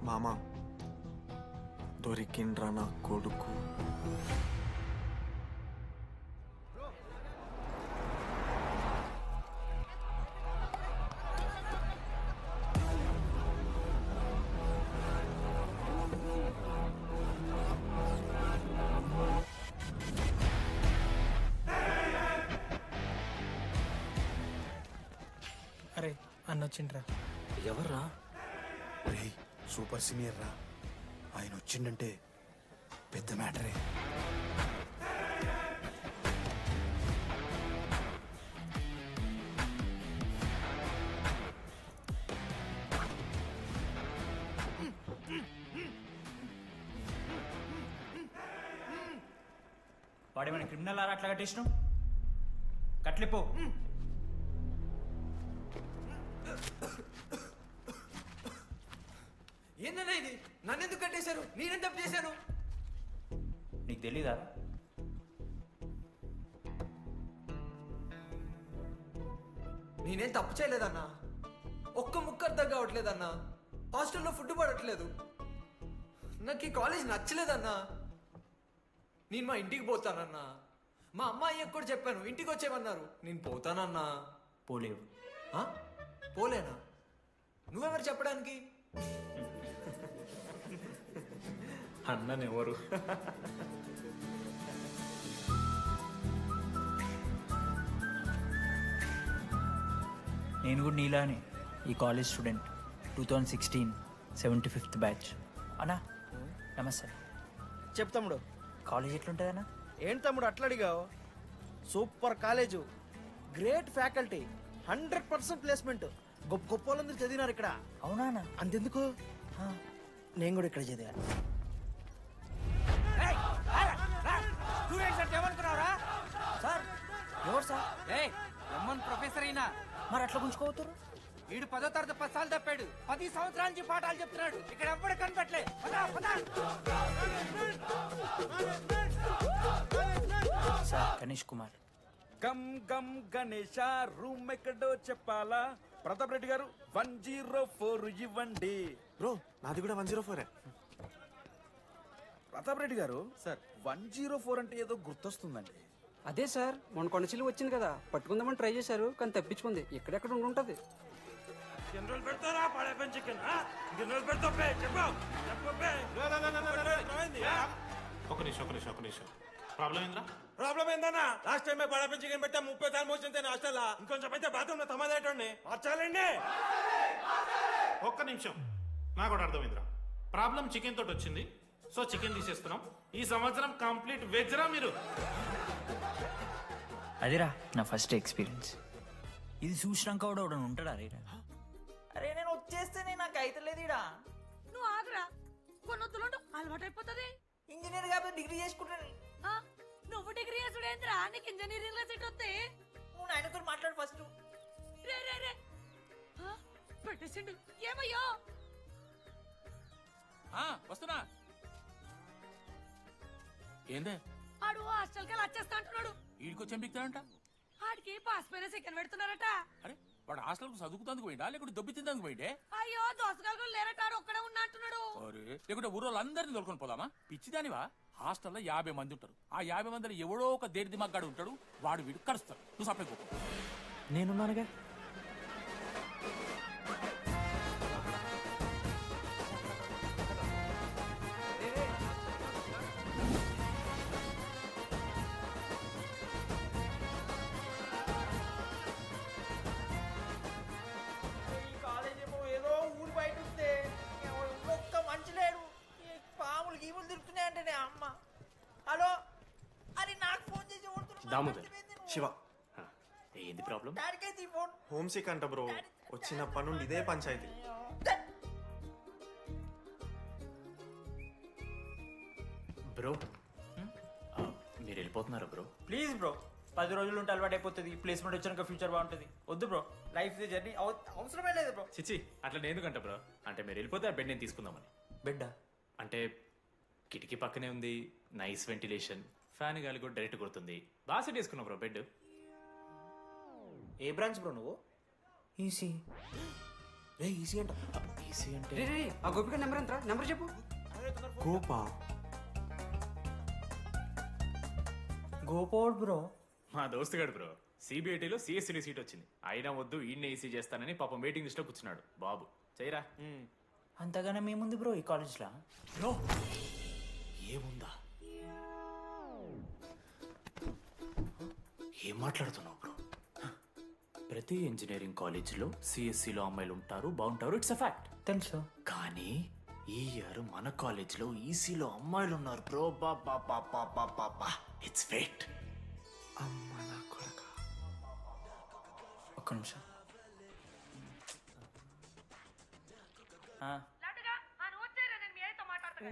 మామ దొరికిండ్రా నా కొడుకు. అరే అన్నొచ్చిండ్రా. ఎవర్రా? రే సూపర్ సీనియర్ రా, ఆయన వచ్చిండంటే పెద్ద మ్యాటరే. వాడేమైనా క్రిమినల్ ఆరా అట్లా కట్టేసినావు? కట్లిపో. ఏందన్నా ఇది? నన్నెందుకు కట్టేశారు? నేనేం తప్పు చేశాను? నీకు తెలీదా? నేనేం తప్పు చేయలేదన్నా. ఒక్క ముక్క అర్థం కావట్లేదన్నా. హాస్టల్లో ఫుడ్ పడట్లేదు. నాకు ఈ కాలేజ్ నచ్చలేదన్నా. నేను మా ఇంటికి పోతానన్నా. మా అమ్మాయి కూడా చెప్పాను, ఇంటికి వచ్చేమన్నారు. నేను పోతానన్నా. పోలేవు. పోలేనా? నువ్వెవరు చెప్పడానికి? అన్ననెవరు? నేను కూడా నీలానే ఈ కాలేజ్ స్టూడెంట్, 2016 75th బ్యాచ్. అన్నా నమస్తే. చెప్పు తమ్ముడు. కాలేజ్ ఎట్లుంటుంది అన్న? ఏంటి తమ్ముడు అట్లా అడిగావు? Super college, great faculty, 100% placement. గొప్ప గొప్ప వాళ్ళందరూ చదివినారు ఇక్కడ. అవునా అన్న? అంతెందుకు, నేను కూడా ఇక్కడ చదివా. సార్ ఎవరు సార్? ప్రొఫెసర్ అయినా మరి అట్లా గుంజుకోవతారు? వీడు 10వ తరగతి 10 సార్లు తప్పాడు. 10 సంవత్సరాల నుంచి పాఠాలు చెప్తున్నాడు. ఇక్కడ ఎవ్వడు కనపట్లే. సార్ గణేష్ కుమార్. గమ్ గమ్ గణేష రూమ్ ఎక్కడో చెప్పాలా? ప్రతాప్ రెడ్డి గారు 104 ఇవ్వండి. బ్రో నాది కూడా 104. ప్రతాప్ రెడ్డి గారు సార్ 104 అంటే ఏదో గుర్తొస్తుందండి. అదే సార్ మొన్న కొండచిల్లు వచ్చింది కదా, పట్టుకుందామని ట్రై చేశారు కానీ తప్పించుకుంది. ఎక్కడెక్కడ ఉండి ఉంటది. ఒక నిమిషం ప్రాబ్లం ఏంద్రా? ప్రాబ్లం ఏందన్నా? లాస్ట్ టైం పడపం చికెన్ పెట్టా 30 సార్లు మోసింది హాస్టల్లా. ఇంకొంచెం అయితే బాత్రూమ్ లో తమాదేటండి మార్చాలండి. ఒక్క నిమిషం, నాకు కూడా అర్థమైందిరా. ప్రాబ్లం చికెన్ తోటి వచ్చింది, సో చికెన్ తీసేస్తున్నాం. ఈ సంవత్సరం కంప్లీట్ వెజ్ రా మీరు. అదిరా నా ఫస్ట్ ఎక్స్పీరియన్స్. ఇది చూసినాక కూడా ఒకడు ఉంటాడా రే? అరే నేను వచ్చేస్తేనే నాకు అయితలేదు ఇడా. నువ్వు ఆగరా, కొన్నొత్తులు అలవాటు అయిపోతుంది. ఇంజనీర్ కాబట్టి డిగ్రీ చేసుకుంటాను. నువ్వు డిగ్రీ చేసుడేంద్రా, నీకు ఇంజనీరింగ్ లో సీట్ వస్తే. నువ్వు నాయనతో మాట్లాడు ఫస్ట్. రే రే రే పెట్టేసిండు. ఏమయ్యో వస్తున్నా. ఏందే ఆడు హాస్టల్ కి వచ్చేస్తా అంటున్నాడు. ఈడికి చెంపిస్తాడంట. ఆడికి పాస్ పైన సెకండ్ పెడుతున్నారట. అరే వాడు హాస్టల్ చదువుకుతానికి పోయిండా లేకుంటే దొబ్బి తిందానికి పోయిండే? అయ్యో దోసగాళ్ళు లేరట, ఆడు ఒక్కడే ఉన్నా అంటున్నాడు. అరే లేకుంటే ఊరోళ్ళందరినీ దొరుకుని పోదామా? పిచ్చిదానివా? హాస్టల్లో 50 మంది ఉంటారు. ఆ 50 మందిలో ఎవడో ఒక దేడి దిమాగ్గాడు ఉంటాడు. వాడు వీడు కలుస్తాడు. నువ్వు సప్లై పో. నేనున్నానుగా. ఈ కాలేజ్ ఏమో ఏదో ఊరు బయట ఉంటే ఒక్క మంచి లేడు. ఈ పాములు గీములు తిరుగుతున్నాయి అంటే అమ్మ. హలో, అరే నాకు ఫోన్ చేసి దామోదర్. శివ ఏంది ప్రాబ్లం? డాడీకైతే ఈ ఫోన్. హోమ్ సిక్ అంట బ్రో. వచ్చినప్పటి నుండి ఇదే పంచాయతీ. బ్రో మీరు వెళ్ళిపోతున్నారా బ్రో? ప్లీజ్ బ్రో, 10 రోజులు ఉంటే అలవాటు అయిపోతుంది. ప్లేస్మెంట్ వచ్చాక ఫ్యూచర్ బాగుంటుంది. వద్దు బ్రో, లైఫ్ జర్నీ అవసరమే లేదు బ్రో. చిచి అట్లా నేను ఎందుకంట బ్రో? అంటే మీరు వెళ్ళిపోతే ఆ బెడ్ నేను తీసుకుందామని. బిడ్డ అంటే కిటికీ పక్కనే ఉంది, నైస్ వెంటిలేషన్, ఫ్యాన్ గాలి కూడా డైరెక్ట్ కొడుతుంది. బాగా సెట్ చేసుకున్నావు బ్రో బెడ్. ఏ బ్రాంచ్ బ్రో నువ్వు? ఈసీ. రే ఈసీ అంట. ఈసీ అంటే రే రే రే, ఆ గోపిక నెంబర్ ఎంత? నెంబర్ చెప్పు. గోపా గోపోడ్ బ్రో. మా దోస్తుగాడు బ్రో. సిబిఐటీలో సిఎస్సీలో సీట్ వచ్చింది. అయినా వద్దు ఈయన్నే ఈసీ చేస్తానని పాపం వెయిటింగ్ లిస్ట్లో కూర్చున్నాడు. బాబు చేయరా. అంతగానే మేముంది బ్రో ఈ కాలేజ్లో. బ్రో ఏముందా? ఏం మాట్లాడుతున్నావు బ్రో? ప్రతి ఇంజనీరింగ్ కాలేజీలో సిఎస్సిలో అమ్మాయిలు ఉంటారు, బాగుంటారు. It's a fact. తెలుసు. కానీ ఈ ఇయర్ మన కాలేజీలో ఈసీలో అమ్మాయిలు ఉన్నారు bro. Baba Baba Baba it's fate. అమ్మ నా కొడక. ఒక్క నిమిషం.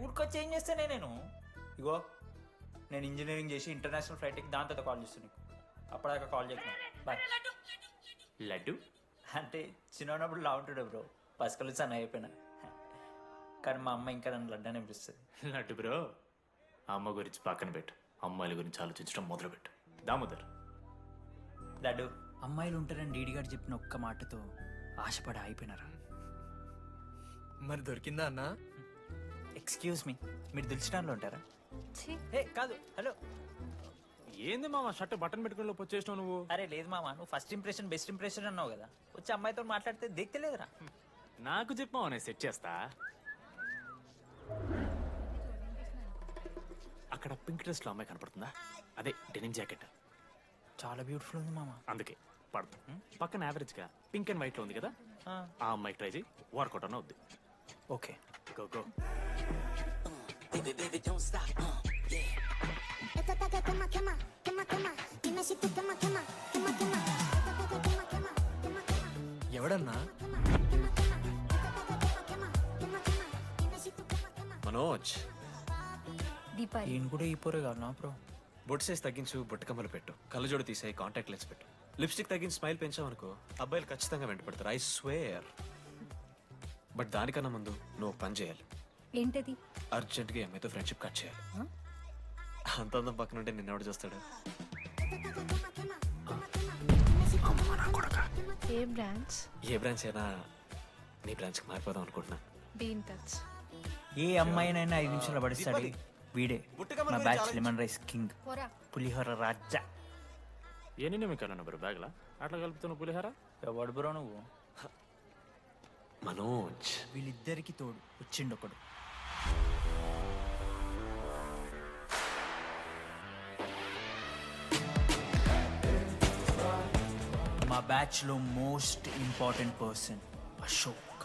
ఊరికొచ్చి ఏం చేస్తానే నేను? ఇగో నేను ఇంజనీరింగ్ చేసి ఇంటర్నేషనల్ ఫ్లైట్కి దాని తర్వాత కాల్ చేస్తాను నీకు. అప్పటిదాకా కాల్ చేస్తాను. బాయ్. లడ్డు అంటే చిన్నప్పుడు లా ఉంటాడు బ్రో, పసుకలు సన్న అయిపోయినా. కానీ మా అమ్మ ఇంకా నన్ను లడ్డు అని అనిపిస్తుంది. లడ్డు బ్రో, అమ్మ గురించి పక్కన పెట్టు, అమ్మాయిల గురించి ఆలోచించడం మొదలుపెట్టు. దామోదర్ లడ్డు, అమ్మాయిలు ఉంటారని డీడీ గారు చెప్పిన ఒక్క మాటతో ఆశపడి అయిపోయినారా? మరి దొరికిందా అన్నా? ఎక్స్క్యూజ్ మీ, మీరు దిల్చినాలో ఉంటారా? ఏ కాదు, హలో. ఏంది మామ షర్ట్ బటన్ పెట్టుకుని లోపు వచ్చేసినావు నువ్వు? అరే లేదు మామ, నువ్వు ఫస్ట్ ఇంప్రెషన్ బెస్ట్ ఇంప్రెషన్ అన్నావు కదా. వచ్చి అమ్మాయితో మాట్లాడితే దిక్కలేదురా. నాకు చెప్పావు నేను సెట్ చేస్తా. అక్కడ పింక్ డ్రెస్ లో అమ్మాయి కనపడుతుందా? అదే డెనిమ్ జాకెట్. చాలా బ్యూటిఫుల్ ఉంది మామ. అందుకే పడదు. పక్కన యావరేజ్ గా పింక్ అండ్ వైట్ లో ఉంది కదా, ఆ అమ్మాయి ట్రై చేయి. వర్కౌట్ అన్న వద్దు. Okay go go. ఎవడన్నా? మనోజ్. ఈయన కూడా ఈ పోరే కాదు నా బ్రో. బొట్టు సైజ్ తగ్గించు, బొట్టు కమ్మలు పెట్టు, కళ్ళజోడు తీసేయి, కాంటాక్ట్ లెన్స్ పెట్టు, లిప్స్టిక్ తగ్గించి స్మైల్ పెంచావనుకో అబ్బాయిలు ఖచ్చితంగా వెంటపడతారు. I swear. బట్ దానికన్నా ముందు నువ్వు పని చేయాలి. ఏంటది? అర్జెంట్గా ఈ అమ్మాయితో ఫ్రెండ్షిప్ కట్ చేయాలి. అంత అందం పక్కన ఉంటే నిన్నెవడు చూస్తాడు? అమ్మ నా కొడక. ఏ బ్రాంచ్? ఏ బ్రాంచ్ అయినా నీ బ్రాంచ్కి మారిపోదాం అనుకుంటున్నా. Be in touch. ఏ అమ్మాయినైనా 5 నిమిషాలు పడిస్తాడు వీడే. మా బ్యాచ్ లెమన్ రైస్ కింగ్, పోరా. పులిహోర రాజా. ఎన్ని నిమిషాలు బ్రో బ్యాగ్లా అట్లా కలుపుతున్న పులిహార? ఎవడు బ్రో నువ్వు? మనోజ్. వీళ్ళిద్దరికి తోడు వచ్చిండు ఒకడు. మా బ్యాచ్ లో most important person Ashok.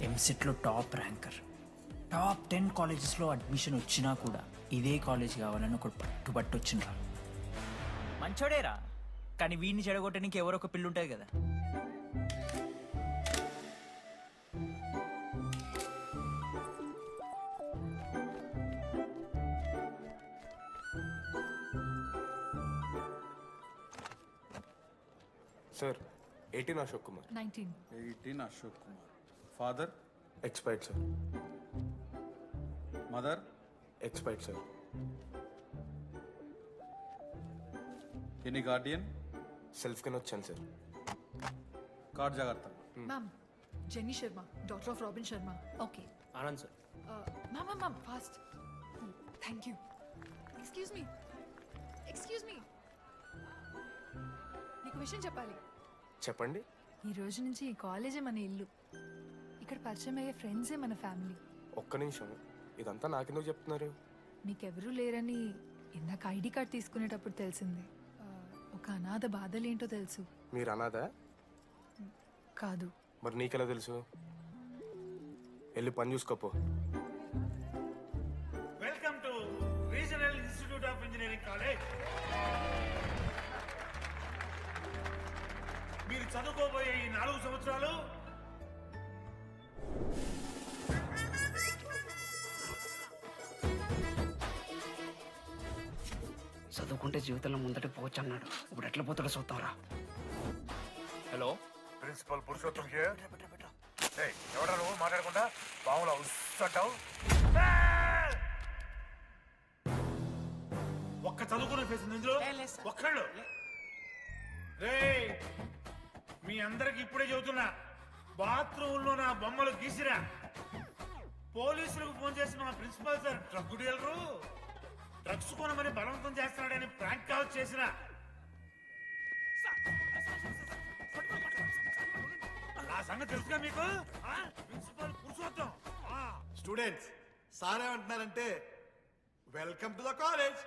EAMCET లో టాప్ ర్యాంకర్. టాప్ 10 కాలేజెస్ లో అడ్మిషన్ వచ్చినా కూడా ఇదే కాలేజ్ కావాలని ఒకడు పట్టుబట్టు వచ్చిండ్రా. మంచోడేరా, కానీ వీడిని చెడగొట్టడానికి ఎవరో ఒక పిల్లు ఉంటుంది కదా. Sir 18 Ashok Kumar. 19. Ashok Kumar. Father expired sir. Mother expired sir. Any Guardian? Self కింద వచ్చాను సార్. కార్డ్ జాగ్రత్త. Ma'am, Jenny Sharma, daughter of Robin Sharma. Okay. Anand sir. Ma'am, fast. Thank you. Excuse me. నీకు విషయం చెప్పాలి. చెప్పండి. ఈ రోజు నుంచి ఈ కాలేజే మన ఇల్లు. ఇక్కడ పరిచయం అయ్యే ఫ్రెండ్సే మన ఫ్యామిలీ. ఒక్క నిమిషం, ఇదంతా నాకెందుకు చెప్తున్నారు? మీకెవరూ లేరని ఇందాక ఐడి కార్డ్ తీసుకునేటప్పుడు తెలిసింది. ఒక అనాథ బాధలేంటో తెలుసు. మీరు అనాదా? కాదు. మరి నీకెలా తెలుసు? వెళ్ళి పని చూసుకోపో. Welcome to regional institute of engineering college. మీరు చదువుకోబోయే ఈ 4 సంవత్సరాలు చదువుకుంటే జీవితంలో ముందటి పోవచ్చు అన్నాడు. ఇప్పుడు ఎట్లా పోతాడో చూద్దాంరా. Hello, principal Purushottam here. ఎవడా నువ్వు మాట్లాడకుండా బావులా ఉస్సంటావు? ఒక్క చదువుకునే ఫేస్ ఇందులో ఒక్కళ్ళు. మీ అందరికి ఇప్పుడే చెబుతున్నా, బాత్రూంలో నా బొమ్మలు గీసిరా. పోలీసులకు ఫోన్ చేసి మా principal sir drug dealer drugs కొనమని బలవంతం చేస్తున్నాడని ప్రాంక్ కాల్ చేసిన. ఆ సంగతి తెలుసుగా మీకు? ప్రిన్సిపల్ పురుషోత్తం. స్టూడెంట్స్, సార్ ఏమంటున్నారంటే వెల్కమ్ టు ద కాలేజ్.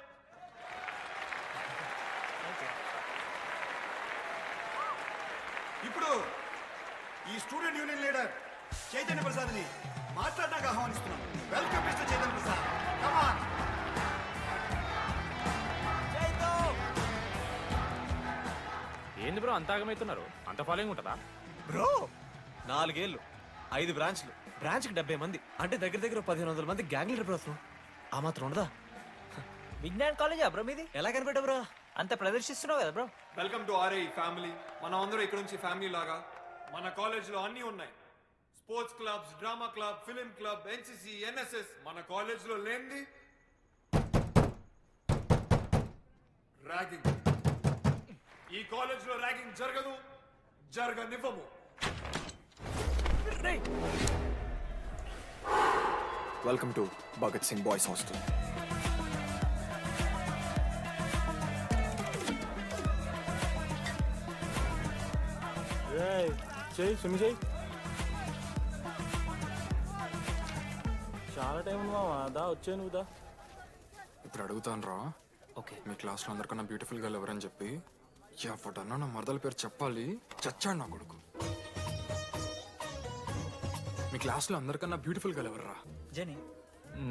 ఇప్పుడు ఈ స్టూడెంట్ యూనియన్ లీడర్ చైతన్య ప్రసాద్ని మాట్లాడడానికి ఆహ్వానిస్తున్నాను. Welcome mister Chaitanya Prasad. Come on. ఏంది బ్రో అంత ఆగమవుతున్నారు? అంత ఫాలోయింగ్ ఉంటుందా బ్రో? 4 ఏళ్ళు, 5 బ్రాంచ్లు, బ్రాంచ్కి 70 మంది, అంటే దగ్గర దగ్గర 1500 మంది గ్యాంగ్ లీడర్ బ్రో. ఆ మాత్రం ఉండదా? విజ్ఞాన్ కాలేజా బ్రో మీది? ఎలా కనిపెట్టా బ్రో? అంత ప్రదర్శిస్తున్నావు కదా bro. Welcome to RI family. మనం అందరూ ఇక్కడ నుంచి ఫ్యామిలీ లాగా. మన కాలేజ్లో అన్నీ ఉన్నాయి. Sports clubs, drama club, film club, NCC, NSS. మన కాలేజ్లో లేనిది ర్యాగింగ్. ఈ కాలేజ్లో ర్యాగింగ్ జరగదు, జరగనివ్వము. Welcome to Bhagat Singh boys hostel. చెయ్యి స్విమ్ చెయ్యి. చాలా టైం ఉంది మామ. దా వచ్చే నువ్వు దా. ఇప్పుడు అడుగుతాను రా. ఓకే. మీ క్లాస్లో అందరికన్నా బ్యూటిఫుల్ గర్ల్ ఎవరని చెప్పి ఎవడన్నా నా మరదల పేరు చెప్పాలి. చచ్చాడు నా కొడుకు. మీ క్లాస్లో అందరికన్నా బ్యూటిఫుల్ గర్ల్ ఎవర్రా? జెనీ.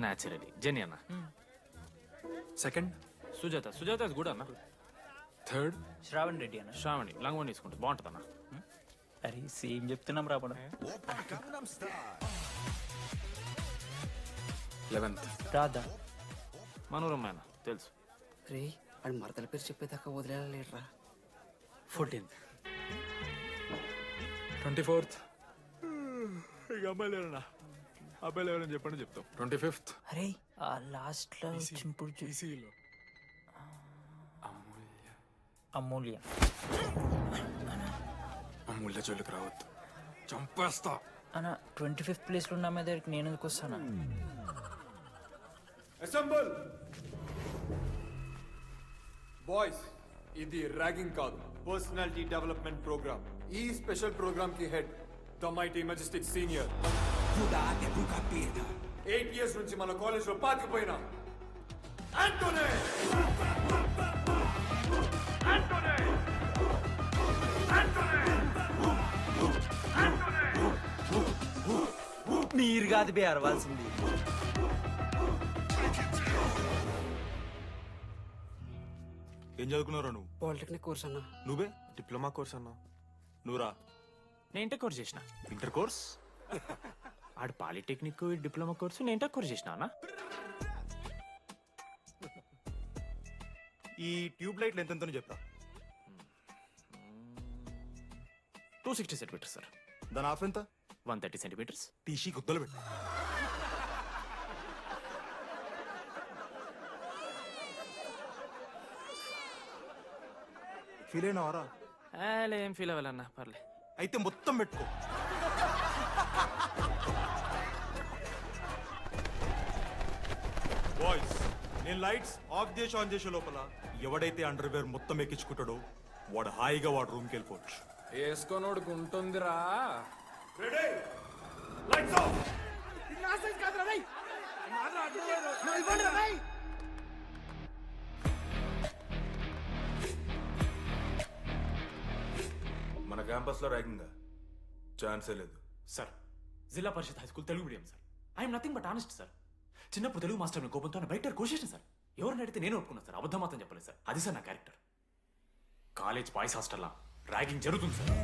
న్యాచురలీ జెనీ అన్న. Second Sujatha. Sujatha is good అన్న. థర్డ్ శ్రావణ్ రెడ్డి అన్న. శ్రావణి లంగ్ వన్ తీసుకుంటుంది, బాగుంటుంది అన్న. అరే సేమ్ చెప్తున్నాం రాపడం. 11th రాధా. మనోరమ్మాయన తెలుసు. రే అని మరదల పేరు చెప్పేదాకా వదిలేరా. 14th. 24th ఇక అమ్మాయిలు ఎవరన్నా? అబ్బాయిలు ఎవరని చెప్పండి చెప్తాం. 25th అరే ఆ లాస్ట్ లో చింపుడు అమూల్య అమూల్య. అమూల్య జోలికి రావద్దు, చంపేస్తా. అన్న 25th ప్లేస్లో ఉన్న అమ్మాయి దగ్గరికి నేను ఎందుకు వస్తానా? అసెంబుల్ బాయ్స్, ఇది ర్యాగింగ్ కాదు, పర్సనాలిటీ డెవలప్మెంట్ ప్రోగ్రామ్. ఈ స్పెషల్ ప్రోగ్రామ్ కి head the mighty Majestic senior. 8 years నుంచి మన కాలేజ్ లో పాతిపోయినా ఆంటోనీ. మీరు కాదు బే అరవాల్సింది. ఏం చదువుకున్నారా నువ్వు? పాలిటెక్నిక్ కోర్స్ అన్న. నువ్వే? డిప్లొమా కోర్స్ అన్నా. నువ్వురా? నేను ఇంటర్ కోర్స్ చేసిన. Inter course? ఆడు పాలిటెక్నిక్ డిప్లొమా కోర్సు, నేను ఇంటర్ కోర్స్ చేసిన అన్న. ఈ ట్యూబ్ లైట్లు ఎంతెంతనో చెప్తా. 260 సెంటీమీటర్స్ సార్. దాని ఆఫ్ ఎంత? 130 సెంటీమీటర్స్. టీసీ గుద్దలు పెట్టు. ఫీల్ అయినావారా? ఏం ఫీల్ అవ్వాలన్నా, పర్లే. అయితే మొత్తం పెట్టుకో. బాయ్స్, నేను లైట్స్ ఆఫ్ చేసి ఆన్ చేసే లోపల ఎవడైతే అండర్వేర్ మొత్తం ఎక్కించుకుంటాడో వాడు హాయిగా వాడు రూమ్కి వెళ్ళిపోవచ్చు. వేసుకోనోడుకు ఉంటుందిరా. Ready, lights off. మన క్యాంపస్ లో ర్యాగింగ్ ఛాన్సే లేదు sir. Zilla Parishad high school Telugu medium sir. I'm nothing but honest sir. చిన్నప్పుడు తెలుగు మాస్టర్ కోపంతో బయట కోసేసిన సార్. ఎవరిని అడిగితే నేను ఒప్పుకున్నాను సార్. అబద్ధం మాత్రం చెప్పలేదు సార్. అది సార్ నా క్యారెక్టర్. కాలేజ్ బాయ్స్ హాస్టల్లా ర్యాగింగ్ జరుగుతుంది సార్.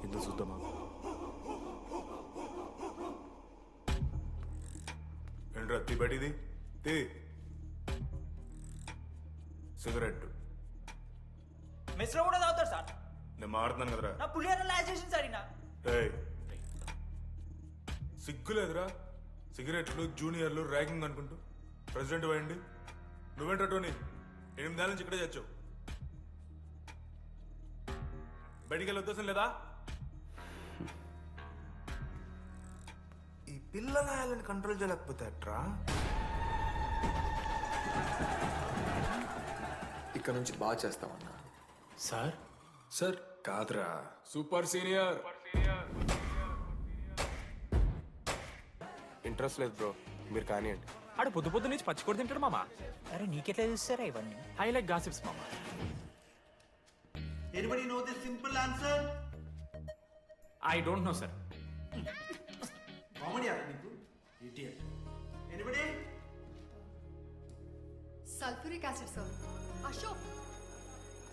ఎందుకు చూద్దామా? ఏంట్రా తీ బయటిది తీ. సిగరెట్ మెస్లో కూడా తాగుతారు సార్. నేను మాడుతున్నాను కదరా. నా పులిహోర లాజ్ చేసింది సార్ ఈయన. ఏయ్, సిగ్గులేదురా? సిగరెట్లు జూనియర్లు ర్యాగింగ్ అనుకుంటూ ప్రెసిడెంట్ పోయండి. నువ్వేంట్రా టోనీ 8 నెలల నుంచి ఇక్కడే చచ్చావు. బయటికి వెళ్ళే ఉద్దేశం లేదా? ఈ పిల్లలని కంట్రోల్ చేయలేకపోతే అట్రా. ఇక్కడ నుంచి బాగా చేస్తామన్నా. సార్ సార్ కాదురా, సూపర్ సీనియర్. ఇంట్రెస్ట్ లేదు బ్రో, మీరు కానివ్వండి. ఆడు పొద్దు పొద్దు నుంచి పచ్చి కూడా తింటాడు మామ. అరే నీకెట్లా చూస్తారా ఇవన్నీ? హైలైట్ గాసిప్స్ మామ. Anybody know the simple answer? I don't know sir. Comedy are you? Idiot. Anybody? Sulphuric acid sir. Ashok,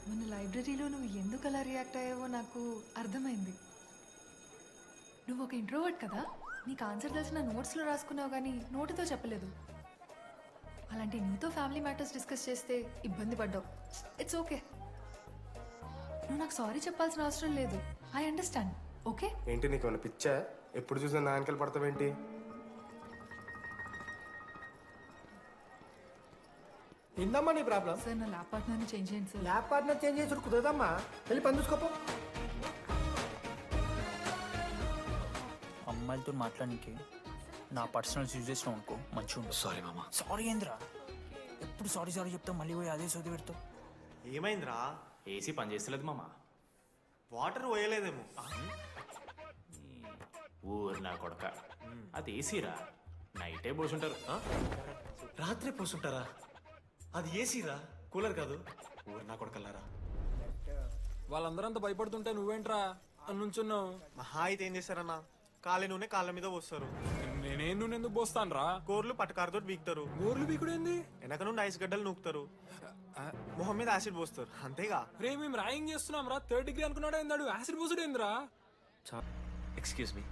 మన లైబ్రరీలో నువ్వు ఎందుకు అలా రియాక్ట్ అయ్యావో నాకు అర్థమైంది. నువ్వు ఒక ఇంట్రోవర్ట్ కదా, నీకు ఆన్సర్ తెలిసిన నోట్స్లో రాసుకున్నావు కానీ నోటితో చెప్పలేదు. అలాంటి నీతో ఫ్యామిలీ మ్యాటర్స్ డిస్కస్ చేస్తే ఇబ్బంది పడ్డావు. It's okay. నువ్వు నాకు సారీ చెప్పాల్సిన అవసరం లేదు. I understand. ఓకే? ఏంటి నీకు ఏమైనా పిచ్చా? ఎప్పుడు చూసినా నా వెనకాల పడతావేంటి? ఏందమ్మా నీ ప్రాబ్లం? సార్ నా ల్యాప్ పార్ట్నర్ని చేంజ్ చేయండి సార్. ల్యాప్ పార్ట్నర్ చేంజ్ చేసి కుదరదమ్మా. వెళ్ళి పని చూసుకోపో. అమ్మాయిలతో మాట్లాడానికి నా పర్సనల్స్ యూజ్ చేసినావు అనుకో మంచిగా ఉంటుంది. సారీ మామ. సారీ ఏంద్రా? ఎప్పుడు సారీ సారీ చెప్తావు, మళ్ళీ పోయి అదే సోది పెడతావు. ఏమైందిరా? ఏసీ పని చేస్తలేదు మామ. వాటర్ పోయలేదేమో. ఊరు నా కొడక, అది ఏసీరా. నైటే పోసుంటారు. రాత్రి పోసుంటారా? అది ఏసీరా, కూలర్ కాదు. ఊరు నా కొడకల్లారా. వాళ్ళందరంతా భయపడుతుంటే నువ్వేంట్రా నుంచున్నావు? మహా అయితే ఏం చేస్తారన్నా, కాళ్ళ నూనె కాళ్ళ మీద పోస్తారు. నేనేం నువ్వు ఎందుకు పోస్తాను రా? కూరలు పట్టకారుతో బీకుతారు. గోర్లు బీకుడు ఏంది? వెనక నుండి ఐస్ గడ్డలు నూకుతారు. మొహం మీద యాసిడ్ పోస్తారు, అంతేగా. రే మేము ర్యాగింగ్ చేస్తున్నాం రా. 3rd degree అనుకున్నాడా ఏందాడు? యాసిడ్ పోసుడు ఏందిరా? ఎక్స్క్యూజ్ మీ,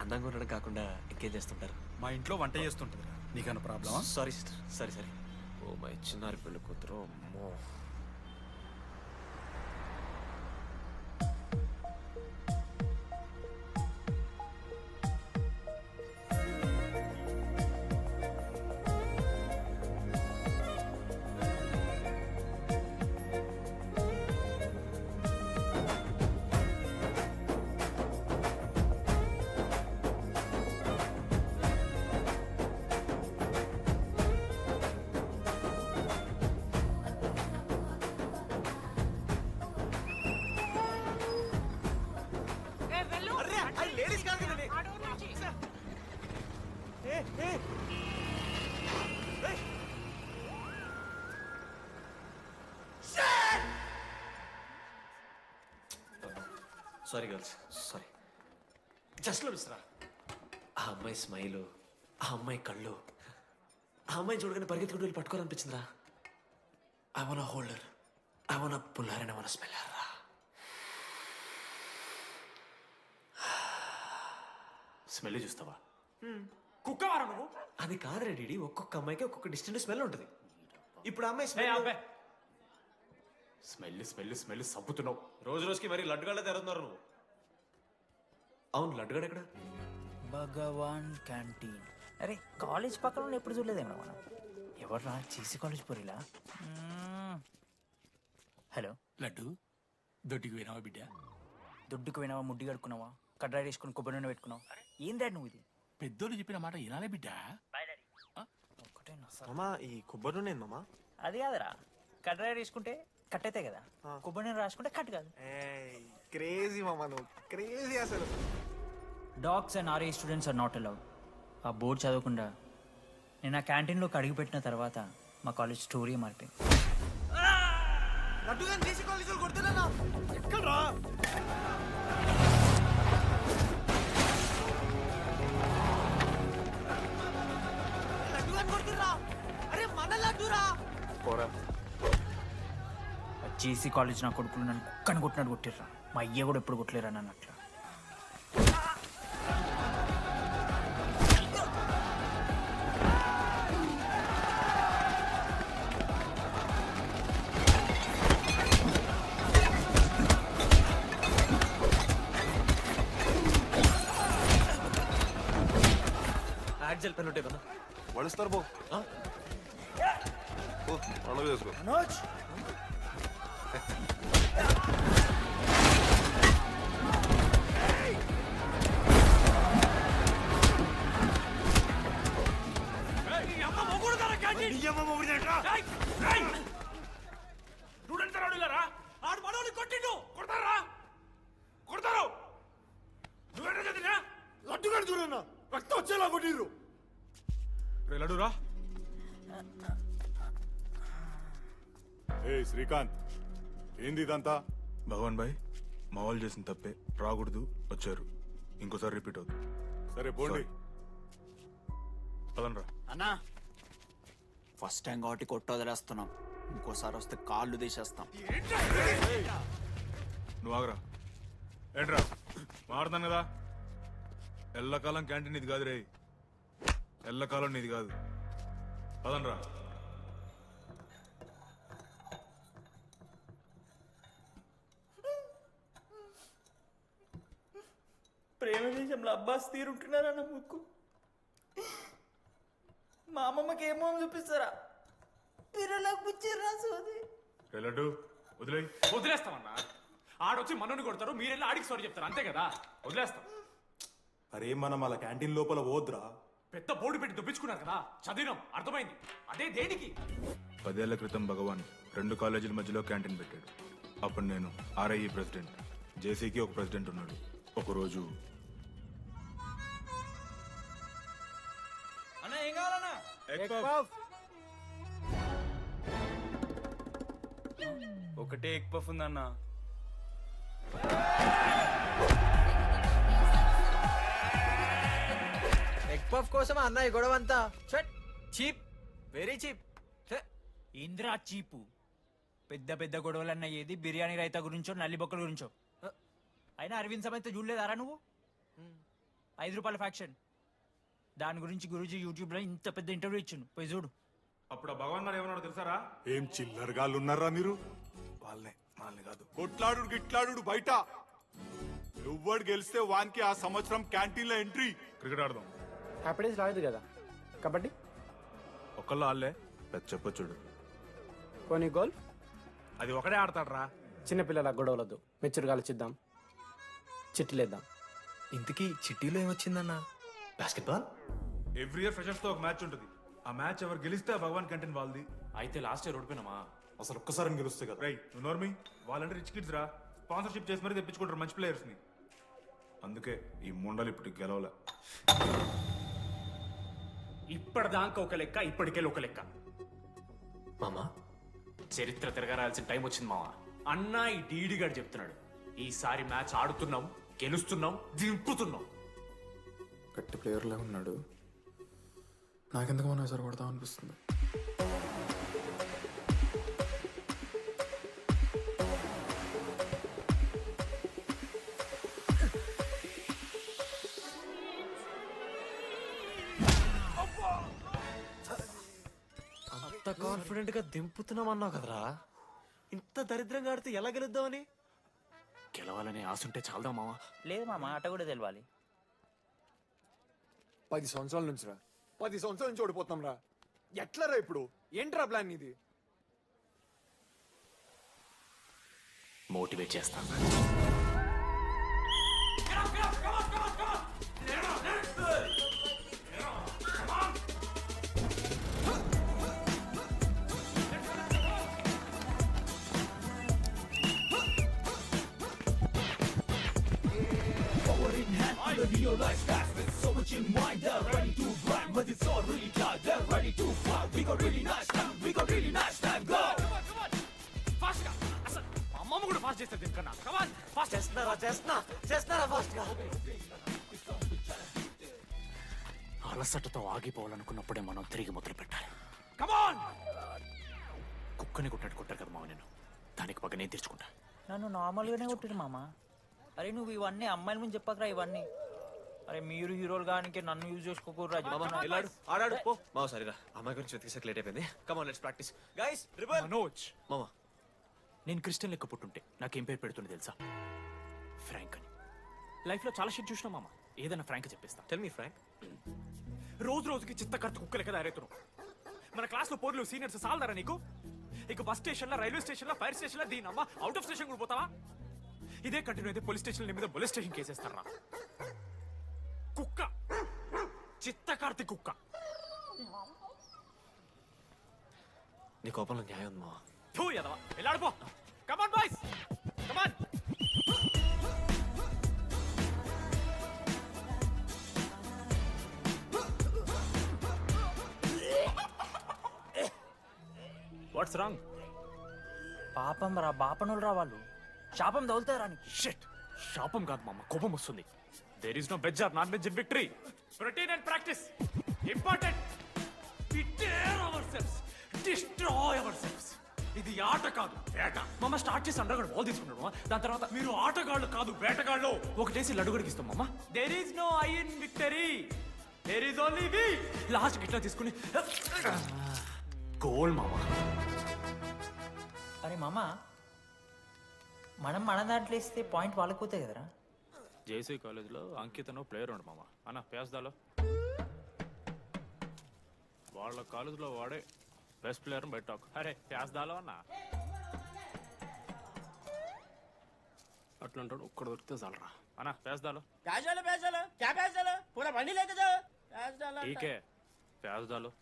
అందంగా ఉండడం కాకుండా ఇంకేం చేస్తుంటారు? మా ఇంట్లో వంట చేస్తుంటుంది. నీకన్నా ప్రాబ్లమా? Sorry sister, sorry. Oh my చిన్నారి పెళ్ళి కూతురు, అమ్మో. Sorry girls, sorry. Just Misra, ఆ అమ్మాయి స్మైలు, ఆ అమ్మాయి కళ్ళు, ఆ అమ్మాయి చూడగానే పరిగెత్తుకుంటూ వెళ్ళి పట్టుకోవాలనిపించిందిరా. I wanna hold her, I wanna pull her and I wanna smell her రా. స్మెల్ చూస్తావా? కుక్కవారా నువ్వు? అది కాదురా డీడీ, ఒక్కొక్క అమ్మాయికి ఒక్కొక్క డిస్టెంట్ స్మెల్ ఉంటుంది. ఇప్పుడు అమ్మాయి స్మెల్ స్మెల్ స్మెల్ స్మెల్ సబ్బుతున్నావు. రోజు రోజుకి మరి లడ్డుగాళ్ళ తెరుతున్నారు నువ్వు. అవును, లడ్డుగాడు ఎక్కడ? భగవాన్ క్యాంటీన్. అరే కాలేజ్ పక్కన ఎప్పుడు చూడలేదేమో మనం. ఎవర్రా చీసీ కాలేజ్ పోరిలా? హలో లడ్డు, దొడ్డికి పోయినావా బిడ్డ? దొడ్డుకు పోయినావా, ముడ్డి కడుక్కున్నావా, కడ్రాయి వేసుకుని కొబ్బరి నూనె పెట్టుకున్నావు? ఏం డాడ్ నువ్వు ఇది? పెద్దోళ్ళు చెప్పిన మాట వినాలే బిడ్డ. మామా ఈ కొబ్బరి నూనె మామా? అది కాదురా, కడ్రాయి వేసుకుంటే కట్ అవుతాయి కదా, కొబ్బరి నూనె రాసుకుంటే కట్ కాదు. క్రేజీ మామా, నువ్వు క్రేజీ అసలు. Dogs and RA students are not allowed. ఆ బోర్డు చదవకుండా నేను ఆ క్యాంటీన్లోకి అడుగు పెట్టిన తర్వాత మా కాలేజ్ స్టోరీ మారిపోయింది. లడ్డుగా చేసి కాలేజీలు కొడుతున్నా ఎక్కడ్రా? లడ్డుగా కొడుతున్నా? అరే మన లడ్డురా. జేసీ కాలేజ్ నా కొడుకులు నన్ను కుక్కని కొట్టినట్టు కొట్టిర్రా. మా అయ్య కూడా ఎప్పుడు కొట్టలేరా నన్ను అట్లా. యాక్జల్ పెన్ ఉంటే కదా వడుస్తారు బో. పండుగ చేసుకో. ఆడు మనోని కొట్టిండు, కొడతారా? కొడతారు. నువ్వేంటో చదివినా? లడ్డుగాడు చూడన్నా, రక్తం వచ్చేలా కొట్టిర్రు. లడ్డురా. ఏ శ్రీకాంత్, ఏంది ఇదంతా? భగవాన్ భాయ్, మా వాళ్ళు చేసిన తప్పే, రాకూడదు, వచ్చారు, ఇంకోసారి రిపీట్ అవుతుంది. సరే పోండి. పదనరా. అన్నా ఫస్ట్ టైం కాబట్టి కొట్టు వదిలేస్తున్నాం, ఇంకోసారి వస్తే కాళ్ళు తీసేస్తాం. నువ్వు ఆగరా. ఏంట్రా మారుతాను కదా. ఎల్లకాలం క్యాంటీన్ ఇది కాదు రే, ఎల్లకాలం నీది కాదు. పదనరా. ప్రేమ దేశంలో అబ్బాస్ తీరుంటున్నారన్న ముక్కు. మా అమ్మమ్మకి ఏమో అని చూపిస్తారా? పిల్లలకు పుచ్చిర్రా సోది. లడ్డు వదిలే. వదిలేస్తామన్నా. ఆడొచ్చి మనోని కొడతారు, మీరెళ్ళి ఆడికి సారీ చెప్తారు, అంతే కదా. వదిలేస్తాం. అరే మనం అలా క్యాంటీన్ లోపల పోద్రా. పెద్ద బోర్డు పెట్టి దుప్పించుకున్నారు కదా, చదివినాం, అర్థమైంది. అదే దేనికి? 10 ఏళ్ల క్రితం భగవాన్ 2 కాలేజీల మధ్యలో క్యాంటీన్ పెట్టాడు. అప్పుడు నేను ఆర్ఐఈ ప్రెసిడెంట్, జేసీకి ఒక ప్రెసిడెంట్ ఉన్నాడు. ఒకరోజు అన్న ఏం కావాలన్నా? ఒకటే ఎగ్ పఫ్ ఉందన్న. ఎగ్ పఫ్ కోసం అన్న ఈ గొడవ అంతా చీప్, వెరీ చీప్. ఇంద్రా చీపు. పెద్ద పెద్ద గొడవలన్న ఏది బిర్యానీ రైతా గురించో నల్లి బొక్కల గురించో. అయినా అరవింద్ సమేత చూడలేదారా నువ్వు? ₹5 ఫ్యాక్షన్. దాని గురించి గురూజీ యూట్యూబ్లో ఇంత పెద్ద ఇంటర్వ్యూ ఇచ్చిండు, పోయి చూడు. అప్పుడు ఆ భగవాన్ గారు ఏమన్నాడు తెలుసారా? ఏం చిల్లరగాళ్ళు ఉన్నారా మీరు? వాళ్ళనే వాళ్ళని కాదు. కొట్లాడు గిట్లాడు బయట. ఎవ్వడు గెలిస్తే వానికి ఆ సంవత్సరం క్యాంటీన్ లో ఎంట్రీ. క్రికెట్ ఆడదాం. హ్యాపీడేస్ రాలేదు కదా. కబడ్డీ ఒకళ్ళు ఆడలే, పెద్ద చెప్పొచ్చుడు. పోనీ గోల్ అది ఒకడే ఆడతాడ్రా. చిన్నపిల్లల గొడవలద్దు, మెచ్యూర్గా ఆలోచిద్దాం, చిట్టిలేద్దాం. ఇంతకీ చిట్టీలో ఏమొచ్చిందన్నా? బాస్కెట్బాల్. ఎవ్రీ ఇయర్ ఫ్రెషర్స్ తో ఒక మ్యాచ్ ఉంటుంది. ఆ మ్యాచ్ ఎవరు గెలిస్తే ఆ భగవాన్ క్యాంటీన్ వాళ్ళది. అయితే లాస్ట్ ఇయర్ ఓడిపోయినామా? అసలు ఒక్కసారి గెలుస్తే కదా. రైట్, నువ్వు నోర్మి. వాళ్ళంటే రిచ్ కిడ్స్ రా, స్పాన్సర్షిప్ చేసి మరీ తెప్పించుకుంటారు మంచి ప్లేయర్స్ ని. అందుకే ఈ ముండలు ఇప్పుడు గెలవలే. ఇప్పటిదాకా ఒక లెక్క, ఇప్పటికెళ్ళి ఒక లెక్క. మామా చరిత్ర తిరగరాల్సిన టైం వచ్చింది మావా. అన్నా ఈ డీడీ గారు చెప్తున్నాడు, ఈసారి మ్యాచ్ ఆడుతున్నాం, గెలుస్తున్నాం, దింపుతున్నాం. గట్టి ప్లేయర్లే ఉన్నాడు. నాకెందుకు మనం ఎసరు కొడతాం అనిపిస్తుంది. అంత కాన్ఫిడెంట్ గా దింపుతున్నాం అన్నావు కదరా, ఇంత దరిద్రంగా ఆడితే ఎలా గెలుద్దామని? గెలవాలనే ఆశ ఉంటే చాలదా మావా? లేదు మామ, ఆట కూడా తెలవాలి. 10 సంవత్సరాల నుంచి రా, 10 సంవత్సరాల నుంచి ఓడిపోతాం రా. ఎట్లా రా ఇప్పుడు? ఏంట్రా ప్లాన్ ఇది? మోటివేట్ చేస్తాను. అలసటతో ఆగిపోవాలనుకున్నప్పుడే మనం తిరిగి మొదలు పెట్టాలి. కమాన్! కుక్కని కొట్టాడు కొట్టారు కదా మావ, నేను దానికి పక్క నేను తెచ్చుకుంటా. నన్ను నార్మల్గానే కొట్టిడు మామ. అరే నువ్వు ఇవన్నీ అమ్మాయిల ముందు చెప్పకరా ఇవన్నీ. అరే మీరు హీరోలు కానీ నన్ను యూజ్ చేసుకోకూడరా. ఆడాడు పో మావ. సరిగా అమ్మాయి గురించి వెతికేసాక లేట్ అయిపోయింది. Come on let's practice guys. Manoj మామా, నేను క్రిస్టియన్ లెక్క పుట్టుంటే నాకేం పేరు పెడుతుంది తెలుసా? ఫ్రాంక్ అని. లైఫ్లో చాలా షిట్ చూసినా మామ, ఏదైనా ఫ్రాంక్ చెప్పేస్తా. Tell me frank. రోజు రోజుకి చిత్తకర్త కుక్క లెక్క తయారవుతున్నావు. మన క్లాస్లో పోర్లు సీనియర్స్ సాలదారా నీకు? ఇక బస్ స్టేషన్లో, రైల్వే స్టేషన్లో, ఫైర్ స్టేషన్లో దీని అమ్మ అవుట్ ఆఫ్ స్టేషన్ కూడా పోతావా? ఇదే కంటిన్యూ అయితే పోలీస్ స్టేషన్ మీద పోలీస్ స్టేషన్ కేసేస్తారా? కుక్క, చిత్తకార్తి కుక్క. నీ కోపంలో న్యాయం ఉంది మావా. థూ ఎదవా, వెళ్ళాడిపో. Come on boys, come on. What's wrong? పాపం రా, బాపనులు రా వాళ్ళు. శాపం తగులుతారా నీకు? షిట్, శాపం కాదు మామ, కోపం వస్తుంది. There is no veg or non veg in victory. Routine and practice important. We dare ourselves, destroy ourselves. ఇది ఆట కాదు, వేట. మామ స్టార్ట్ చేసి అండర్గాడు బాల్ తీసుకుంటాడు. దాని తర్వాత మీరు ఆటగాళ్ళు కాదు వేటగాళ్ళు. ఒకటేసి లడుగడికి ఇస్తాం మామ. There is no I in victory, there is only we. Last గిట్లా తీసుకుని గోల్ మామ. అరే మామ, మనం మన దాంట్లో ఇస్తే పాయింట్ వాళ్ళకి పోతాయి కదరా. జేసీ కాలేజ్లో అంకితను ప్లేయర్ ఉండు మామ. అన్న పేస్దాలో వాళ్ళ కాలేజ్లో వాడే బెస్ట్ ప్లేయర్ బయట. అరే పేస్దాలో అన్న అట్లా అంటాడు. ఒక్కడ దొరికితే చాలరా అన్న. పేస్దాలో పూరా బండి లేక जाओ. ఠీకే పేస్దాలో.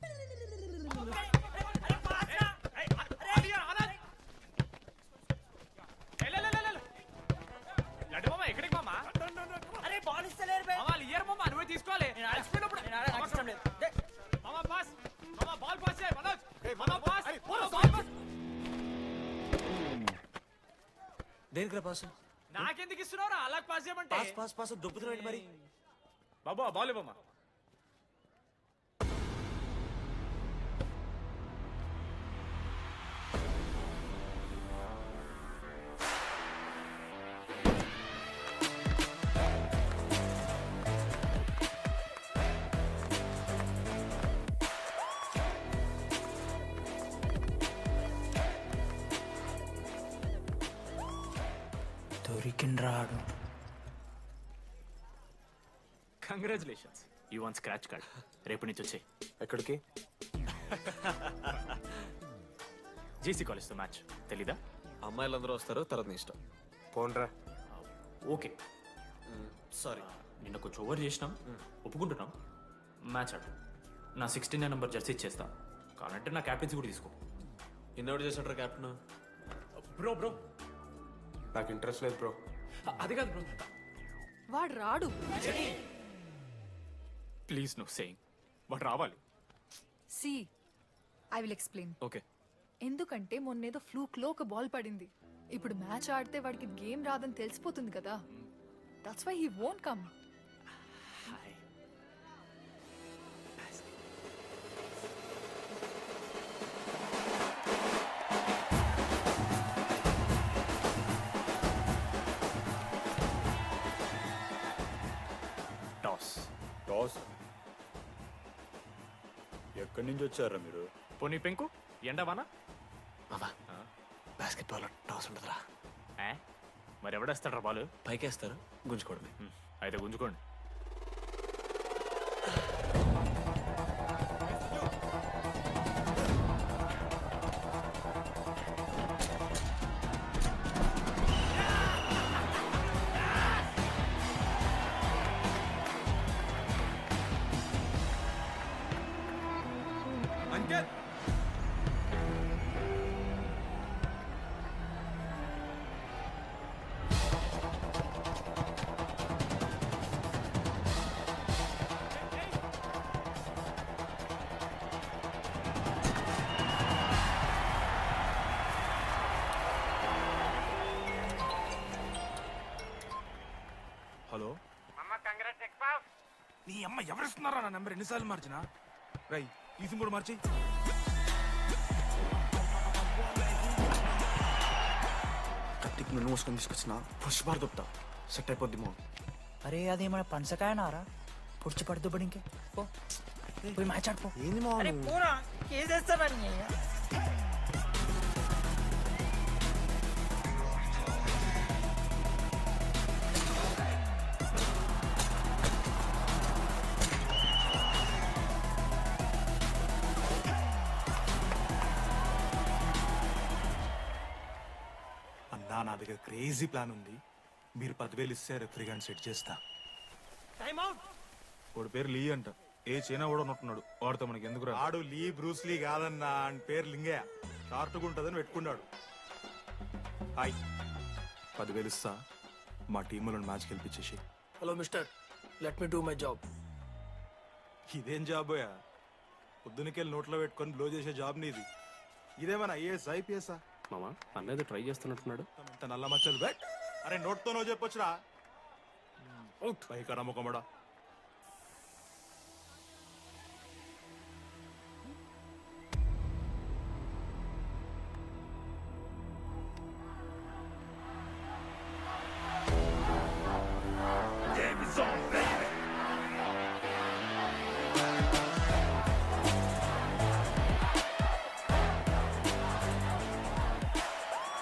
ఎక్కడికి మామా? అరే బాల్ ఇస్తలేరు బే. వాళ్ళు ఇయర్ మామా, నువ్వే తీసుకోవాలి. మామా పాస్, మామా బాల్ పాస్ చేయి. మనోజ్, మామా పాస్, బాల్ పాస్. దేనికి పాస్? నాకెందుకు ఇస్తున్నావురా? అలా పాస్ చేయమంటే. పాస్ పాస్ పాస్ దొబ్బుతున్నాడు మరి. బాబా బాల్ ఇవ్వమ్మా. దొరికిండ్రాడు. Congratulations, you won scratch card. రేపు నుంచి వచ్చాయి. ఎక్కడికి? జేసీ కాలేజ్తో మ్యాచ్ తెలీదా? అమ్మాయిలందరూ వస్తారు, తర్వాత నీ ఇష్టం. పోన్రా. ఓకే సారీ, నిన్న కొంచెం ఓవర్ చేసినాం, ఒప్పుకుంటున్నాం. మ్యాచ్ ఆడు. నా 69 నెంబర్ జెర్సీ ఇచ్చేస్తా. కావాలంటే నా క్యాప్టెన్సీ కూడా తీసుకో. ఇన్నోటి చేసినట్రా కెప్టెన్. బ్రో నాకు ఇంట్రెస్ట్ లేదు బ్రో. అది కాదు బ్రో, వాడు రాడు. ప్లీజ్ నో సేయింగ్ వాడు రావాలి. See I will explain. Okay. ఎందుకంటే మొన్నేదో ఫ్లూక్లో ఒక బాల్ పడింది. ఇప్పుడు మ్యాచ్ ఆడితే వాడికి గేమ్ రాదని తెలిసిపోతుంది కదా. That's why he won't come. Toss ఎక్కడి నుంచి వచ్చారా మీరు? పోనీ పెంకు ఎండవానా? Basketball toss ఉండదురా. మరి ఎవడేస్తాడ్రా బాల్? పైకేస్తారు, గుంజుకోవడమే. అయితే గుంజుకోండి. అంకిత్, హలో నీ అమ్మ ఎవరిస్తున్నారా నా నెంబర్? ఎన్నిసార్లు మార్చినా? రై ఈ సిమ్ కూడా మార్చి. కత్తికి నన్ను మోసుకొని తీసుకొచ్చిన పుష్పార్ దొప్తా సెట్ అయిపోద్ది మో. అరే అదేమన్నా పంచకాయనారా? పుడిచి పడుతూ పడి ఇంకే పోయి మ్యాచ్ ఆడుకో. ఏంది మా అరే పూరా కేసేస్తానని. అన్నా నా దగ్గర క్రేజీ ప్లాన్ ఉంది. మీరు 10,000 ఇస్తే రెఫ్రీ గాని సెట్ చేస్తా. Time out. వాడి పేరు లీ అంట. ఏ చైనా కూడా ఉన్నట్టున్నాడు. వాడితో మనకి ఎందుకు రా? ఆడు లీ బ్రూస్ లీ కాదన్నా, అని పేరు లింగయ్య. షార్ట్గా ఉంటుందని పెట్టుకున్నాడు. హాయ్, 10,000 ఇస్తా. మా టీంలో మ్యాచ్ గెలిపించేసి. Hello mister, let me do my job. ఇదేం జాబోయా? పొద్దునకెళ్ళి నోట్లో పెట్టుకొని బ్లో చేసే జాబ్ నీది. ఇదేమన్నా ఐఏఎస్ ఐపీఎస్ఆ? మామా అన్నది ట్రై చేస్తున్నట్టున్నాడు. ఇంత నల్ల మచ్చలు బెట్. అరే నోట్తో నువ్వు చెప్పొచ్చురా. పైకరా ముఖమడా.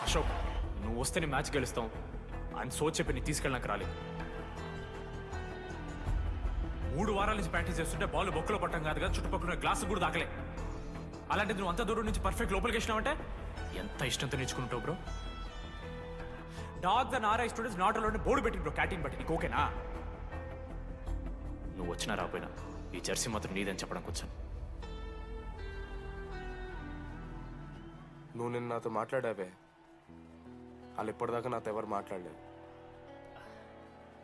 అశోక్, నువ్వు వస్తే నీ మ్యాచ్ గెలుస్తాం అని సో చెప్పి నీ తీసుకెళ్ళడానికి రాలేదు. 3 వారాల నుంచి ప్రాక్టీస్ చేస్తుంటే బాల్ బొక్కలో పట్టం కాదు కదా, చుట్టుపక్కల గ్లాసు కూడా దాకలే. అలాంటిది నువ్వు అంత దూరం నుంచి పర్ఫెక్ట్ లోపలికి వేసినావంటే ఎంత ఇష్టంతో నేర్చుకుంటావు bro. Dogs and RI students not allowed board పెట్టి బ్రో, క్యాటీన్ బట్టి. నీకు ఓకేనా? నువ్వు వచ్చినా రాపోయినా ఈ జెర్సీ మాత్రం నీదని చెప్పడానికి వచ్చాను. నువ్వు నిన్న నాతో మాట్లాడావే, వాళ్ళు ఇప్పటిదాకా నాతో ఎవరు మాట్లాడలేదు.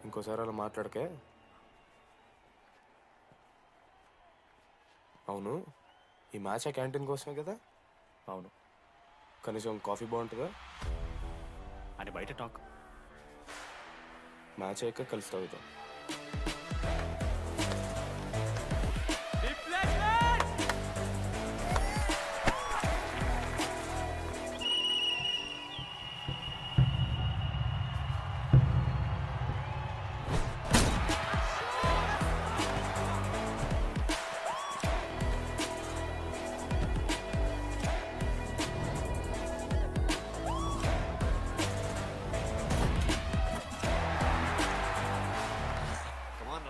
ఇంకోసారి అలా మాట్లాడకే. అవును, ఈ మ్యాచ్ ఆ క్యాంటీన్ కోసమే కదా? అవును. కనీసం కాఫీ బాగుంటుందా అని బయట టాక్. మ్యాచ్ అయ్యాక కలిసి తాగుతాం.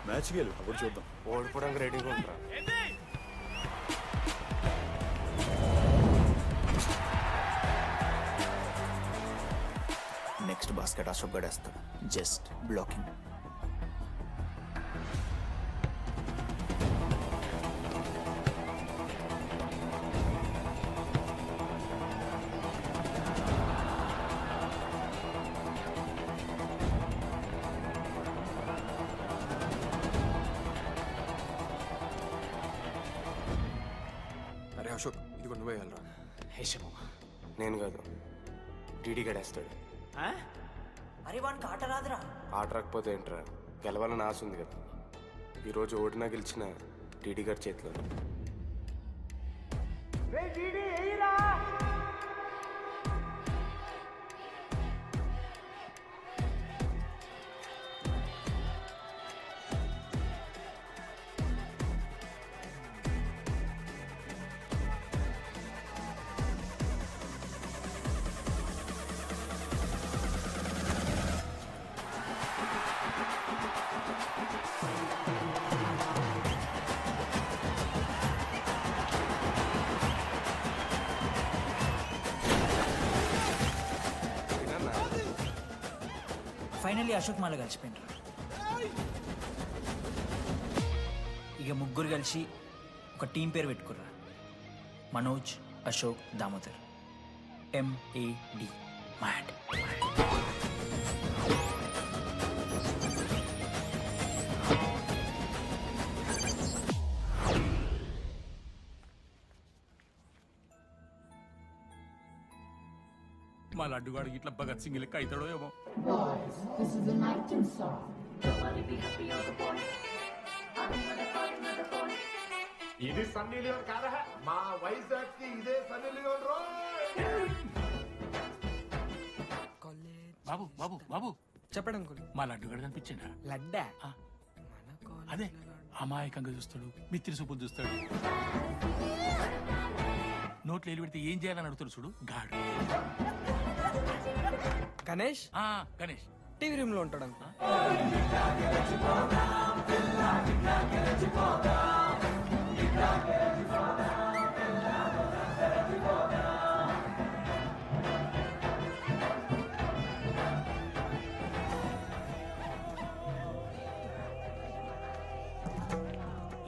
మ్యాచ్కి వెళ్ళు అప్పుడు చూద్దాం. ఓడిపోవడానికి రెడీగా ఉంటా. నెక్స్ట్ బాస్కెట్ అశోక్ గడేస్తాడు. Just blocking. అరే అశోక్ ఇది నువ్వే వెళ్ళరా. హేషము నేను కాదు, డీడీ గడేస్తాడు. అరే వానికి ఆట రాదురా. ఆట రాకపోతే ఏంట్రా, గెలవాలని ఆశ ఉంది కదా. ఈరోజు ఓడినా గెలిచిన డీడీ గారి చేతిలో. ఫైనల్లీ అశోక్ మాల కలిసిపోయినరా. ఇక ముగ్గురు కలిసి ఒక టీం పేరు పెట్టుకుర్రా. మనోజ్, అశోక్, దామోదర్. MAD. మ్యాడ్. మా లడ్డుగాడు ఇట్లా భగత్ సింగ్ లెక్క అవుతాడో ఏమో. ఇది సన్నీ లియోన్ కాదా? మా వైజాగ్ కి ఇదే సన్నీ లియోన్ రో. బాబు బాబు బాబు చెప్పండి అంకుల్. మా లడ్డుగాడు కనిపించిందా? లడ్డా అదే అమాయకంగా చూస్తాడు, మిత్రి చూపులు చూస్తాడు. నోట్లు ఎల్లు పెడితే ఏం చేయాలని అడుగుతాడు చూడు, గాడు. గణేష్ గణేష్ టీవీ రూమ్ లో ఉంటాడు అంకుల్.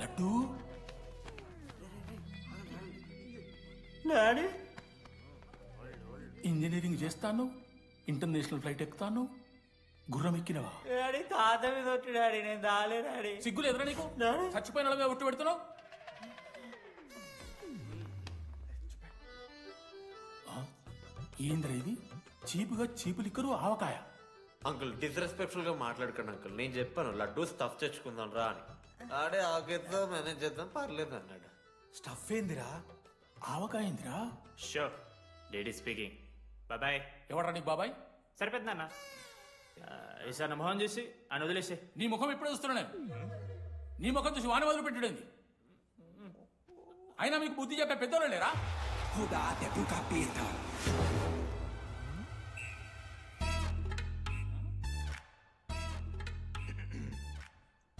లడ్డు డాడీ ఇంజనీరింగ్ చేస్తాను, ఇంటర్నేషనల్ ఫ్లైట్ ఎక్కుతాను, గుర్రం ఎక్కినవా? డాడీ తాత మీద ఒట్టు డాడీ, నేను దాలే డాడీ. సిగ్గులు ఎదురా నీకు? చచ్చిపోయిన వాళ్ళ మీద ఒట్టు పెడుతున్నావు. ఏంద్రా ఇది? చీపుగా చీపు లిక్కరు ఆవకాయ. అంకుల్ డిస్రెస్పెక్ట్ఫుల్ గా మాట్లాడకండి అంకుల్. నేను చెప్పాను లడ్డూ స్టఫ్ తెచ్చుకుందాం రా అని. ఆడే ఆకేద్దాం మేనేజ్ చేద్దాం పర్లేదు అన్నాడు. స్టఫ్ ఏందిరా? ఆవకాయ ఏందిరా? Sure daddy speaking. బాబాయ్. ఎవరా నీకు బాబాయ్? సరిపోతుంది అన్న. ఈసారి నా మొహం చూసి అని వదిలేసే. నీ ముఖం ఎప్పుడే చూస్తున్నా నేను. నీ ముఖం చూసి వాన వదిలి పెట్టుడేంది? అయినా మీకు బుద్ధి చెప్పే పెద్దోళ్ళు లేరా?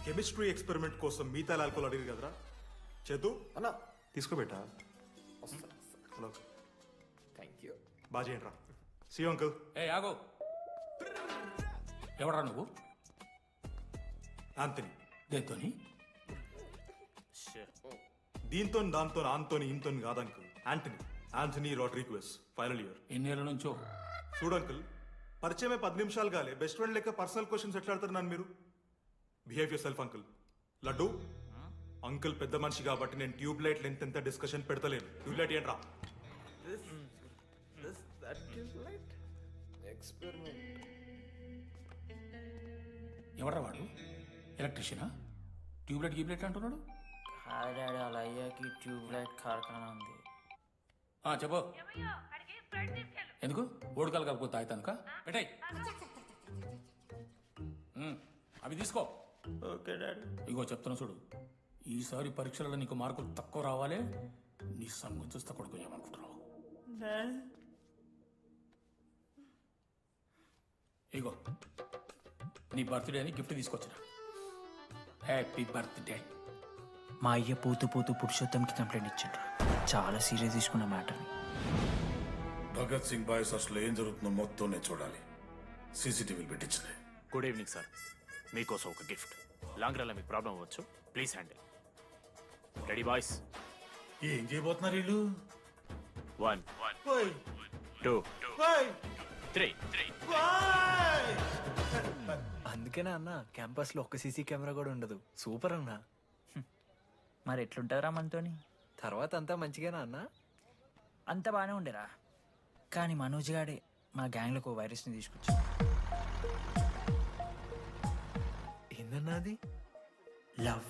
కెమిస్ట్రీ ఎక్స్పెరిమెంట్ కోసం మీథైల్ ఆల్కహాల్ అడిగారు కదరా చేతు అన్న తీసుకోబెట్టా. Hello thank you. బాగా చేయండి రా. See uncle. ఏ ఆగో, ఎవరా నువ్వు? ఆంథనీ. దేంతోని? దీంతో దాంతో ఆంతోని ఇంతో కాదు uncle. Anthony Rodrigues, final year. ఎన్నేళ్ళ నుంచో? చూడు అంకుల్, పరిచయమే 10 నిమిషాలు కాలే బెస్ట్ ఫ్రెండ్ లెక్క పర్సనల్ క్వశ్చన్స్ ఎట్లా ఆడతారు నన్ను మీరు? Behave yourself uncle. Laddu uncle పెద్ద మనిషి కాబట్టి నేను ట్యూబ్ లైట్ లెంత్ ఎంత డిస్కషన్ పెడతలేను. ట్యూబ్ లైట్ ఏంట్రా? ఎవరా వాడు? ఎలక్ట్రీషియనా? ట్యూబ్లైట్ గీబ్లైట్ అంటున్నాడు. డాడీ వాళ్ళ అయ్యాకి ట్యూబ్ లైట్ కార్ఖానా ఉంది. చెప్పు. ఎందుకు? ఓడికాలు కలుపుకో తాగుతానుక పెట్టాయి. అవి తీసుకో. Okay daddy. ఇగో చెప్తున్నా చూడు, ఈసారి పరీక్షలలో నీకు మార్కులు తక్కువ రావాలి. నీ సంగతి చూస్తే కొడుకు ఏమనుకుంటున్నావు? ఇగో నీ బర్త్డే అని గిఫ్ట్ తీసుకొచ్చిన. Happy birthday. మా అయ్య పోతూ పోతూ పురుషోత్తంకి కంప్లైంట్ ఇచ్చిండ్రు. చాలా సీరియస్ తీసుకున్న మ్యాటర్ని. భగత్ సింగ్ బాయ్స్ అసలు ఏం జరుగుతుందో మొత్తం నేను చూడాలి. సీసీటీవీలు పెట్టించింది. Good evening sir. మీకోసం ఒక గిఫ్ట్. లాంగ్ రన్లో మీకు ప్రాబ్లం అవ్వచ్చు, ప్లీజ్ హ్యాండిల్. Ready boys? ఏం చేయబోతున్నారు వీళ్ళు? 1 2 3. అందుకేనా అన్న క్యాంపస్ లో ఒక్క సీసీ కెమెరా కూడా ఉండదు. సూపర్ అన్న. మరి ఎట్లుంటారా మనతోని? తర్వాత అంతా మంచిగానా అన్న? అంత బాగానే ఉండేరా, కానీ మనోజ్ గాడే మా గ్యాంగ్లోకి వైరస్ని తీసుకొచ్చా. ఏందన్నా అది? లవ్.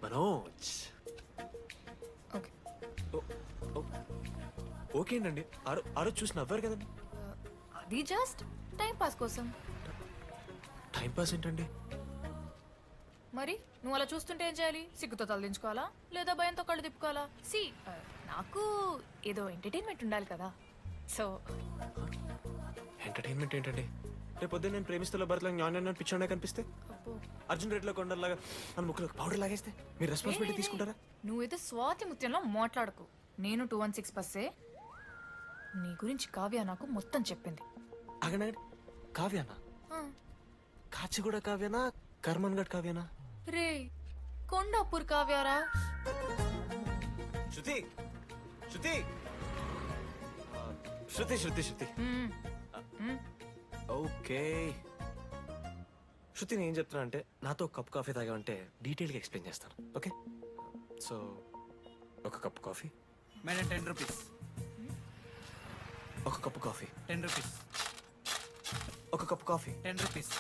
మనోజ్. ఓకే అండి. ఆ రోజు చూసి నవ్వారు కదండి. అది జస్ట్ టైం పాస్ కోసం. టైం పాస్ ఏంటండి? మరి నువ్వు అలా చూస్తుంటే ఏం చేయాలి? సిగ్గుతో తలదించుకోవాలా లేదా భయంతో కళ్ళు తిప్పుకోవాలా? సి నాకు ఏదో ఎంటర్టైన్మెంట్ ఉండాలి కదా. సో ఎంటర్టైన్మెంట్ ఏంటండి? రేపు పొద్దున్న నేను ప్రేమిస్తున్న భర్తలో జ్ఞానం పిచ్చోడే కనిపిస్తే, అర్జున్ రెడ్డిలో కొండలాగా మన ముక్కులో పౌడర్ లాగేస్తే మీరు రెస్పాన్సిబిలిటీ తీసుకుంటారా? నువ్వైతే స్వాతి ముత్యంలో మాట్లాడకు. నేను 216 బస్సే. నీ గురించి కావ్య నాకు మొత్తం చెప్పింది. అగండి, కావ్యానా? కాచిగూడ కావ్యానా? కర్మన్ గడ్ కావ్యానా? రే కొండాపూర్ కావ్యారా? శృతి శృతి శృతి శృతి శృతి ఓకే. శృతి నేను ఏం చెప్తున్నా అంటే, నాతో ఒక కప్ కాఫీ తాగామంటే డీటెయిల్గా ఎక్స్ప్లెయిన్ చేస్తాను. ఓకే? సో ఒక కప్ కాఫీ. Madam 10 rupees. ఒక కప్పు కాఫీ. 10 రూపీస్. ఒక కప్పు కాఫీ. 10 రూపీస్.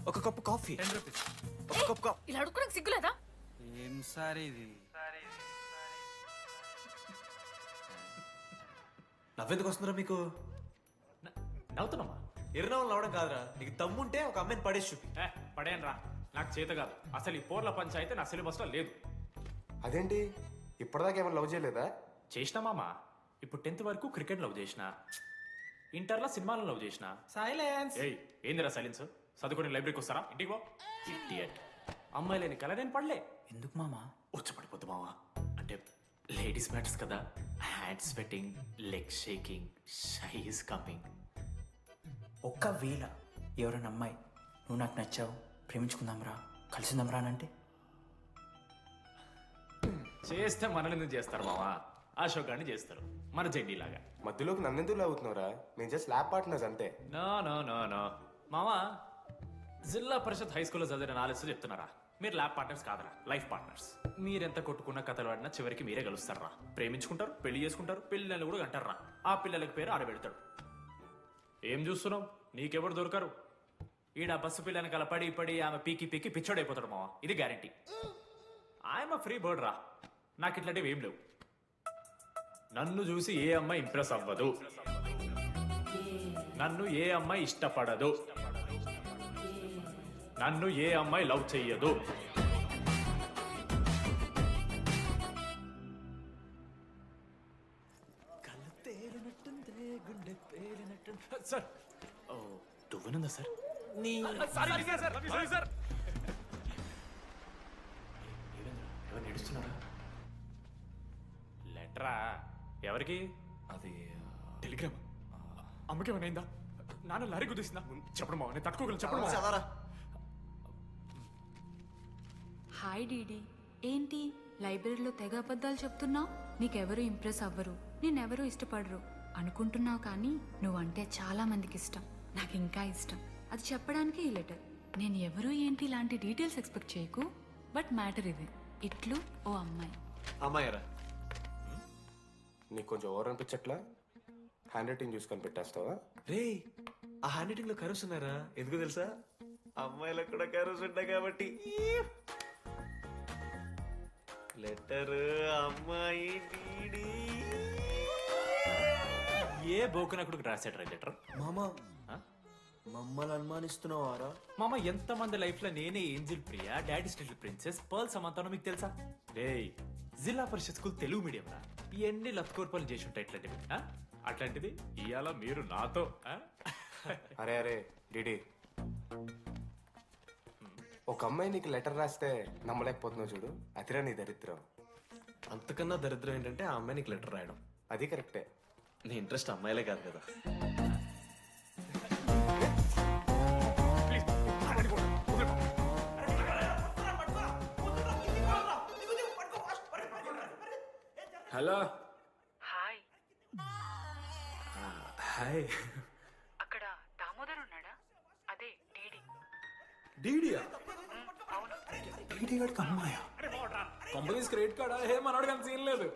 ఒక కప్పు కాఫీ. 10 రూపీస్. ఒక కప్పు కాఫీ. ఇలా అడుగుకోవడానికి సిగ్గులేదా? ఏం సార్ ఇది? నవ్వెందుకు వస్తుందిరా మీకు? నవ్వుతున్నామా? ఎర్రనవ్వులు నవ్వడం కాదురా, నీకు దమ్ముంటే ఒక అమ్మాయిని పడేసి చూపి. పడేయను రా, నాకు చేత కాదు. అసలు ఈ పోర్ల పంచాయితీ నా సిలబస్లో లేదు. అదేంటి ఇప్పటిదాకా ఏమైనా లవ్ చేయలేదా? చేసినా మామా. ఇప్పుడు 10th వరకు క్రికెట్ లవ్ చేసిన, ఇంటర్లో సినిమాలను లవ్ చేసిన. సైలెన్స్. ఏయ్ ఏందిరా సైలెన్స్? చదువుకుని లైబ్రరీకి వస్తారా? ఇంటికి పో. ఇడియట్. అమ్మాయి లేని కల నేను పడలే. ఎందుకు మామా? వచ్చపడిపోద్దు మామా. అంటే లేడీస్ మ్యాటర్స్ కదా. Hand sweating, leg shaking, shy is coming. ఒక్కవేళ ఎవరైనా అమ్మాయి నువ్వు నాకు నచ్చావు, ప్రేమించుకుందాంరా, కలిసిందాంరా అని అంటే చేస్తే మనల్ని ఎందుకు చేస్తారు మావా? అశోక్ గారిని చేస్తారు, మన జెండీలాగా. మధ్యలోకి నన్నెందుకు అవుతున్నావురా? నేను జస్ట్ ల్యాబ్ పార్ట్నర్స్ అంతే. నో నో నో నో మావా, జిల్లా పరిషత్ హై స్కూల్లో చదివిన నాలెడ్జ్ చెప్తున్నారా? మీరు ల్యాబ్ పార్ట్నర్స్ కాదరా, లైఫ్ పార్ట్నర్స్. మీరెంత కొట్టుకున్న కథలు ఆడినా చివరికి మీరే కలుస్తారా? ప్రేమించుకుంటారు, పెళ్లి చేసుకుంటారు, పిల్లలు కూడా అంటారా? ఆ పిల్లలకి పేరు ఆడబెడతాడు. ఏం చూస్తున్నావు? నీకెవరు దొరకరు. ఈడ బస్సు పిల్లని కల పడి పడి ఆమె పీకి పీకి పిచ్చోడైపోతాడు మావా, ఇది గ్యారంటీ. ఆయమ ఫ్రీ బర్డ్ రా, నాకు ఇట్లాంటివి ఏం లేవు. నన్ను చూసి ఏ అమ్మాయి ఇంప్రెస్ అవ్వదు, నన్ను ఏ అమ్మాయి ఇష్టపడదు, నన్ను ఏ అమ్మాయి లవ్ చెయ్యదు. సార్ దువ్వనుందా సార్? ఎవరు నడుస్తున్నారా? లెటరా ఎవరికి? అది టెలిగ్రామ్. అమ్మకి ఏమైనా నాన్న లారీ కుదిసిందా? చెప్పడం మావా, నేను తట్టుకోగలను. చెప్పడం మావా. హాయ్ డీడీ, ఏంటి లైబ్రరీలో తెగ అబద్ధాలు చెప్తున్నావు? నీకెవరు ఇంప్రెస్ అవ్వరు, నేనెవరూ ఇష్టపడరు అనుకుంటున్నావు, కానీ నువ్వంటే చాలా మందికి ఇష్టం, నాకు ఇంకా ఇష్టం. అది చెప్పడానికి ఈ లెటర్. నేను ఎవరు ఏంటి ఇలాంటి డీటెయిల్స్ ఎక్స్పెక్ట్ చేయకు, బట్ మ్యాటర్ ఇది. ఇట్లు ఓ అమ్మాయి. అమ్మాయిరా? నీకు కొంచెం ఓవర్ అనిపించట్లా? హ్యాండ్ రైటింగ్ చూసుకొని పెట్టేస్తావా? రే, ఆ హ్యాండ్ రైటింగ్ లో కరోస్ ఉన్నారా? ఎందుకు తెలుసా? అమ్మాయిలకు కూడా కరోస్ ఉంటాయి కాబట్టి. లెటర్ అమ్మాయి డీడీ. ఏ బోకనకుడికి రాసాడు రా లెటర్? మామా మమ్మల్ని అనుమానిస్తున్నావారా? మామ ఎంతమంది లైఫ్ లో నేనే angel Priya, daddy still princess, pearl సమంతానో మీకు తెలుసా? రే జిల్లా పరిషత్ స్కూల్ తెలుగు మీడియం రా, ఎన్ని లత్కోర్పాలు చేసి ఉంటాయి ఇట్లాంటివి. అట్లాంటిది ఇవాళ మీరు నాతో. అరే అరే డిడి, ఒక అమ్మాయి నీకు లెటర్ రాస్తే నమ్మలేకపోతున్నావు చూడు, అతిరా నీ దరిద్రం. అంతకన్నా దరిద్రం ఏంటంటే ఆ అమ్మాయి నీకు లెటర్ రాయడం. అది కరెక్టే. నీ ఇంట్రెస్ట్ అమ్మాయిలే కాదు కదా. హలో. హాయ్. హాయ్. అక్కడ దామోదర్ ఉన్నాడా? అదే డీడీ. డీడీయా? అవును. డీడీ గడికి అమ్మాయా? Companies credit కార్డా? హే మనోడు కానీ సీన్ లేదు.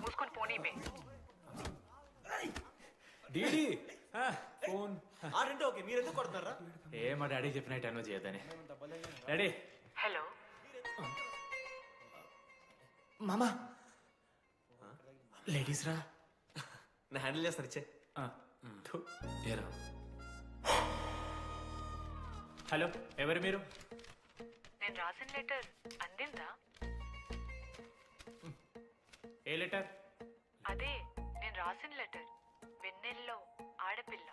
మూసుకొని పోనీ బే. డీడీ ఫోన్. ఆడంటే ఓకే, మీరు ఎందుకు కొడుతున్నారా? ఏ మా డాడీ చెప్పిన టైం చేయొద్దని. డాడీ. హలో. మామా లేడీస్ రా. నేను హ్యాండిల్ చేస్తాను, ఇచ్చే. ఏరా. హలో, ఎవరు మీరు? నేను రాసిన లెటర్ అందిందా? ఏ లెటర్? అదే నేను రాసిన లెటర్, వెన్నెల్లో ఆడపిల్ల.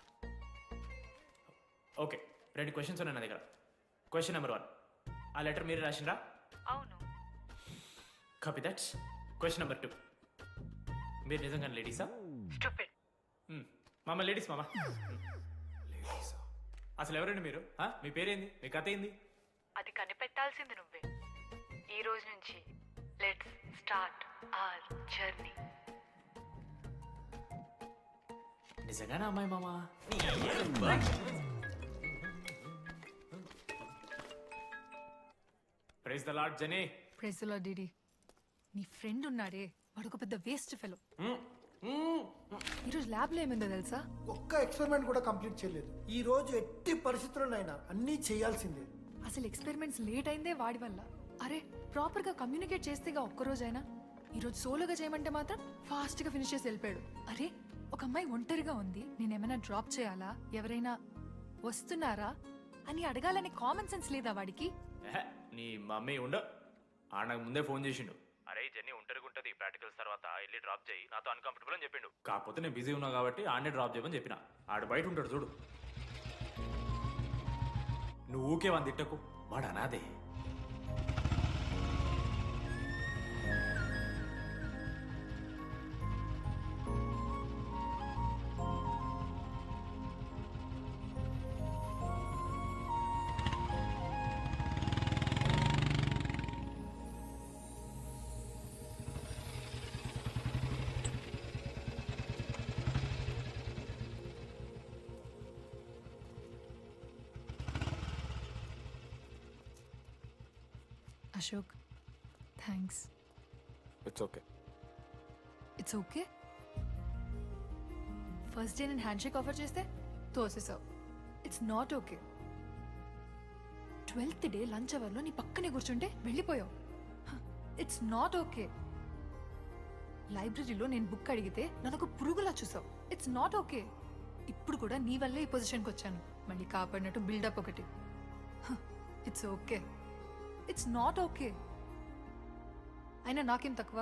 ఓకే, 2 క్వశ్చన్స్ ఉన్నాయి నా దగ్గర. క్వశ్చన్ నెంబర్ 1, ఆ లెటర్ మీరు రాసిండ్రా? అవును. Copy that. క్వశ్చన్ నెంబర్ 2, మీరు నిజంగా లేడీసా? స్టూపిడ్. మామ లేడీస్ మామ. అసలు ఎవరండి మీరు? మీ పేరేంది? మీ కథ ఏంది? అది కనిపెట్టాల్సింది నువ్వే. ఈ రోజు నుంచి లెట్స్ స్టార్ట్ అవర్ జర్నీ. నిజంగానా అమ్మాయి మామ? Praise the lord Jenny. Praise the lord DD. నీ ఫ్రెండ్ ఉన్నాడే, వాడు ఒక పెద్ద వేస్ట్ ఫెలో. ఈరోజు ల్యాబ్లో ఏమైందో తెలుసా? ఒక్క ఎక్స్పెరిమెంట్ కూడా కంప్లీట్ చేయలేదు. ఈ రోజు ఎట్టి పరిస్థితుల్లోనైనా అన్నీ చేయాల్సిందే. అసలు ఎక్స్పెరిమెంట్స్ లేట్ అయిందే వాడి వల్ల. అరే ప్రాపర్గా కమ్యూనికేట్ చేస్తేగా ఒక్కరోజైనా. ఈరోజు సోలోగా చేయమంటే మాత్రం ఫాస్ట్గా ఫినిష్ చేసి వెళ్ళిపోయాడు. అరే ఒక అమ్మాయి ఒంటరిగా ఉంది, నేనేమైనా డ్రాప్ చేయాలా, ఎవరైనా వస్తున్నారా అని అడగాలనే కామన్ సెన్స్ లేదా వాడికి? నీ మమ్మీ ఉండు, నాకు ముందే ఫోన్ చేసిండు. అరే జర్నీ ఒంటరిగా ఉంటుంది, ప్రాక్టికల్స్ తర్వాత వెళ్ళి డ్రాప్ చేయి, నాతో అన్కంఫర్టబుల్ అని చెప్పిండు. కాకపోతే నేను బిజీ ఉన్నా కాబట్టి ఆడనే డ్రాప్ చేయమని చెప్పిన. ఆడు బయట ఉంటాడు చూడు. నువ్వు ఊకే వాని తిట్టకు, వాడు అనాదే. Ashok, thanks. It's okay. It's okay. First day నేను హ్యాండ్ షేక్ ఆఫర్ చేస్తే తోసేసావు. It's not okay. 12th day lunch అవర్లో నీ పక్కనే కూర్చుంటే వెళ్ళిపోయావు. It's not okay. లైబ్రరీలో నేను బుక్ అడిగితే నన్ను పురుగులా చూసావు. It's not okay. ఇప్పుడు కూడా నీ వల్లే ఈ పొజిషన్కి వచ్చాను, మళ్ళీ కాపాడినట్టు బిల్డప్ ఒకటి. It's okay. It's not okay. అయినా నాకేం తక్కువ?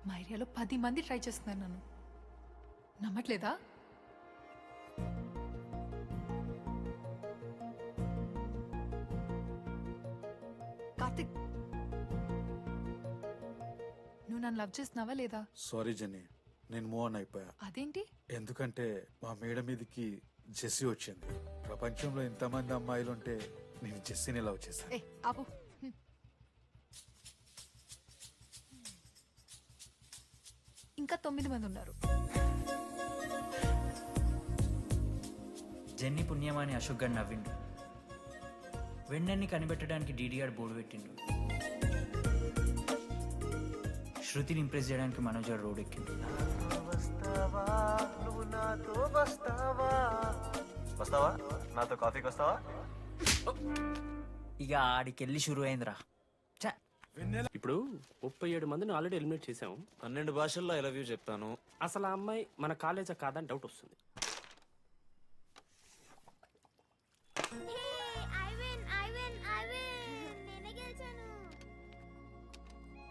మా ఏరియాలో 10 మంది ట్రై చేస్తున్నారు నన్ను. నమ్మట్లేదా? కార్తిక్, నువ్వు నన్ను లవ్ చేస్తున్నావా లేదా? సారీ జెన్నీ, నేను మూవ్ ఆన్ అయిపోయా. అదేంటి? ఎందుకంటే మా మేడ మీదకి జెస్సీ వచ్చింది. ప్రపంచంలో ఇంతమంది అమ్మాయిలు ఉంటే నేను జెస్సీని లవ్ చేశాను. ఏ ఆపు. ఇంకా 9 మంది ఉన్నారు. జెన్నీ పుణ్యమాని అశోక్ గారు నవ్విండు. వెన్నెన్ని కనిపెట్టడానికి డీడీఆర్ బోర్డు పెట్టిండు. శృతిని ఇంప్రెస్ చేయడానికి మనోజ్ గారు రోడ్ ఎక్కిండు. వస్తావా నాతో కాఫీకి వస్తావా? ఇక ఆడికెళ్ళి షురు అయిందిరా. ఇప్పుడు 37 మందిని ఆల్రెడీ ఎలిమినేట్ చేసాం. 12 భాషల్లో ఐ లవ్ యూ చెప్పాను. అసలు ఆ అమ్మాయి మన కాలేజా కాదని డౌట్ వస్తుంది.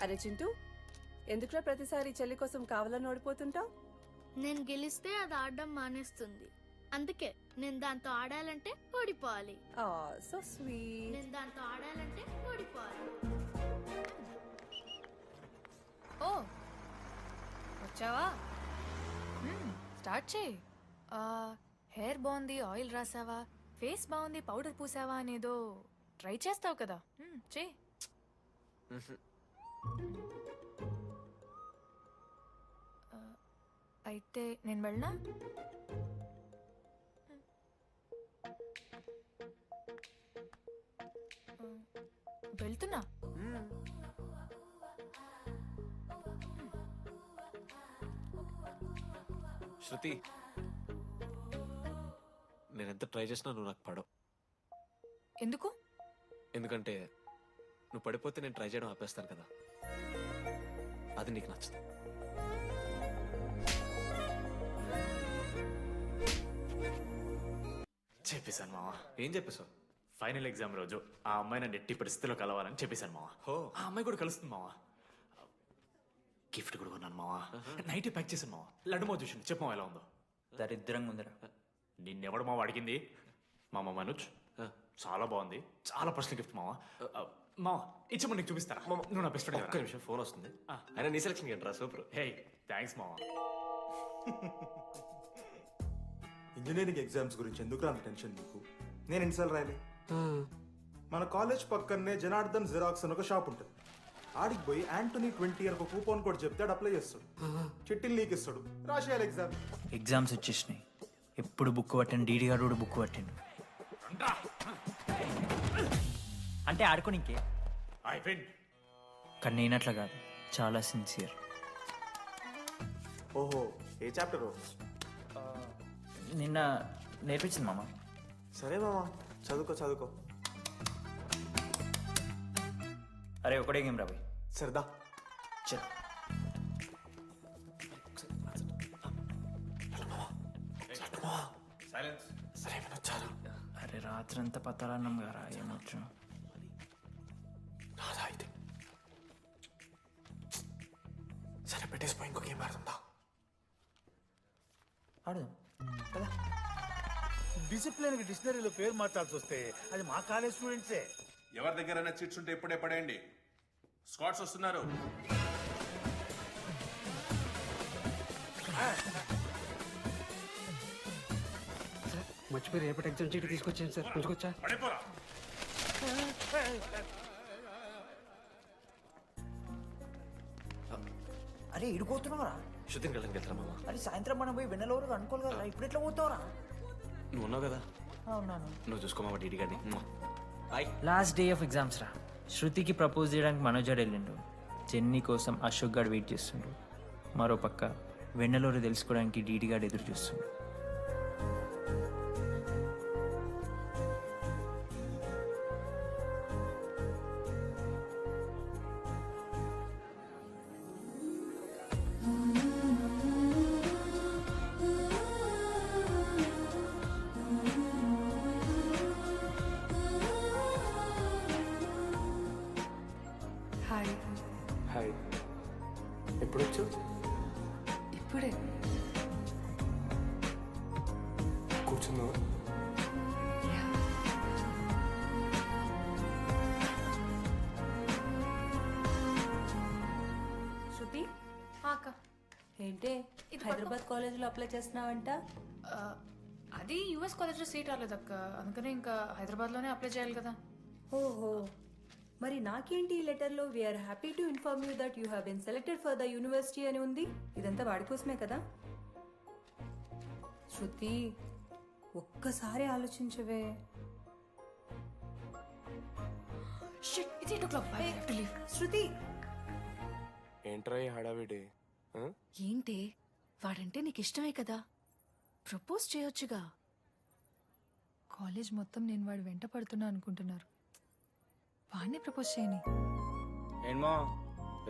అరే చింటూ, ఎందుకురా ప్రతిసారి చెల్లి కోసం కావాలని ఓడిపోతుంటావు? నేను గెలిస్తే అది ఆడడం మానేస్తుంది. అందుకే నేను దాంతో ఆడాలంటే ఓడిపోవాలి. So sweet. నేను దాంతో ఆడాలంటే ఓడిపోవాలి. ఓ వచ్చావా? స్టార్ట్ చేయి. హెయిర్ బాగుంది, ఆయిల్ రాసావా, ఫేస్ బాగుంది, పౌడర్ పూసావా అనేదో ట్రై చేస్తావు కదా, చేయి. అయితే నేను వెళ్ళనా? వెళ్తున్నా. శృతి, నేనెంత ట్రై చేసినా నువ్వు నాకు పడవు. ఎందుకు? ఎందుకంటే నువ్వు పడిపోతే నేను ట్రై చేయడం ఆపేస్తాను కదా, అది నీకు నచ్చదు. చెప్పేశాను మావా. ఏం చెప్పేశావు? ఫైనల్ ఎగ్జామ్ రోజు ఆ అమ్మాయి నన్ను ఎట్టి పరిస్థితిలో కలవాలని చెప్పేశాను మావా. ఆ అమ్మాయి కూడా కలుస్తుంది మావా. గిఫ్ట్ కూడా కొన్నాను మావా. నైట్ ప్యాక్ చేశాను మావా. లడ్డు మావ చూసింది. చెప్పు మావా ఎలా ఉందో. దరిద్రంగా ఉందిరా. నిన్నెవడు మావా అడిగింది? మామ మనోజ్. చాలా బాగుంది, చాలా పర్సనల్ గిఫ్ట్ మావా. మావా ఇచ్చి నీకు చూపిస్తారా? నువ్వు నా బెస్ట్ ఫ్రెండ్. ఒక్క నిమిషం, ఫోన్ వస్తుంది. అయినా నీ సెలక్షన్ ఏంట్రా? సూపర్. హే థ్యాంక్స్ మావా. ఇంజనీరింగ్ ఎగ్జామ్స్ గురించి ఎందుకు రాని టెన్షన్ నీకు? నేను ఎన్నిసార్లు రాయలే. మన కాలేజ్ పక్కనే జనార్దన్ జిరాక్స్ అని ఒక షాప్ ఉంటుంది. ఆడికి పోయి యాంటోనీ 20 అని ఒక కూపన్ కోడ్ చెప్తే అప్లై చేస్తాడు. చిట్టిల్ నీకు ఇస్తాడు, రాసేయాలి ఎగ్జామ్. ఎగ్జామ్స్ వచ్చేసినాయి. ఎప్పుడు బుక్ పట్టాను, డీడీ గారు కూడా బుక్ పట్టిండు. అంటే ఆడుకోనికే. కానీ నేనట్లా కాదు, చాలా సిన్సియర్. ఓహో, ఏ చాప్టర్? నిన్న నేర్పించింది మామ. సరే మామ, చదువుకో చదువుకో. అరే ఒకటే గేమ్ రాబోయ్. సరదా చల్. అరే రాత్రంతా పత్తాలన్నం గారా, ఏమొచ్చు? సరే పెట్టేసిపోయి ఇంకో గేమ్ ఆడుతుందా? ఆడదాం. డిసిప్లిన్ డిక్షనరీలో పేరు మార్చాల్సి వస్తే అది మా కాలేజ్ స్టూడెంట్సే. ఎవరి దగ్గర చిట్స్ ఉంటే ఇప్పుడే పడేయండి. స్కాట్స్ వస్తున్నారు. మర్చిపోయి రేపటి ఎగ్జామ్ చీటి తీసుకొచ్చాను సార్, ఉంచుకొచ్చా? అరే ఇడిపోతున్నావురా? శృతిని వెళ్ళడానికి వెళ్తారా మామ? అరే సాయంత్రం మనం పోయి వెన్నెలవరకు అనుకోవాలి కదా, ఇప్పుడు ఎట్లా పోతావురా? నువ్వు ఉన్నావు కదా, అవునాను. నువ్వు చూసుకోమా డీడీ గారిని. లాస్ట్ డే ఆఫ్ ఎగ్జామ్స్ రా. శృతికి ప్రపోజ్ చేయడానికి మనోజాడు వెళ్ళిండు. జెన్నీ కోసం అశోక్ గారు వెయిట్ చేస్తుండు. మరో పక్క వెన్నెలూరు తెలుసుకోవడానికి డీడీ గారు ఎదురు చూస్తుండు. హాయ్. హాయ్. ఎప్పుడు వచ్చావు? ఇప్పుడే. కూర్చున్నావా? శృతి, అక్క ఏంటే హైదరాబాద్ కాలేజీలో అప్లై చేస్తున్నావంట? అది యుఎస్ కాలేజ్లో సీట్ రాలేదు అక్క, అందుకనే ఇంకా హైదరాబాద్లోనే అప్లై చేయాలి కదా. ఓహో, మరి నాకేంటి ఈ లెటర్లో we are happy to inform you that you have been selected for the university అని ఉంది. ఇదంతా వాడి కోసమే కదా? శృతి, ఒక్కసారి ఆలోచించవే. శృతి, ఏంట్రా ఈ హడావిడి? ఏంటి వాడంటే నీకు ఇష్టమే కదా, ప్రపోజ్ చేయొచ్చుగా. కాలేజ్ మొత్తం నేను వాడు వెంట పడుతున్నా అనుకుంటున్నారు. వాడిని ప్రపోజ్ చేయని. ఏంటమ్మా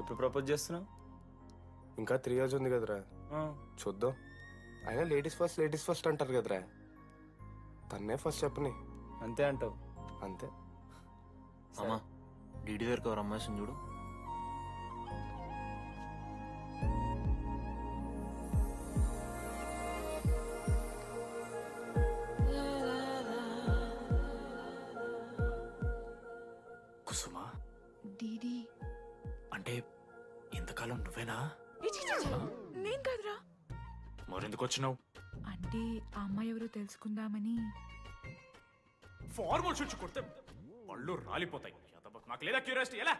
ఎప్పుడు ప్రపోజ్ చేస్తున్నావు? ఇంకా 3 years ఉంది కదరా, చూద్దాం. అయినా లేడీస్ ఫస్ట్ అంటారు కదరా, తన్నే ఫస్ట్ చెప్పని. అంతే అంటావు? అంతే. అమ్మా, డీడీ దగ్గరికి ఎవరు అమ్మాయిస్తుంది చూడు. అంటే ఇంతకాలం నువ్వేనా? నేను కాదురా. మరెందుకు వచ్చినావు? అంటే ఆ అమ్మాయి ఎవరో తెలుసుకుందామని. ఫార్మల్ షూట్ కొడితే పళ్ళు రాలిపోతాయి. నాకు లేదా క్యూరియాసిటీ? ఎలా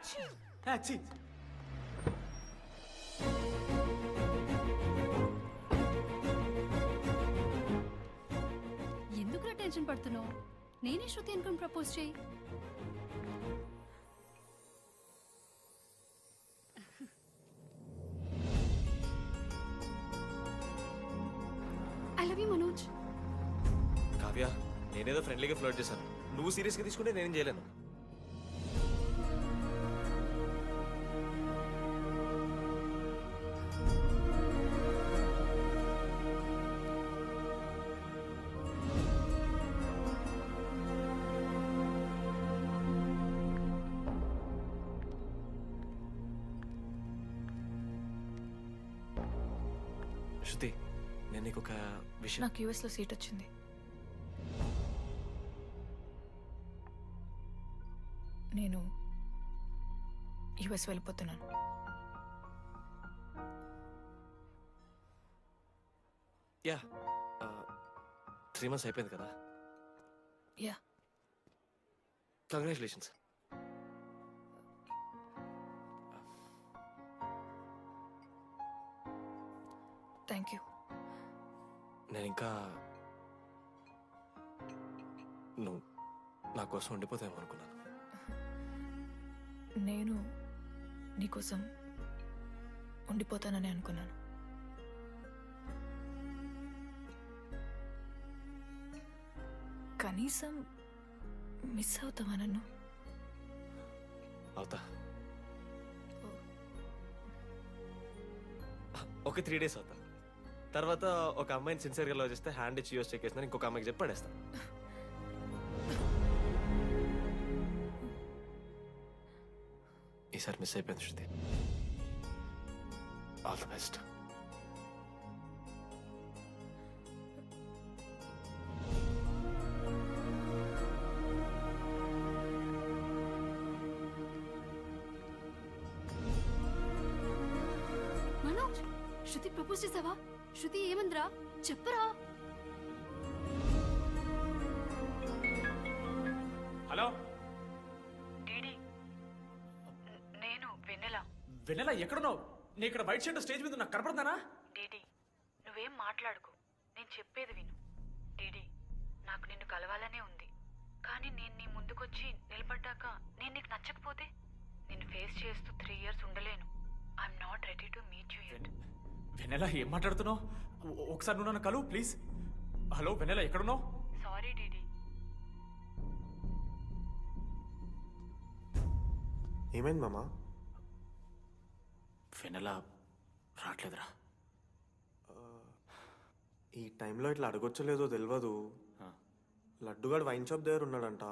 ఎందుకు టెన్షన్ పడుతున్నావు? నేనే శృతి అనుకుని ప్రపోజ్ చేయి. I love you Manoj. Kavya, నేనేదో ఫ్రెండ్లీగా ఫ్లర్ట్ చేశాను. నువ్వు సీరియస్గా తీసుకుంటే నేనేం చేయలేను. శృతి, నేను నీకు ఒక విషయం. నాకు యూఎస్లో సీట్ వచ్చింది. నేను యూఎస్ వెళ్ళిపోతున్నాను. యా, 3 months అయిపోయింది కదా. Yeah, congratulations. Thank you. నేను ఇంకా నువ్వు నా కోసం ఉండిపోతాయేమో అనుకున్నాను. నేను నీకోసం ఉండిపోతానని అనుకున్నాను. కనీసం మిస్ అవుతావా నన్ను? అవుతా. ఒక 3 days అవుతా. తర్వాత ఒక అమ్మాయిని సిన్సియర్గా లవ్ చేస్తే హ్యాండ్ ఇచ్చి యూస్ చెక్ చేసిన ఇంకొక అమ్మాయికి చెప్పి పడేస్తాను. ఈసారి మిస్ అయిపోయింది Shruti. All the best. Manoj, Shruti propose చేసావా? శృతి ఏమందిరా చెప్పరా? హలో నేను వెన్నెల. వెన్నెల ఎక్కడున్నావు? నీ ఇక్కడ వైట్ షర్ట్ స్టేజ్ మీద నాకు కనపడతానా? డీడీ, నువ్వేం మాట్లాడుకో, నేను చెప్పేది విను. డీడీ, నాకు నిన్ను కలవాలనే ఉంది. కానీ నేను నీ ముందుకొచ్చి నిలబడ్డాక నేను నీకు నచ్చకపోతే నిన్ను ఫేస్ చేస్తూ 3 years ఉండలేను. I'm not ready to meet you yet. Vennela ఏం మాట్లాడుతున్నావు? ఒకసారి నువ్వు నన్ను కలువు ప్లీజ్. హలో వెన్నెల ఎక్కడున్నావు? Sorry DD. ఏమైంది మామా? వెన్నెల రావట్లేదురా. ఈ టైంలో ఇట్లా అడగొచ్చలేదో తెలియదు. లడ్డుగాడు వైన్ షాప్ దగ్గర ఉన్నాడంట.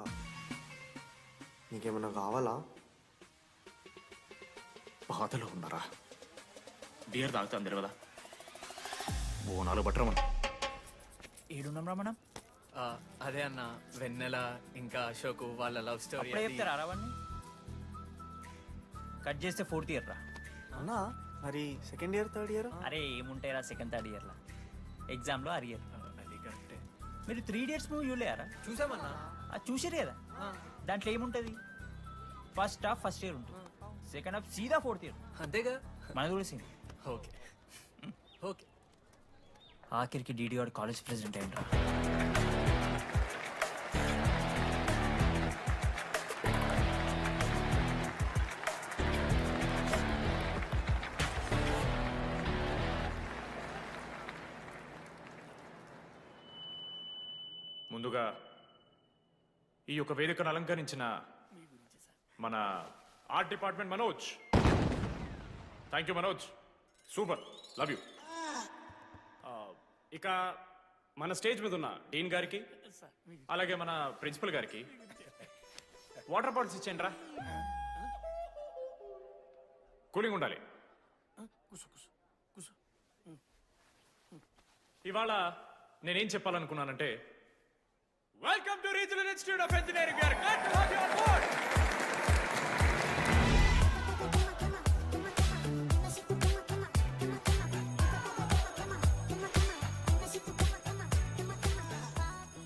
నీకేమన్నా కావాలా? బాధలో ఉన్నారా? బియర్ తాగుతా అందరు కదా. బోనాలు బట్టరా మనం. ఏడున్నాం రా మనం? అదే అన్న, వెన్నెల ఇంకా అశోక్ వాళ్ళ లవ్ స్టోరీ. చెప్తారా రావణ్ణి? కట్ చేస్తే 4th year రా. అన్నా మరి 2nd year 3rd year? అరే ఏముంటాయిరా 2nd 3rd year లా. ఎగ్జామ్లో అరియర్. అది కరెక్టే. మీరు 3 Idiots మూవీ చూడలేరా? చూసామన్నా. చూసారు కదా. దాంట్లో ఏముంటుంది? ఫస్ట్ హాఫ్ ఫస్ట్ ఇయర్ ఉంటుంది, సెకండ్ హాఫ్ సీదా 4th year. అంతేగా మనది కూడా సీన్. Okay okay. ఆఖరికి డీడీ వాడు కాలేజ్ ప్రెసిడెంట్ అయ్యిండ్రా. ముందుగా ఈ యొక్క వేదికను అలంకరించిన మన art department Manoj. Thank you Manoj, super, love you. ఇక మన స్టేజ్ మీద ఉన్న డీన్ గారికి అలాగే మన ప్రిన్సిపల్ గారికి వాటర్ బాటిల్స్ ఇచ్చేయండి రా. కూలింగ్ ఉండాలి. ఇవాళ నేనేం చెప్పాలనుకున్నానంటే, welcome to regional institute of engineering.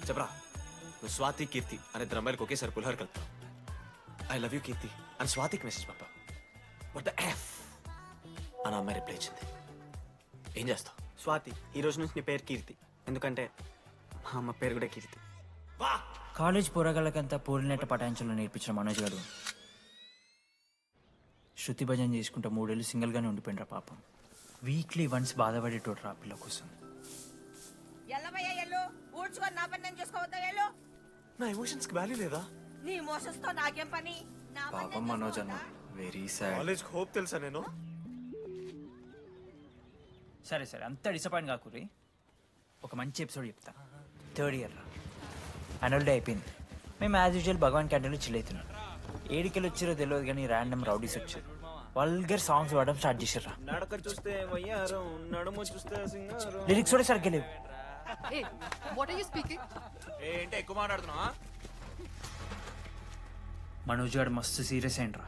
చెప్పరా నువ్వు స్వాతి కీర్తి అనే ఇద్దరు అమ్మాయిలకు ఒకేసారి పులిహోర కలుపుతావు. ఐ లవ్ యూ కీర్తి అని స్వాతికి మెసేజ్ పంపా. వాట్ ద ఎఫ్ అని అమ్మాయి రిప్లై ఇచ్చింది. ఏం చేస్తావు? స్వాతి, ఈ రోజు నుంచి నీ పేరు కీర్తి, ఎందుకంటే మా అమ్మ పేరు కూడా కీర్తి. కాలేజ్ పోరగాళ్ళకంతా పూరినట్ట పటాయించలో నేర్పించిన మనోజ్ గారు శృతి భజన చేసుకుంటా 3 ఏళ్ళు సింగిల్గానే ఉండిపోయినరా పాపం. వీక్లీ వన్స్ బాధపడేటోడు రా పిల్ల కోసం. నా ఎమోషన్స్ కి వాల్యూ లేదా? నీ ఎమోషన్స్ తో నాకేం పని? పాపం మనోజ్ అన్న వెరీ సాడ్. కాలేజ్ హోప్ తెలుసా నేను? సరే సరే అంత డిసప్పాయింట్ కాకురి. ఒక మంచి ఎపిసోడ్ చెప్తా. 3rd ఇయర్ రా, యాన్యువల్ డే అయిపోయింది. మేము యాజ్ యూజువల్ భగవాన్ క్యాంటీన్లో చిల్ అవుతున్నాం. ఏడికెళ్ళి వచ్చారో తెలియదు కానీ ర్యాండమ్ రౌడీస్ వచ్చారు. వల్గర్ సాంగ్స్ పాడడం స్టార్ట్ చేశారు. నడక చూస్తే వయ్యారం, నడుము చూస్తే సింగారం. లిరిక్స్ కూడా సరిగ్గా లేవు. What are you speaking? ఏంటి ఎక్కువ మాట్లాడుతున్నావా? మనోజ్ గారు మస్తు సీరియస్ అయిండ్రా.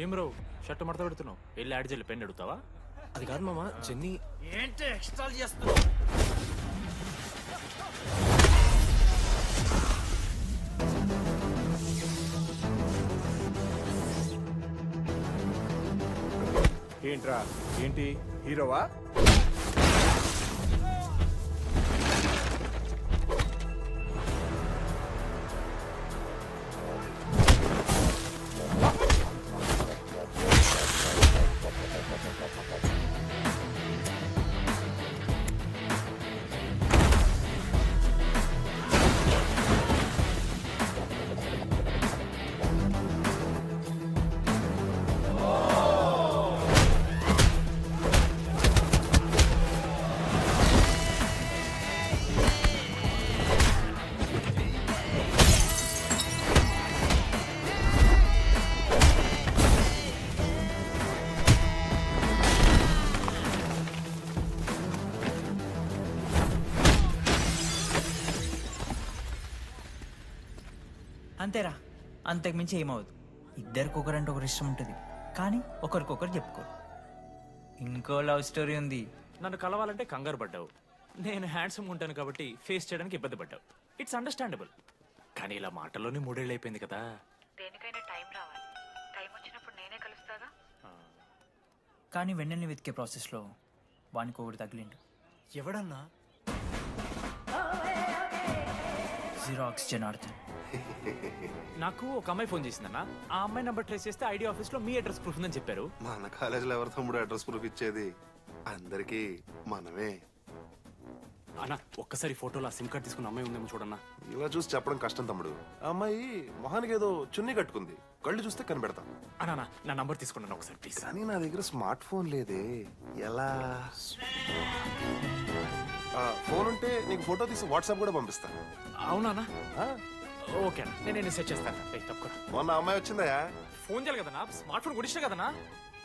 ఏం రో షర్ట్ మడత పెడుతున్నావు? వెళ్ళి యాడ్ చేయాలి, పెన్ అడుగుతావా? అది కాదు మామ, జెన్నీ. ఏంటి ఎక్స్ట్రా చేస్తున్నావు? ఏంట్రా ఏంటి హీరోవా? అంతేరా, అంతకుమించి ఏమవదు. ఇద్దరికి ఒకరంటే ఒకరు ఇష్టం ఉంటుంది, కానీ ఒకరికొకరు చెప్పుకోరు. ఇంకో లవ్ స్టోరీ ఉంది. నన్ను కలవాలంటే కంగారు పడ్డావు. నేను హ్యాండ్సమ్ ఉంటాను కాబట్టి ఫేస్ చేయడానికి ఇబ్బంది పడ్డావు. It's understandable. కానీ ఇలా మాటల్లోనే 3 ఏళ్ళు అయిపోయింది కదా. దేనికైనా టైం రావాలి. టైం వచ్చినప్పుడు నేనే కలుస్తాగా. కానీ వెన్నెల్ని వెతికే ప్రాసెస్లో వానికి ఒకటి తగిలిండు. ఎవడన్నా? జిరాక్స్ జనార్దన్. నాకు ఒక అమ్మాయి ఫోన్ చేసిందన్న. ఆ అమ్మాయి నంబర్ ట్రేస్ చేస్తే ఐడి ఆఫీస్ లో మీ అడ్రస్ ప్రూఫ్ ఉందని చెప్పారు. మన కాలేజీలో ఎవరి తమ్ముడు అడ్రస్ ప్రూఫ్ ఇచ్చేది? అందరికీ మనమే. అన్న ఒక్కసారి ఫోటోలో సిమ్ కార్డ్ తీసుకున్న అమ్మాయి ఉందేమో చూడన్నా. ఇలా చూసి చెప్పడం కష్టం తమ్ముడు. ఆ అమ్మాయి మొహానికి ఏదో చున్నీ కట్టుకుంది, కళ్ళు చూస్తే కనిపెడతా. అన్నా నా నంబర్ తీసుకున్నాను ఒకసారి ప్లీజ్. కానీ నా దగ్గర స్మార్ట్ ఫోన్ లేదే, ఎలా? ఫోన్ ఉంటే నీకు ఫోటో తీసి వాట్సాప్ కూడా పంపిస్తా. అవునా? ఓకే అన్న, నేను సెట్ చేస్తాను. తప్పకుండా. మొన్న అమ్మాయి వచ్చిందా? ఫోన్ చేయాలి కదన్నా, స్మార్ట్ ఫోన్ కూడా ఇష్టం కదన్నా.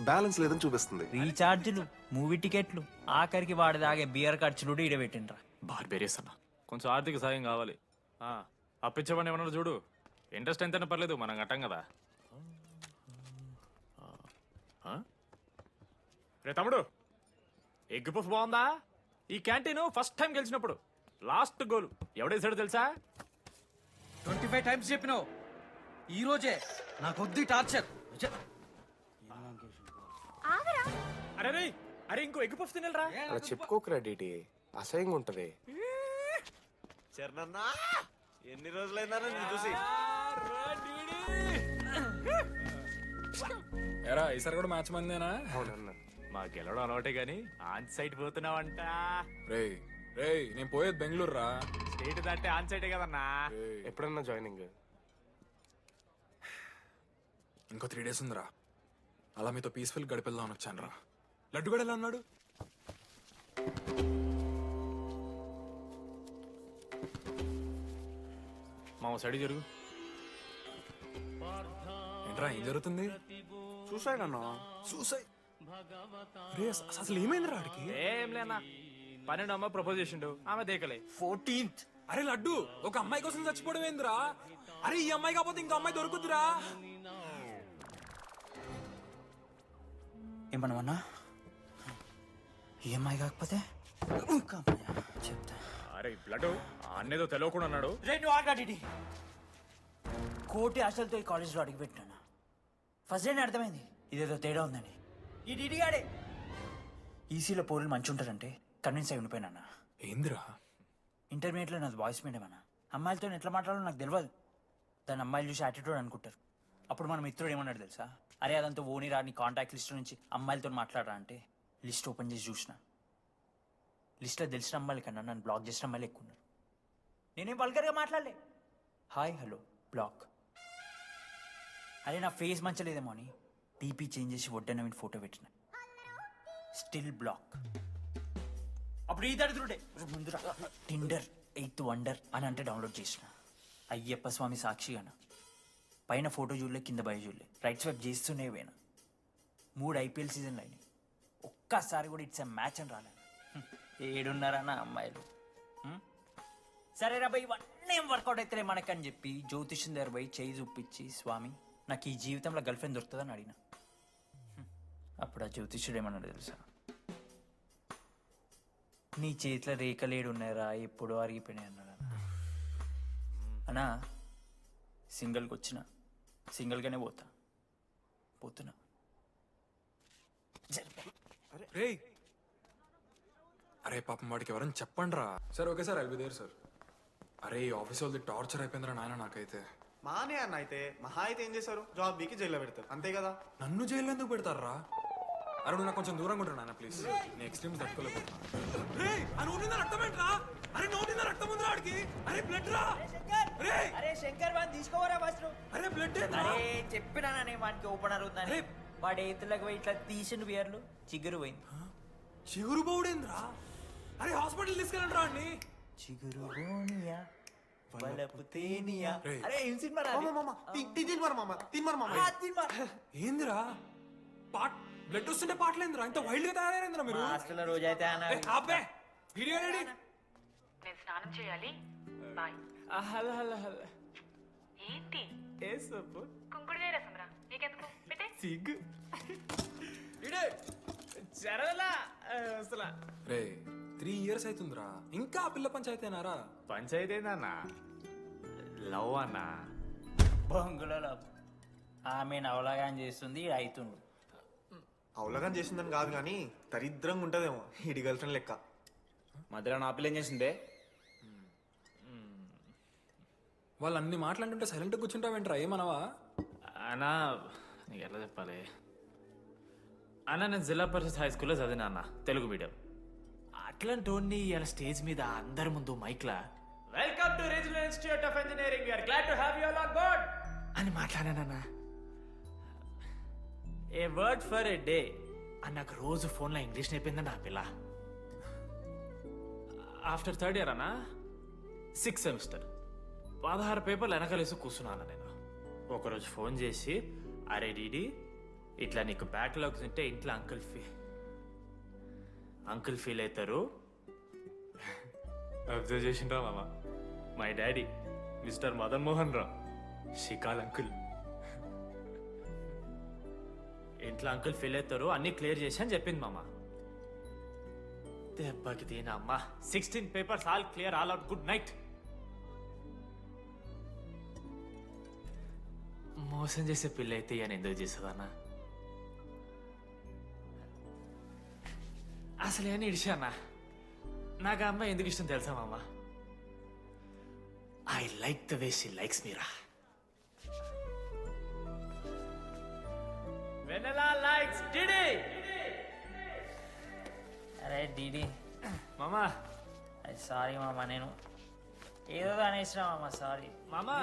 బ్యాలెన్స్ లేదని చూపిస్తుంది. రీఛార్జ్లు, మూవీ టికెట్లు, ఆఖరికి వాడి దాగే బియర్ ఖర్చులు కూడా ఈడబెట్టిండ్రా. బార్బేరియస్ అన్న, కొంచెం ఆర్థిక సాయం కావాలి. అప్పించమని ఏమన్నా చూడు. ఇంట్రెస్ట్ ఎంతైనా పర్లేదు, మనం కట్టాం కదా. రే తమ్ముడు, ఎగ్ పఫ్ బాగుందా? ఈ క్యాంటీన్ ఫస్ట్ టైం గెలిచినప్పుడు లాస్ట్ గోల్ ఎవడేసాడో తెలుసా? 25 టైమ్స్ చెప్పినావు. ఈ రోజే నాకు వద్దు టార్చర్. అరే అరే ఇంకో ఎగ్ పఫ్ తినరా? అలా చెప్పుకోకరా డీటీ, అసహ్యంగా ఉంటది. చరణన్నా ఎన్ని రోజులైందా నేను చూసి. ఎరా ఈసారి కూడా మ్యాచ్ మందేనా? అవునన్నా. మా గెలవడం అలవాటే గానీ ఆన్ సైడ్ పోతున్నావంట. రే రే నేను పోయేది బెంగళూరు రా. స్టేట్ దాటే ఆన్ సైడే కదన్నా. ఎప్పుడన్నా జాయినింగ్? ఇంకో 3 days ఉందిరా. అలా మీతో పీస్ఫుల్ గడిపెళ్దామని వచ్చాను రా. లడ్డు కూడా ఎలా ఉన్నాడు? మా సైడ్ జరుగు. ఏంట్రా ఏం జరుగుతుంది? సూసైడ్ అన్నా. సూసైడ్? అసలు ఏమైందిరా ఆడికి? ఏం లేనా, 12 అమ్మాయి ప్రపోజ్ చేసిండు, ఆమె దేకలే. 14th. అరే లడ్డు, ఒక అమ్మాయి కోసం చచ్చిపోవడం ఏందిరా? అరే ఈ అమ్మాయి కాకపోతే ఇంకో అమ్మాయి దొరుకుతురా. ఏమన్నా ఈ అమ్మాయి కాకపోతే చెప్తా. అరే బ్లడ్ అన్నేదో తెలియకుండా అన్నాడు. రెండు ఆగాడి కోటి ఆశలతో ఈ కాలేజ్లో అడుగుపెట్టినా ఫస్ట్ డే అర్థమైంది ఇదేదో తేడా ఉందని. ఈ డిడిగాడే ఈసీలో పౌరులు మంచి ఉంటారంటే కన్విన్స్ అయి ఉండిపోయినా. ఏందిరా ఇంటర్మీడియట్లో నాది బాయ్స్ మీడియం అన్న. అమ్మాయిలతో ఎట్లా మాట్లాడాలో నాకు తెలియదు. దాని అమ్మాయిలు చూసి యాటిట్యూడ్ అనుకుంటారు. అప్పుడు మన మిత్రుడు ఏమన్నాడు తెలుసా, అరే అదంతా ఓనిరా నీ కాంటాక్ట్ లిస్ట్ నుంచి అమ్మాయిలతో మాట్లాడరా అంటే లిస్ట్ ఓపెన్ చేసి చూసిన. లిస్ట్లో తెలిసిన అమ్మాయిల కన్నా నన్ను బ్లాక్ చేసిన అమ్మాయిలు ఎక్కువ ఉన్నారు. నేనేం వల్గర్గా మాట్లాడలే. Hi hello block. అరే నా ఫేస్ మంచలేదేమో అని డీపీ చేంజ్ చేసి వడ్డన ఫోటో పెట్టిన. Still block. అప్పుడు ఈ దరిద్రుడే ముందు టిండర్ 8th వండర్ అని అంటే డౌన్లోడ్ చేసిన. అయ్యప్ప స్వామి సాక్షిగాన పైన ఫోటో చూడలే, కింద బయ చూడలే, రైట్ స్వైప్ చేస్తూనే పోయినా. 3 IPL సీజన్లు అయినాయి, ఒక్కసారి కూడా ఇట్స్ మ్యాచ్ అని రాలేదు. ఏడున్నారన్న అమ్మాయిలు. సరే రా భయ్ ఇవన్నీ ఏం వర్కౌట్ అవుతాయి మనకని చెప్పి జ్యోతిష్యం దగ్గర పోయి చేయి చూపించి, స్వామి నాకు ఈ జీవితంలో గర్ల్ ఫ్రెండ్ దొరుకుతుందని అడిగిన. అప్పుడు ఆ జ్యోతిష్యుడు ఏమన్నాడు తెలుసా, నీ చేతిలో రేఖలేడు ఉన్నాయరా ఎప్పుడో అరిగిపోయినాయి అన్నాడు. అన్నా సింగిల్కి వచ్చిన సింగిల్గానే పోతున్నా. రే అరే పాపం వాడికి ఎవరైనా చెప్పండి రా. Sir okay sir I'll be there sir. అరే ఈ ఆఫీస్ వాళ్ళది టార్చర్ అయిపోయిందిరా నాయన నాకైతే. మానే అన్న అయితే మహా అయితే ఏం చేశారు, జాబ్ బీకి జైల్లో పెడతారు అంతే కదా. నన్ను జైల్లో ఎందుకు పెడతారా? అరే నువ్వు నాకు కొంచెం దూరంగా ఉంటాను నాన్న ప్లీజ్. నేను ఎక్స్ట్రీమ్స్ తట్టుకోలేకపోతున్నా. అరే శంకర్ వాడిని తీసుకోవరా ఫస్ట్. అరే బ్లడ్ అరే చెప్పినా వాడికి ఓపెన్ అవుతుందని. వాడి ఎత్తులకు పోయి ఇట్లా తీసిన బియర్లు చిగురు పోయింది. చిగురు బౌడేంద్రా? అరే హాస్పిటల్ తీసుకెళ్ళండి రా అండి. చిగురు బోనియా వలపు తేనియా. అరే ఏం సినిమా రా? ఏందిరా పాట్ బ్లడ్ వస్తుంటే పాటలేందిరా? ఇంత వైల్డ్ గా తయారైందిరా మీరు. హాస్టల్లో రోజైతే ఆపే వీడియో రెడీ. నేను స్నానం చేయాలి, బాయ్. హలో హలో హలో ఏంటి ఏ సబ్బు కుంకుడుగా రసం రా, నీకెందుకు పెట్టే. సిగ్గు జరగలా అసలు. రే 3 years అవుతుందిరా, ఇంకా ఆ పిల్ల పంచాయతీ అన్నారా? పంచాయతీ ఏందన్నా? లవ్ అన్నా. బొంగులో లవ్. ఆమె అవలాగా చేస్తుంది అవుతుండు. అవలగాని చేసిందని కాదు కానీ దరిద్రంగా ఉంటదేమో ఇడి గర్ల్ ఫ్రెండ్ లెక్క. మధ్యలో నా పిల్ల ఏం చేసిందే? వాళ్ళు అన్ని మాట్లాడుతుంటే సైలెంట్ కూర్చుంటావేంట్రా? ఏమనవా? అన్నా నీకు ఎట్లా చెప్పాలి అన్న, నేను జిల్లా పరిషత్ హై స్కూల్లో చదివినా అన్న, తెలుగు మీడియం. అట్లాంటి ఇలా స్టేజ్ మీద అందరి ముందు మైక్లా welcome to regional institute of engineering, we are glad to have you all on board అని మాట్లాడానన్న. A word for a day అని నాకు రోజు ఫోన్లో ఇంగ్లీష్ నేర్పిందండి ఆ పిల్ల. ఆఫ్టర్ 3rd year అన్న 6th semester 16 పేపర్లు వెనకాలేసి కూర్చున్నాను నేను. ఒకరోజు ఫోన్ చేసి, అరే డీడీ ఇట్లా నీకు బ్యాక్లాగ్స్ ఉంటే ఇంట్లో అంకుల్ ఫీల్ అవుతారు. అబ్జర్వ్ చేసిండ్రా మామ, my daddy mister Madan Mohan Rao షికాల్ అంకుల్. ఇంట్లో అంకుల్ ఫీల్ అవుతారు, అన్ని క్లియర్ చేసి అని చెప్పింది మామ. దెబ్బకి దీని అమ్మ 16 papers all clear, all out, good night. మోసం చేసే పిల్ల అయితే అని ఎందుకు చేసేదన్నా? అసలు ఏమని ఇడిచానా? నాకు ఆ అమ్మాయి ఎందుకు ఇష్టం తెలుసా మామ? I like the way she likes Meera. Vennela likes DD. అరే డిడి మామా, సారీ మామ, నేను ఏదో అనేసిన మామ, సారీ మామా.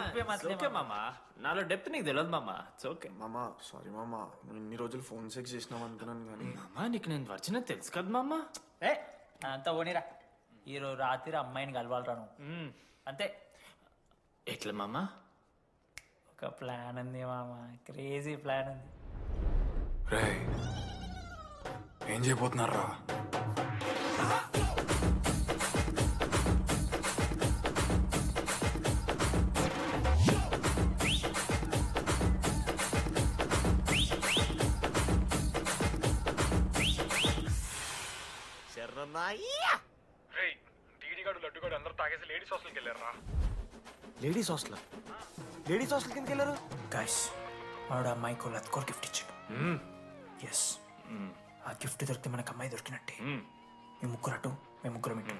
ఓకే మామా, నాలో డెప్త్ నీకు తెలియదు మామా. ఇట్స్ ఓకే మామా. సారీ మామా, నువ్వు ఇన్ని రోజులు ఫోన్ సెక్స్ చేసినావు అనుకున్నాను కానీ. మామా నీకు నేను వచ్చిన తెలుసు కదా మామా. ఏ అంతా పోనీరా, ఈరోజు రాత్రి అమ్మాయిని కలవాలరా నువ్వు అంతే. ఎట్లా మామా? ఒక ప్లాన్ ఉంది మామ, క్రేజీ ప్లాన్ ఉంది. రే ఏం చేయబోతున్నారా? గాడు లడ్డు గాడు అందరూ తాగేసి లేడీస్ హాస్టల్కి వెళ్ళారా? లేడీస్ హాస్టల్ కిందకి వెళ్ళారు. గైస్ వాడు అమ్మాయికి లత్కోర్ గిఫ్ట్ ఇచ్చాడు. ఎస్, ఆ గిఫ్ట్ దొరికితే మనకు అమ్మాయి దొరికినట్టే. మీ ముగ్గురు అటు, మేము ముగ్గురం ఇటు.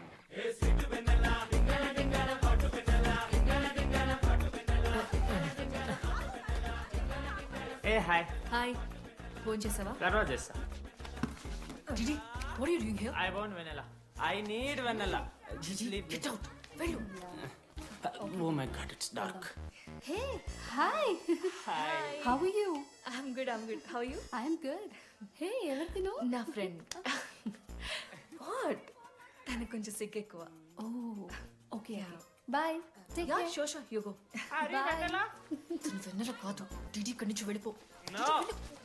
ఏ హాయ్. హాయ్, ఫోన్ చేసావా? తర్వాత చేస్తా. Didi, what are you doing here? I want vanilla. I need vanilla. Just leave me. Get out. వెళ్ళు. Oh my god, it's dark. Hey, hi. Hi. How are you? I'm good. How are you? I'm good. Hey, ఎవరిదిను? నా friend. What? తనకు కొంచెం సిగ్గు ఎక్కువ. Oh, okay. Bye. Take Yeah, care. sure. You go. Bye. Vanilla? తను వెన్నెల కాదు. DD ఇక్కడి నుంచి వెళ్ళిపో. No.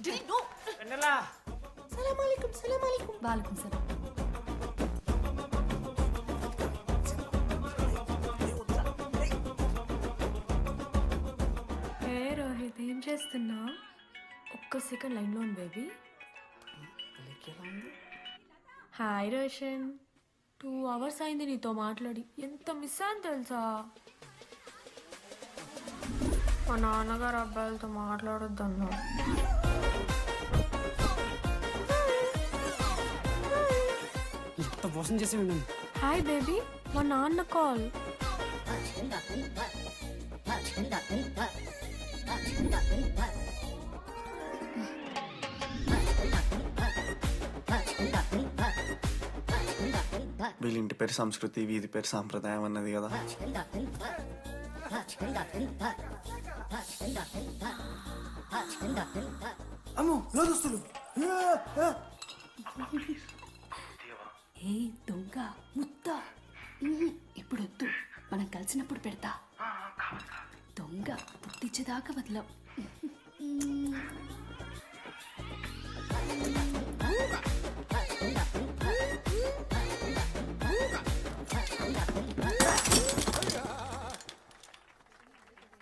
DD no. Vanilla. సలాం అలైకుం. వాలేకుం సలాం. హే రోహిత్, ఏం చేస్తున్నా? ఒక్క సెకండ్ లైన్లో ఉంది బేబీ. హాయ్ రోషన్, 2 hours అయింది నీతో మాట్లాడి. ఎంత మిస్ అని తెలుసా? మా నాన్నగారు అబ్బాయిలతో మాట్లాడొద్దన్నా. ఎంత మోసం చేసి ఉండండి. హాయ్ బేబీ, మా నాన్న కాల్. వీళ్ళ ఇంటి పేరు సంస్కృతి, వీధి పేరు సాంప్రదాయం అన్నది కదా. అమ్మో లోదస్తులు. ఏ దొంగ ముద్ద, ఇప్పుడు వద్దు, మనం కలిసినప్పుడు పెడతా. దొంగ పుట్టించేదాకా వదలం.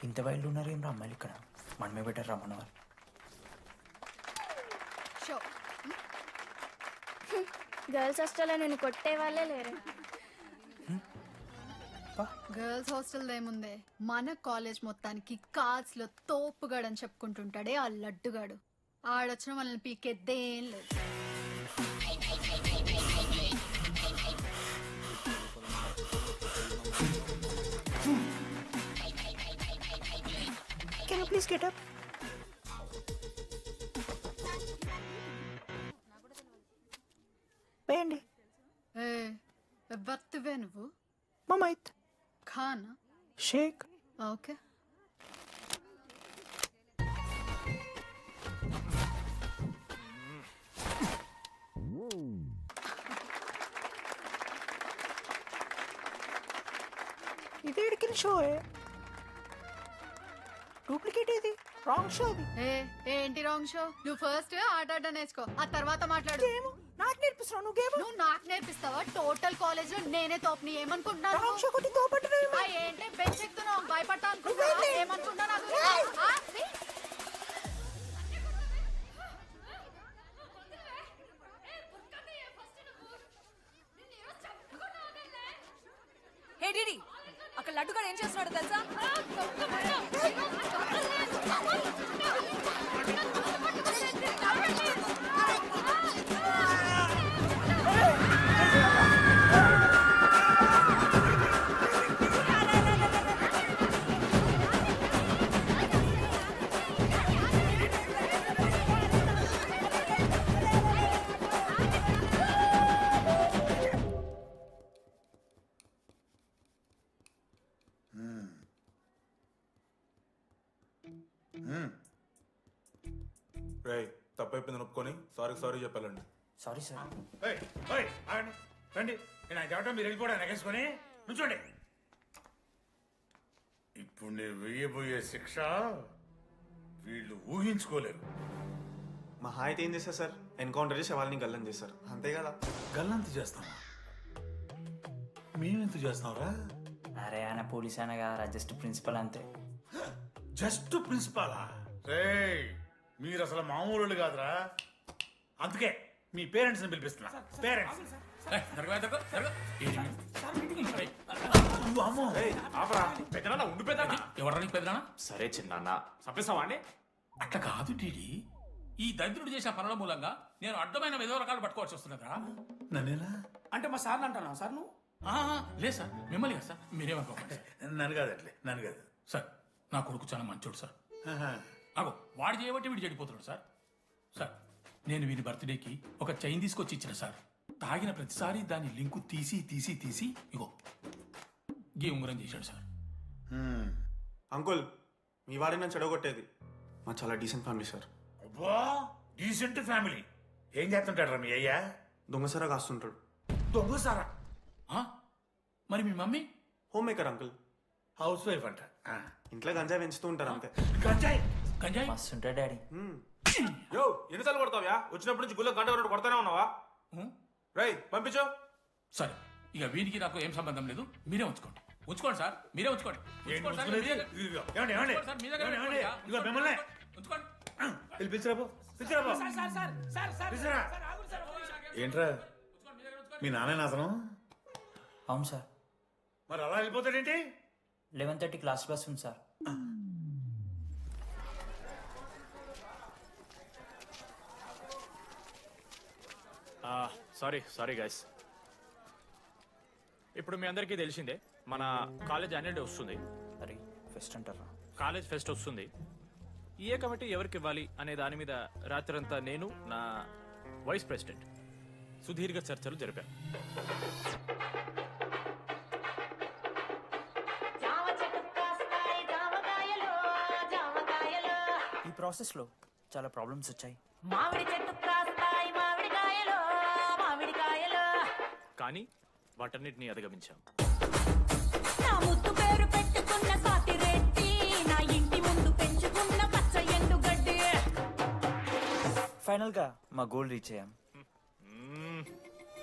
ఇంత వైల్డ్ ఉన్నారు ఏం రా అమ్మాయిలు ఇక్కడ? మనమే బెటర్ రా మన వాళ్ళు. గర్ల్స్ హాస్టల్లో నేను కొట్టే వాళ్ళే లేరు. గర్ల్స్ హాస్టల్ ఏముంది, మన కాలేజ్ మొత్తానికి కార్స్ లో తోపుగాడని చెప్పుకుంటుంటాడే ఆ లడ్డుగాడు. ఆడొచ్చిన వాళ్ళని పీకెద్దేం లేదు. Can you please get up? వేయండి. ఎవత్తువే నువ్వు? Mumaith ఖానా? Sheikh. Okay. ఇదేడికి show duplicate ఇది, రాంగ్ షో అది. ఏంటి రాంగ్ షో? నువ్వు ఫస్ట్ ఆట ఆడ నేర్చుకో, ఆ తర్వాత మాట్లాడు. నాకు నేర్పిస్తున్నావు నువ్వు గేమ్? నువ్వు నాకు నేర్పిస్తావా? టోటల్ కాలేజ్ లో నేనే తోపుని. ఏమనుకుంటున్నాను? రాంగ్ షో కొట్టి తోపట్టనే. ఏంటి బెంచ్ ఎక్కుతున్నావు? భయపడతా అనుకుంటున్నా? ఏమనుకుంటా నాకు? హే డిడి, అక్కడ లడ్డుగాడు ఏం చేస్తున్నాడు తెలుసా? రేయ్, తప్పైపోయింది ఒప్పుకొని సారీ చెప్పాలండి. Sorry sir. రండి, నేను చెప్పడం మీరు వెళ్ళిపోవడానికి ఎగేసుకొని నుంచోండి. ఇప్పుడు నేను వెయ్యబోయే శిక్ష వీళ్ళు ఊహించుకోలేరు. మహా అయితే ఏం చేస్తారు సార్? ఎన్కౌంటర్ చేసి వాళ్ళని గల్లం చేస్తారు, అంతే కదా? గల్లంత చేస్తామా? మేమెంత చేస్తాంరా? అరే ఆయన పోలీస్ అయినా కదా, జస్ట్ ప్రిన్సిపల్ అంతే. జస్ట్ ప్రిన్సిపాలా? రే, మీరు అసలు మామూలు కాదురా. అందుకే మీ పేరెంట్స్ని పిలిపిస్తున్నా పేరెంట్స్ ఎవరికి పెద్దనా సరే చిన్న చంపేస్తావా అండి అట్లా కాదు డీడీ. ఈ దరిద్రుడు చేసిన పనుల మూలంగా నేను అడ్డమైన విధవ రకాలు పట్టుకోవాల్సి వస్తున్నదా? నన్నేలా అంటే మా సార్ని అంటున్నా సార్ నువ్వు? లేదు సార్, మిమ్మల్ని కదా సార్, మీరేమనుకోకండి. నన్ను కాదట్లే, నన్ను కాదు సార్ నా కొడుకు చాలా మంచోడు సార్. అగో వాడు చేయబట్టి వీడు చెడిపోతున్నాడు సార్. సార్ నేను వీడి బర్త్డేకి ఒక చైన్ తీసుకొచ్చి ఇచ్చిన సార్. తాగిన ప్రతిసారి దాని లింకు తీసి తీసి తీసి ఇగో గీ ఉంగరం చేశాడు సార్. అంకుల్ మీ వాడే నన్ను చెడగొట్టేది. మా చాలా డీసెంట్ ఫ్యామిలీ సార్. అబ్బా డీసెంట్ ఫ్యామిలీ. ఏం చేస్తుంటాడు రా మీ అయ్యా? దొంగసరా కాస్తుంటాడు. దొంగసారా? మరి మీ mummy? Home maker uncle. House wife అంట. ఇంట్లో గంజాయి పెంచుతూ ఉంటారు అంతే. గంజాయి గంజాయి మస్తుంటా డాడీ. యో ఎన్నిసార్లు కొడతావ్యా? వచ్చినప్పటి నుంచి గుళ్ళ గంట కొట్టు కొడతానే ఉన్నావా? రై పంపించు. సరే ఇక వీరికి నాకు ఏం సంబంధం లేదు, మీరే ఉంచుకోండి. ఉంచుకోండి సార్, మీరే ఉంచుకోండి. ఉంచుకోండి సార్, మీ దగ్గర- ఉంచుకోండి సార్, మీ దగ్గర పెట్టుకోండి. ఉంచుకోండి. పిలిపించరాబో పిలిచిరాబో. ఏంట్రా మీ నాన్న అతను? అవును సార్. మరి అలా వెళ్ళిపోతాడేంటి? 11:30 క్లాస్ బస్ ఉంది సార్. Sorry guys. ఇప్పుడు మీ అందరికీ తెలిసిందే మన కాలేజ్ యాన్యువల్ డే వస్తుంది. అరే ఫెస్ట్ అంటారా? కాలేజ్ ఫెస్ట్ వస్తుంది. ఏ కమిటీ ఎవరికి ఇవ్వాలి అనే దాని మీద రాత్రంతా నేను నా వైస్ ప్రెసిడెంట్ సుదీర్ఘ చర్చలు జరిపాను. ఈ ప్రాసెస్లో చాలా ప్రాబ్లమ్స్ వచ్చాయి. మామిడి చెట్టు కాస్తాయి మామిడికాయలు మామిడికాయలు. కానీ వాటన్నిటిని అధిగమించాం. నా ముద్దు పేరు పెట్టుకున్న సాతి రెడ్డి, నా ఇంటి ముందు పెంచుకున్న పచ్చ ఎండుగడ్డి. ఫైనల్గా మా గోల్ రీచ్ అయ్యాం.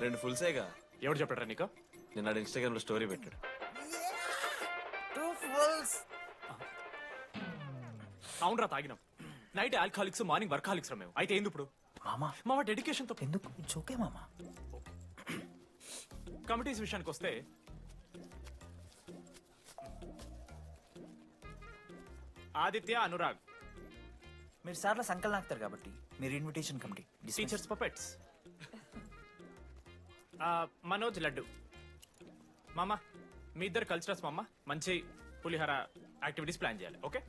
2 ఫుల్సేగా. ఎవరు చెప్పారా నీకు? నిన్న ఇన్స్టాగ్రామ్ లో స్టోరీ పెట్టాడు. అవునరా తాగినాం. నైట్ ఆల్కహాలిక్స్, మార్నింగ్ వర్కాలిక్స్ రా మేము. అయితే ఏంది ఇప్పుడు? మామా మా డెడికేషన్తో ఎందుకు? ఇట్స్ ఓకే మామా. కమిటీస్ విషయానికి వస్తే ఆదిత్య, అనురాగ్ మీరు సార్ల సంకల్ నాకుతారు కాబట్టి మీరు invitation committee. Teachers puppets. Manoj, laddu. మామ మీ ఇద్దరు కల్చరల్స్ మామ. మంచి పులిహార యాక్టివిటీస్ ప్లాన్ చేయాలి. Okay?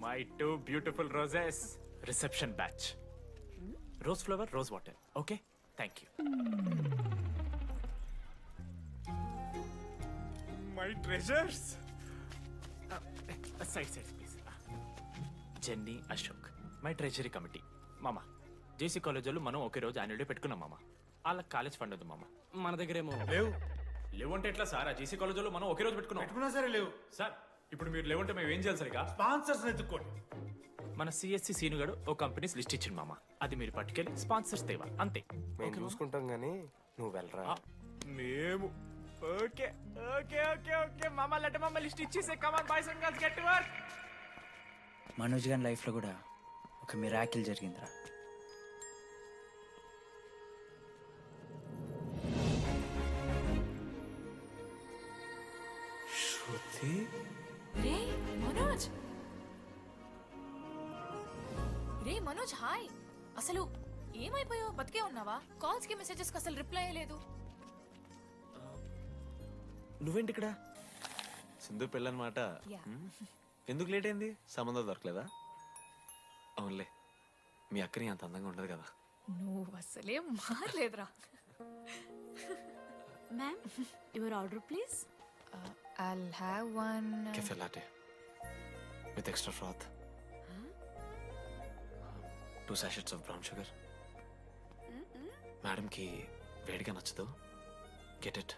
My 2 beautiful roses. Reception batch. Rose flower, rose water. Okay, thank you. My treasures. Side please. Jenny, Ashok my treasury committee. మామ జేసీ కాలేజ్ వాళ్ళు మనం ఒకే రోజు యాన్యువల్ డే పెట్టుకున్నాం మామ. వాళ్ళకి కాలేజ్ ఫండ్ ఉంది మామ. మన దగ్గర ఏమో లేవు అంటే ఎట్లా సార్? ఆ జేసీ కాలేజ్ వాళ్ళు మనం ఒకే రోజు పెట్టుకున్నా సరే లేవు సార్. ఇప్పుడు మీరు లేవంటే మేము ఏం చేయాలి సరిగా? స్పాన్సర్స్ ఎత్తుక్కోండి. మన సిఎస్సి సీనుగాడు ఓ కంపెనీస్ లిస్ట్ ఇచ్చింది మామ. అది మీరు పట్టుకెళ్ళి స్పాన్సర్స్ తేవా అంతే. మేము చూసుకుంటాం గానీ నువ్వు వెళ్ళరా. మేము ఓకే ఓకే ఓకే ఓకే మామ. లెట్ మామ లిస్ట్ ఇచ్చేసే. Come on boys and girls, get to work. Manoj గారి లైఫ్లో కూడా ఒక మిరాకిల్ జరిగిందిరా. శృతి. రే మనోజ్. రే మనోజ్ హాయ్. అసలు ఏమైపోయావు? బతికే ఉన్నావా? కాల్స్ కి మెసేజెస్ కి అసలు రిప్లై అయ్యలేదు. నువ్వేంటి ఇక్కడ? సింధు పెళ్ళనమాట. ఎందుకు లేట్ అయింది? సంబంధం దొరకలేదా? అవునులే, మీ అక్కని అంత అందంగా ఉండదు కదా. నువ్వు అసలే మారలేదురా. Ma'am your order please. I'll have one. Cafe latte with extra froth. 2 sachets of brown sugar. Madam కి వేడిగా నచ్చదు. Get it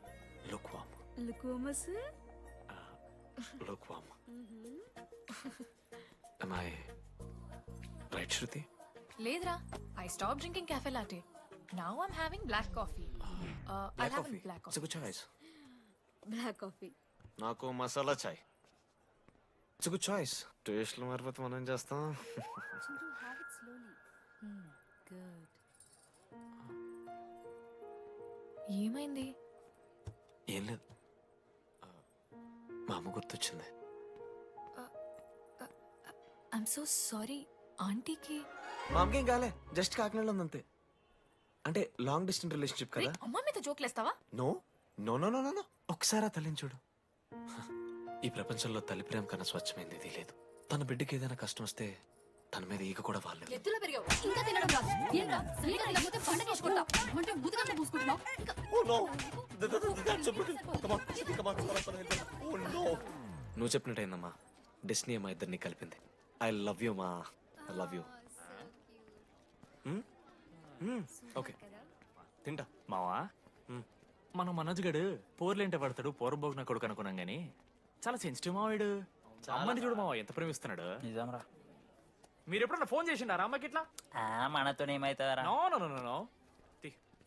lukewarm. Lukewarm. Lukewarm. Am I right, Shruti? లేదురా. I stopped drinking cafe latte. Now I'm having black coffee. I'll have a black It's a coffee. good choice. Black coffee. నాకు మసాలా చాయ్. It's a good choice. టేస్ట్లు మారిపోతే మనం ఏం చేస్తాం? ఏమైంది? ఏం లేదు, మా అమ్మ గుర్తొచ్చింది. I'm so sorry. ఆంటీకి మా అమ్మకేం కాలే, జస్ట్ కాకినాడలో ఉందంతే. అంటే లాంగ్ డిస్టెన్స్ రిలేషన్షిప్ కదా. అమ్మ మీద జోకులేస్తావా? No no no no no ఒకసారి ఆ తల్లిని చూడు. ఈ ప్రపంచంలో తల్లి ప్రేమ కన్నా స్వచ్ఛమైంది ఇది లేదు. తన బిడ్డకి ఏదైనా కష్టం వస్తే తన మీద ఈగ కూడా వాళ్ళలేదు. ఎత్తులో పెరిగావు ఇంకా తినడం రాదు. ఏంట్రా సరిగా లేకపోతే పంట చేసుకుంటా అంటే బుద్ధగా పూసుకుంటున్నావు. నువ్వు చెప్పినట్టయిందమ్మా, డెస్టినీ మా ఇద్దరిని కలిపింది. ఐ లవ్ యూ మా, ఐ లవ్ యూ. ఓకే తింటా. మావా మనం మనోజ్ గడు పోర్లేంటే పడతాడు, పోరబోగు నా కొడుకు అనుకున్నాం గానీ చాలా సెన్సిటివ్ మావాడు. అమ్మని చూడు మావా ఎంత ప్రేమిస్తున్నాడు. నిజంరా. మీరు ఎప్పుడన్నా ఫోన్ చేసిండారా అమ్మకి ఇట్లా? మనతో ఏమైతుందరా? No no no no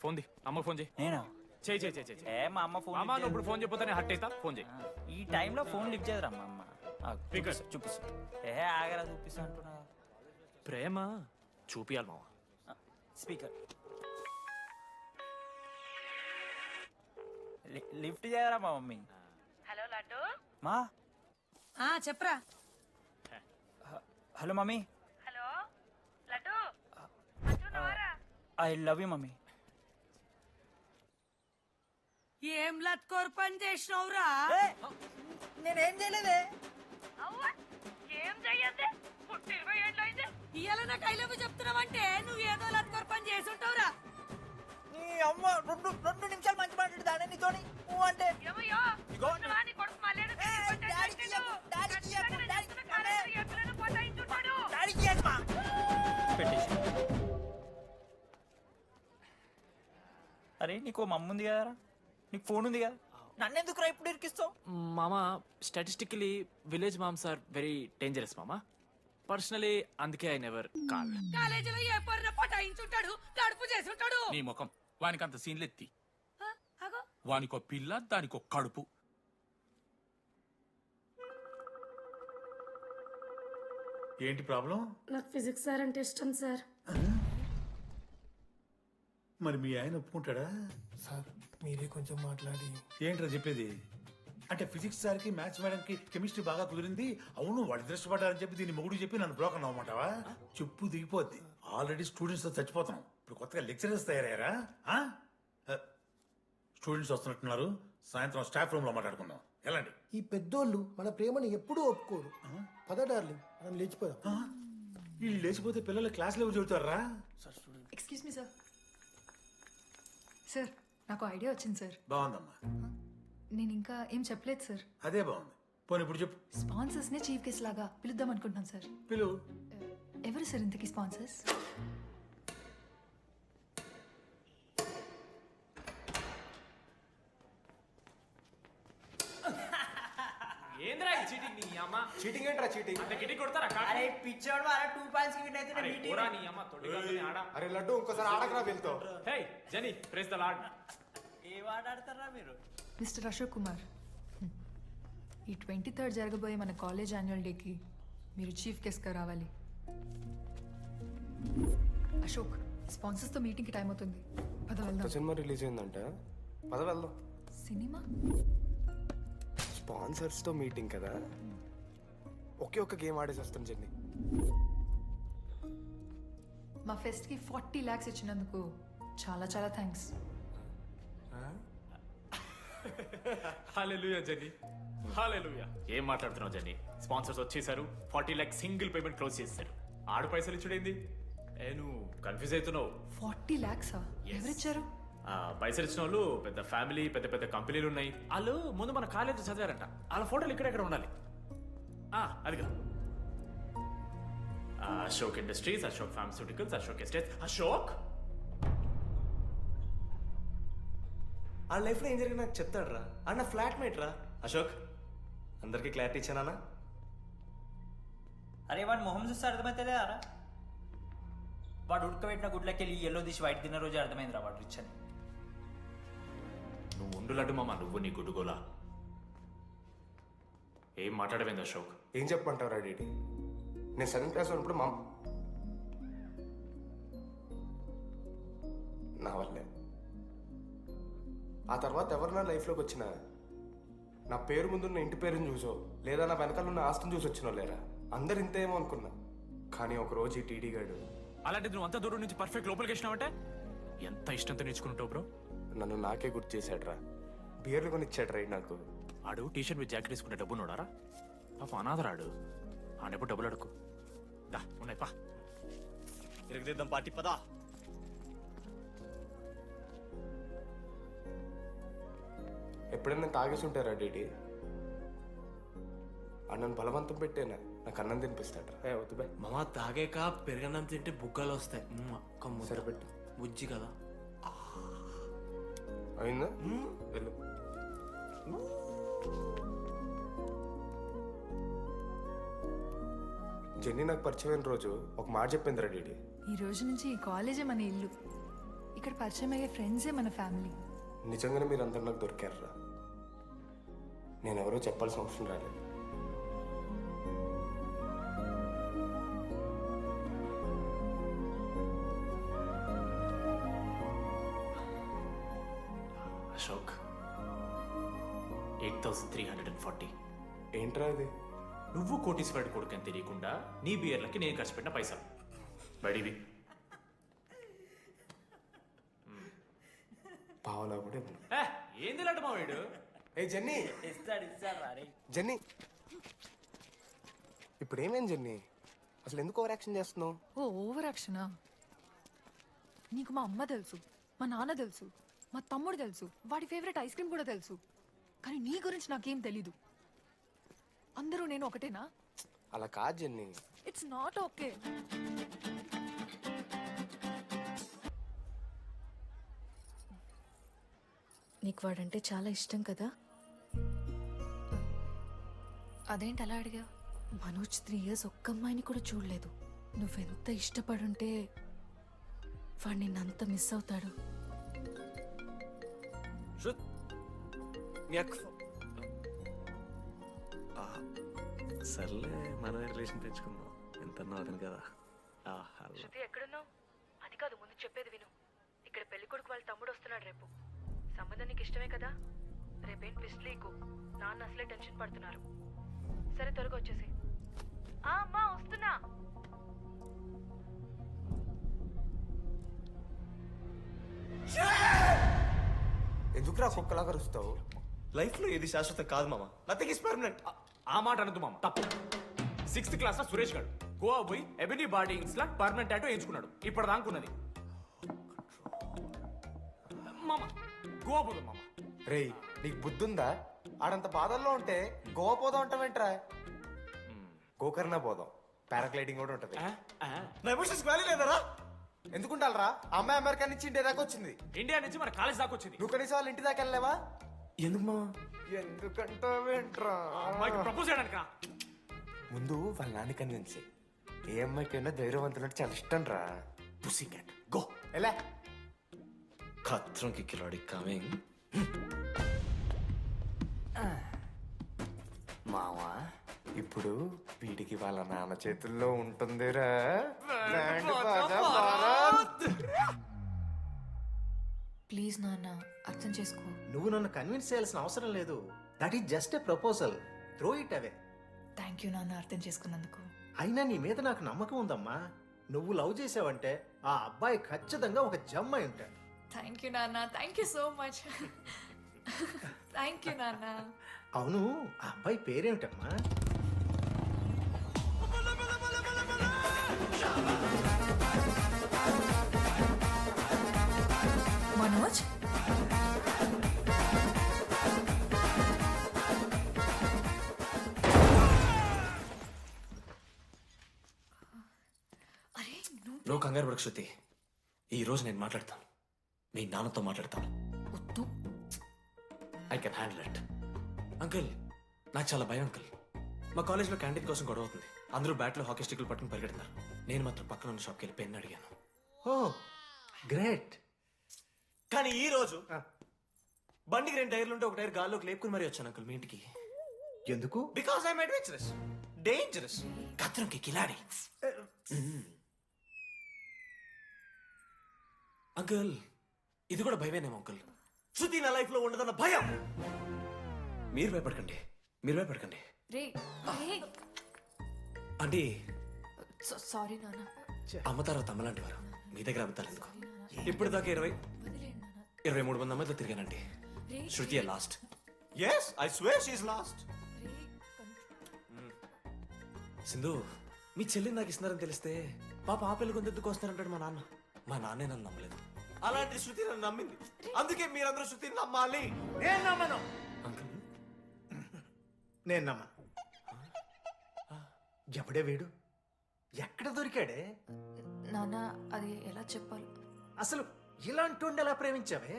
phone ది, అమ్మకి ఫోన్ చేయి. నేను చేయి చేయి చేయి. ఏ మా అమ్మ ఫోన్ అమ్మ నువ్వు ఇప్పుడు ఫోన్ చెప్పితే హట్ అవుతా. ఫోన్ చేయి. ఈ టైంలో ఫోన్ లిఫ్ట్ చేయదురా మా అమ్మ. చూపిస్తా. ఏ ఆగరా చూపిస్తా అంటున్నా. ప్రేమ చూపియాలి మావా. స్పీకర్ లిఫ్ట్ చేయరా మా మమ్మీ. హలో లడ్డు. మా చెప్పరా. Hello mummy. Hello laddu. I love you mummy. ఏం లత్కోర్ పని చేసినవురా? నేనేం చేయలేదే. ఏం చెయ్యద్దే. పుట్టి 20 ఏళ్ళు అయింది. ఇయ్యాల నాకు ఐ లవ్ యూ చెప్తున్నావంటే నువ్వు ఏదో లత్కోర్ పని చేసుంటావురా. నీ అమ్మ రెండు నిమిషాలు మంచి మాట్లాడుతానే నీతోని. నువ్వు అంటే అరే నీకు మమ్మ ఉంది కదరా, నీకు ఫోన్ ఉంది కదా, నన్నెందుకురా ఇప్పుడు ఇరికిస్తావు? మామా statistically village moms are very dangerous మామా. పర్సనలీ అందుకే ఐ నెవర్ కాల్. కాలేజీలో ఏ పొర్ర పటాయించుంటాడు, కడుపు చేసుంటాడు. నీ ముఖం వానికి అంత సీన్లెత్తి. వానికో పిల్ల, దానికో కడుపు. ఏంటి ప్రాబ్లం? నాకు ఫిజిక్స్ సార్ అంటే ఇష్టం సార్. మరి మీ ఆయన ఒప్పుకుంటాడా? సార్ మీరే కొంచెం మాట్లాడి. ఏంట్రా చెప్పేది? అంటే ఫిజిక్స్ సార్కి మ్యాథ్స్ మేడంకి కెమిస్ట్రీ బాగా కుదిరింది, అవును వాళ్ళు ఇష్టపడ్డారని చెప్పి దీన్ని మొగుడు చెప్పి నన్ను బ్రోకన్ అవ్వమంటావా? చెప్పు దిగిపోద్ది. ఆల్రెడీ స్టూడెంట్స్ తో చచ్చిపోతున్నాం, ఇప్పుడు కొత్తగా లెక్చరర్స్ తయారయ్యారా? స్టూడెంట్స్ వస్తున్నట్టున్నారు, సాయంత్రం స్టాఫ్ రూమ్ లో మాట్లాడుకుందాం. ఎలాంటి ఈ పెద్దోళ్ళు మన ప్రేమని ఎప్పుడూ ఒప్పుకోరు. పద డార్లింగ్, మనం లేచిపోదాం. వీళ్ళు లేచిపోతే పిల్లలు క్లాస్లో ఎవరు చెబుతారా? Excuse me sir. సార్ నాకు ఐడియా వచ్చింది సార్. బాగుందమ్మా. నేను ఇంకా ఏం చెప్పలేదు సార్. అదే బాగుంది. పోనీ ఇప్పుడు చెప్పు. స్పాన్సర్స్ నే చీఫ్ గెస్ట్ లాగా పిలుద్దాం అనుకుంటున్నాను సార్. పిలువు. ఎవరు సార్ ఇంతకీ స్పాన్సర్స్? ఏంద్రా చీటింగ్ నీ అమ్మ? చీటింగ్ ఏంట్రా చీటింగ్? అంత గిటి కొడతారా? అరే పిచ్చోడు అలా 2 పాయింట్స్ కి విన్ అయితే అరే పోరా నీ అమ్మ తొడిగల్ని ఆడ. అరే లడ్డు ఇంకోసారి ఆడకరా వెళ్తావు. హే జని ప్రెస్ ద లార్డ్. ఏ ఆడతారా మీరు? మిస్టర్ అశోక్ కుమార్, ఈ 23rd జరగబోయే మన కాలేజ్ యాన్యువల్ డేకి మీరు చీఫ్ గెస్ట్గా రావాలి. అశోక్, స్పాన్సర్స్తో మీటింగ్కి టైం అవుతుంది, పద వెళ్దాం. సినిమా రిలీజ్ అయిందంట, పద వెళ్దాం. సినిమా? స్పాన్సర్స్తో మీటింగ్ కదా, ఒకే ఒక్క గేమ్ ఆడేసి వస్తాం జర్నీ. మా ఫెస్ట్కి 40 lakhs ఇచ్చినందుకు చాలా చాలా థ్యాంక్స్. హల్లెలూయా జని, హల్లెలూయా. ఏం మాట్లాడుతున్నావు జని? స్పాన్సర్స్ వచ్చేసారు, 40 lakhs సింగిల్ పేమెంట్ క్లోజ్ చేస్తారు. ఆడు పైసలు ఇచ్చుడేంది? నువ్వు కన్ఫ్యూజ్ అవుతున్నావు. 40 lakhs ఎవరిచ్చారు? పైసలు ఇచ్చిన వాళ్ళు పెద్ద ఫ్యామిలీ, పెద్ద పెద్ద కంపెనీలు ఉన్నాయి. వాళ్ళు ముందు మన కాలేజ్ చదివారంట, వాళ్ళ ఫోటోలు ఇక్కడెక్కడ ఉండాలి. అదిగా Ashok industries, Ashok pharmaceuticals, Ashok estates. Ashok ఆ లైఫ్లో ఏం జరిగింది నాకు చెప్తాడు రా. అన్న ఫ్లాట్మేట్ రా అశోక్. అందరికీ క్లారిటీ ఇచ్చానా? అరే వాడు మొహం చూస్తే అర్థమైతే రా. వాడు ఉడకబెట్టిన గుడ్లకి వెళ్ళి ఎల్లో తీసి వైట్ తిన్న రోజు అర్థమైందిరా వాడు రిచ్ అని. నువ్వు ఉండు లడ్డు మామ, నువ్వు నీ గుడ్డుగోలా. ఏం మాట్లాడమైంది అశోక్? ఏం చెప్పమంటావు రా డీటీ? నేను 7th క్లాస్ ఉన్నప్పుడు నా వల్లే. ఆ తర్వాత ఎవరు నా లైఫ్లోకి వచ్చినా నా పేరు ముందున్న ఇంటి పేరుని చూసో లేదా నా వెనకాల ఉన్న ఆస్తిని చూసి వచ్చినో లేరా, అందరు ఇంతేమో అనుకున్నా. కానీ ఒకరోజు ఈ టీడీ గాడు అలాంటిది నువ్వు అంత దూరం నుంచి పర్ఫెక్ట్ లోపలికి వచ్చినావంటే ఎంత ఇష్టంతో నేర్చుకుంటావు బ్రో. నన్ను నాకే గుర్తు చేశాడ్రా, బియర్లు కొని ఇచ్చాడ్రా నాకు. ఆడు టీషర్ట్ మీద జాకెట్ వేసుకుంటే డబ్బు నోడారా పాప అనాథరాడు. ఆడెప్పుడు డబ్బులు అడుకు దా ఉన్నాయి పా తిరగదిద్దాం పార్టీ పదా. ఎప్పుడైనా తాగేసి ఉంటారా డీడీ? అన్నను బలవంతం పెట్టేనా నాకు అన్నం తినిపిస్తాడ్రా. వద్దు బాయ్ మామ, తాగాక పెరగన్నం తింటే బుగ్గలు వస్తాయి. సరిపెట్టు. బుజ్జి కదా. అయిందా? వెళ్ళు. జెన్నీ నాకు పరిచయమైన రోజు ఒక మాట చెప్పిందిరా డీడీ. ఈ రోజు నుంచి ఈ కాలేజే మన ఇల్లు. ఇక్కడ పరిచయం అయ్యే ఫ్రెండ్సే మన ఫ్యామిలీ. నిజంగానే మీరందరూ నాకు దొరికారురా. నేనెవరో చెప్పాల్సిన అవసరం రాలేదు. అశోక్ 8,340. ఏంట్రా అది? నువ్వు కోటీశ్వరుడి కొడుకు అని తెలియకుండా నీ బియర్లకి నేను ఖర్చు పెట్టిన పైసలు బడివి. పావలా కూడా ఇవ్వను. ఏంది లాంటి మా వీడు? ఏ జెన్నీ, జెన్నీ ఇప్పుడు ఏమేం జెన్నీ? అసలు ఎందుకు ఓవర్ యాక్షన్ చేస్తున్నావు? ఓ ఓవర్ యాక్షనా? నీకు మా అమ్మ తెలుసు, మా నాన్న తెలుసు, మా తమ్ముడు తెలుసు, వాడి ఫేవరెట్ ఐస్ క్రీమ్ కూడా తెలుసు. కానీ నీ గురించి నాకేం తెలీదు. అందరూ నేను ఒకటేనా? అలా కాదు జెన్నీ. It's not okay. నీకు వాడంటే చాలా ఇష్టం కదా? అదేంటి అలా అడిగా? మనోజ్ 3 years ఒక్క అమ్మాయిని కూడా చూడలేదు. నువ్వెంత ఇష్టపడుంటే వాడు నిన్నంత మిస్ అవుతాడు. సర్లే, మనమే రిలేషన్ పెంచుకుందాం. ఎంత అతను కదా. శృతి ఎక్కడున్నావు? అది కాదు, ముందు చెప్పేది విను. ఇక్కడ పెళ్లి కొడుకు వాళ్ళ తమ్ముడు వస్తున్నాడు రేపు. సంబంధం నీకు ఇష్టమే కదా? రేపేం ట్విస్ట్ లీకు. నాన్న అసలే టెన్షన్ పడుతున్నారు. సరే త్వరగా వచ్చేసి. అమ్మా వస్తున్నా. ఎందుకురా కుక్కలాగా అరుస్తావు? లైఫ్ లో ఏది శాశ్వతం కాదు మామ. Nothing is permanent. ఆ మాట అనదు మామ, తప్పు. 6th class లో సురేష్ గారు గోవా పోయి ఎబినీ బార్డింగ్స్ లా పర్మనెంట్ టాటూ వేయించుకున్నాడు. ఇప్పుడు దానుకున్నది మామ. గోవా పోదాం మామ. రేయ్, నీకు బుద్ధుందా? ఆడంత బాధల్లో ఉంటే గోవా పోదాం అంటావేంట్రా? గోకర్ణ పోదాం, పారాగ్లైడింగ్ కూడా ఉంటది. నా ఎమోషన్స్ వాల్యూ లేదరా? ఎందుకుంటారా? అమ్మాయి అమెరికా నుంచి ఇండియా దాకా వచ్చింది. ఇండియా నుంచి మన కాలేజ్ దాకా వచ్చింది. నువ్వు కనీసం వాళ్ళ ఇంటి దాకా వెళ్ళలేవా? ఎందుకు మామ? ఎందుకంటావేంట్రా? అమ్మాయికి ప్రపోజ్ చేయడానికి ముందు వాళ్ళ నాన్న కన్విన్స్. ఏ అమ్మాయికైనా ధైర్యవంతులంటే చాలా ఇష్టం రా. పుసి క్యాట్ గో. ఎలా? ఖత్రం కి కిలాడి కమింగ్. మావా, ఇప్పుడు వీడికి వాళ్ళ నాన్న చేతుల్లో ఉంటుందిరా. ప్లీజ్ నాన్న, అర్థం చేసుకో. నువ్వు నన్ను కన్విన్స్ చేయాల్సిన అవసరం లేదు. That is just a proposal. Throw it away. Thank you నాన్న, అర్థం చేసుకున్నందుకు. అయినా నీ మీద నాకు నమ్మకం ఉందమ్మా. నువ్వు లవ్ చేసావంటే ఆ అబ్బాయి ఖచ్చితంగా ఒక జమ్మాయి ఉంటాడు. థ్యాంక్ యూ నాన్న, thank you so much. Thank you నాన్న. అవును, ఆ అబ్బాయి పేరేమిటమ్మా? మనోజ్. నువ్వు కంగారు పడకు శృతి. ఈ రోజు నేను మాట్లాడతాను. మీ నాన్నతో మాట్లాడతాను. I can handle it. Uncle, నాకు చాలా భయం అంకుల్. మా కాలేజ్లో క్యాంటీన్ కోసం గొడవ అవుతుంది. అందరూ బ్యాట్లో హాకీ స్టిక్లు పట్టుకుని పరిగెడతారు. నేను మాత్రం పక్కన ఉన్న షాప్కి వెళ్ళి పెన్ అడిగాను. ఓ గ్రేట్. కానీ ఈ రోజు బండికి 2 టైర్లు ఉంటే ఒక టైర్ గాల్లోకి లేపుకుని మరీ వచ్చాను అంకుల్ మీ ఇంటికి. ఎందుకు? బికాస్ ఐఎమ్ అడ్వెంచరస్, డేంజరస్, కత్రంకి కిలాడి. అంకుల్, ఇది కూడా భయమేనేమో అంకుల్. శృతి నా లైఫ్ లో ఉండదన్న భయం. మీరు భయపడకండి, మీరు భయపడకండి. రే అంటే సారీ నాన్న. అమ్మ తర్వాత అమ్మలాంటి వారు మీ దగ్గర అబద్ధాలు ఎందుకు? ఇప్పుడు దాకా 23 మంది అమ్మాయితో తిరిగానండి. Shruti lost. Yes, I swear she's lost. Sindhu, మీ చెల్లిని నాకు ఇస్తున్నారని తెలిస్తే పాప ఆ పెళ్లి కొంత వస్తారంటాడు మా నాన్న. మా నాన్నే నన్ను నమ్మలేదు. అలాంటి శృతి నన్ను నమ్మింది. అందుకే మీరందరూ శృతిని నమ్మాలి. నేను నమ్మను. అంకుల్ నేను నమ్మను. ఎవడే వీడు? ఎక్కడ దొరికాడే? నాన్న అది ఎలా చెప్పాలి? అసలు ఇలాంటి ఎలా ప్రేమించావే?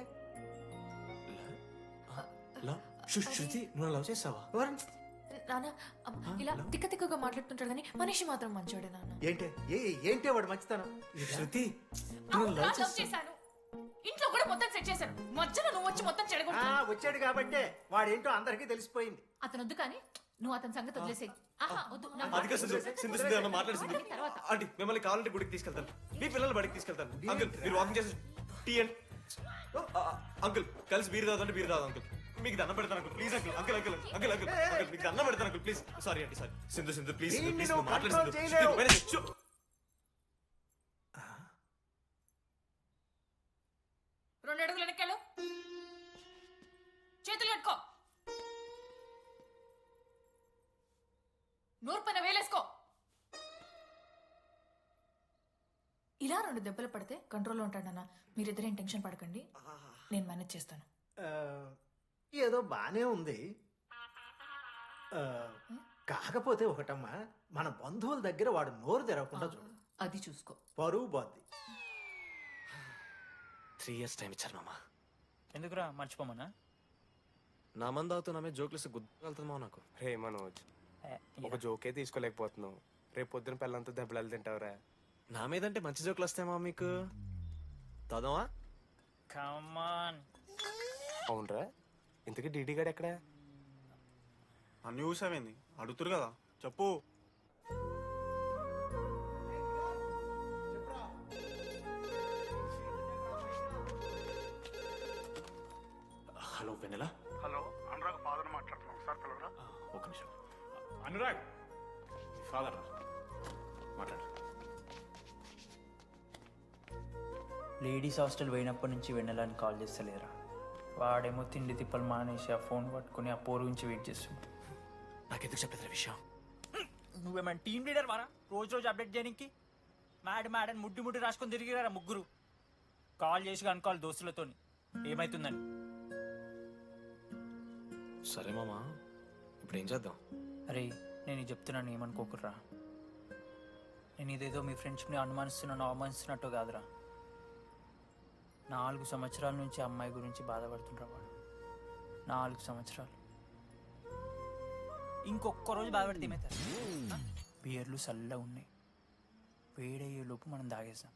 శృతి నువ్వు లవ్ చేసావా? నాన్న ఇలా తిక్క తిక్కగా మాట్లాడుతుంటాడు కానీ మనిషి మాత్రం మంచోడే నాన్న. ఏంటి వాడు మంచితనం? శృతి లవ్ చేశాను. ఇంట్లో కూడా మొత్తం సెట్ చేశాను. మధ్యలో నువ్వు వచ్చి మొత్తం చెడగొట్టావు. వచ్చాడు కాబట్టే వాడేంటో అందరికీ తెలిసిపోయింది. అతను వద్దు కానీ నువ్వు అతని సంగతి వదిలేసేది. అదిగా సింధు, సింధు సింధు అన్న మాట్లాడుతుంది. ఆంటీ మిమ్మల్ని కావాలంటే గుడికి తీసుకెళ్తాను, మీ పిల్లలు బడికి తీసుకెళ్తాను. అంకుల్ మీరు వాకింగ్ చేసి టీ అండ్ అంకుల్ కలిసి బీర్ తాగుతుంటే బీర్ తాగు అంకుల్. మీకు దండం పెడతాను uncle please uncle. Uncle uncle uncle uncle uncle మీకు దండం పెడతాను అంకుల్ ప్లీజ్. సారీ అండి sorry. Sindhu Sindhu please please మాట్లాడు. 2 అడుగులు వెనక్కాలు. చేతులు కట్టుకో. నూరు పైన వేలేసుకో. ఇలా 2 దెబ్బలు పడితే కంట్రోల్లో ఉంటాడన్నా. మీరిద్దరేం టెన్షన్ పడకండి, నేను మేనేజ్ చేస్తాను. ఏదో బానే ఉంది. కాకపోతే ఒకటమ్మా, మన బంధువుల దగ్గర వాడు నోరు తెరవకుండా చూడు. అది చూసుకో. పరువు బాద్ది. 3 years టైం ఇచ్చారు మామ. ఎందుకురా మర్చిపోమన్నా? నా మంది అవుతూ నా మీద జోక్లు గుర్తుకెళ్తుంది మామ నాకు. రే మనోజ్, ఒక జోకే తీసుకోలేకపోతున్నావు. రేపు పొద్దున పిల్లలంతా దెబ్బలు తింటావురా. నా మీదంటే మంచి జోకులు వస్తాయమా మీకు? తాదామా? కమాన్. అవునరా, ఇంతకీ డీడీ గాడు ఎక్కడా? అన్ని చూసామేంది అడుగుతురు కదా చెప్పు. హలో వెన్నెల. హలో, అనురాగ్ ఫాదర్ మాట్లాడుతున్నాం. ఒకసారి పిలవరా? ఒక నిమిషం. అనురాగ్ ఫాదర్ మాట్లాడు. లేడీస్ హాస్టల్ పోయినప్పటి నుంచి వెన్నెలని కాల్ చేస్తలేరా? వాడేమో తిండి తిప్పలు మానేసి ఆ ఫోన్ పట్టుకుని ఆ పోరు గురించి వెయిట్ చేస్తుండు. నాకెందుకు చెప్పలేదు విషయం? నువ్వేమైనా టీం లీడర్ వారా రోజు రోజు అప్డేట్ చేయడానికి? మేడం ముడ్డి రాసుకొని తిరిగిరారా ముగ్గురు. కాల్ చేసి కనుక్కోవాలి దోస్తులతోని ఏమైతుందని. సరే మామా, ఇప్పుడు ఏం చేద్దాం? అరే నేను చెప్తున్నాను, ఏమనుకోకుర్రా. నేను ఇదేదో మీ ఫ్రెండ్షిప్ని అనుమానిస్తున్నాను అవమానిస్తున్నట్టు కాదురా. 4 సంవత్సరాల నుంచి అమ్మాయి గురించి బాధపడుతుండ్రా వాడు. 4 సంవత్సరాలు. ఇంకొక్క రోజు బాధపడితే ఏమవుతారు? బియర్లు చల్లగా ఉన్నాయి, వేడయ్యే లోపు మనం తాగేసాం.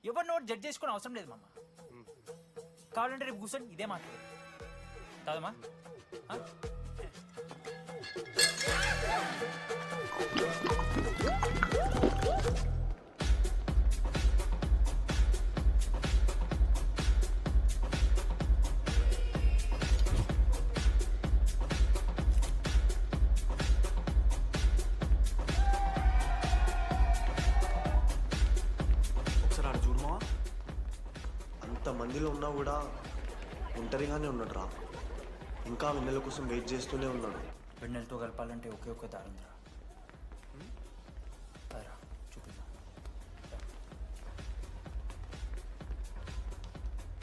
ఎవరిని నోట్ జడ్జ్ చేసుకుని అవసరం లేదు మామ. కావాలంటే రేపు కూర్చొని ఇదే మాట్లాడు కాదమ్మా. ఒకసారి ఆడ చూడమా. అంత మందిలో ఉన్నా కూడా ఒంటరిగానే ఉన్నాడు రా. ఇంకా వెన్నెల కోసం వెయిట్ చేస్తూనే ఉన్నాడు. వెన్నెలతో కలపాలంటే ఒకే ఒక్క దారుందిరా. చూపిద్దాం.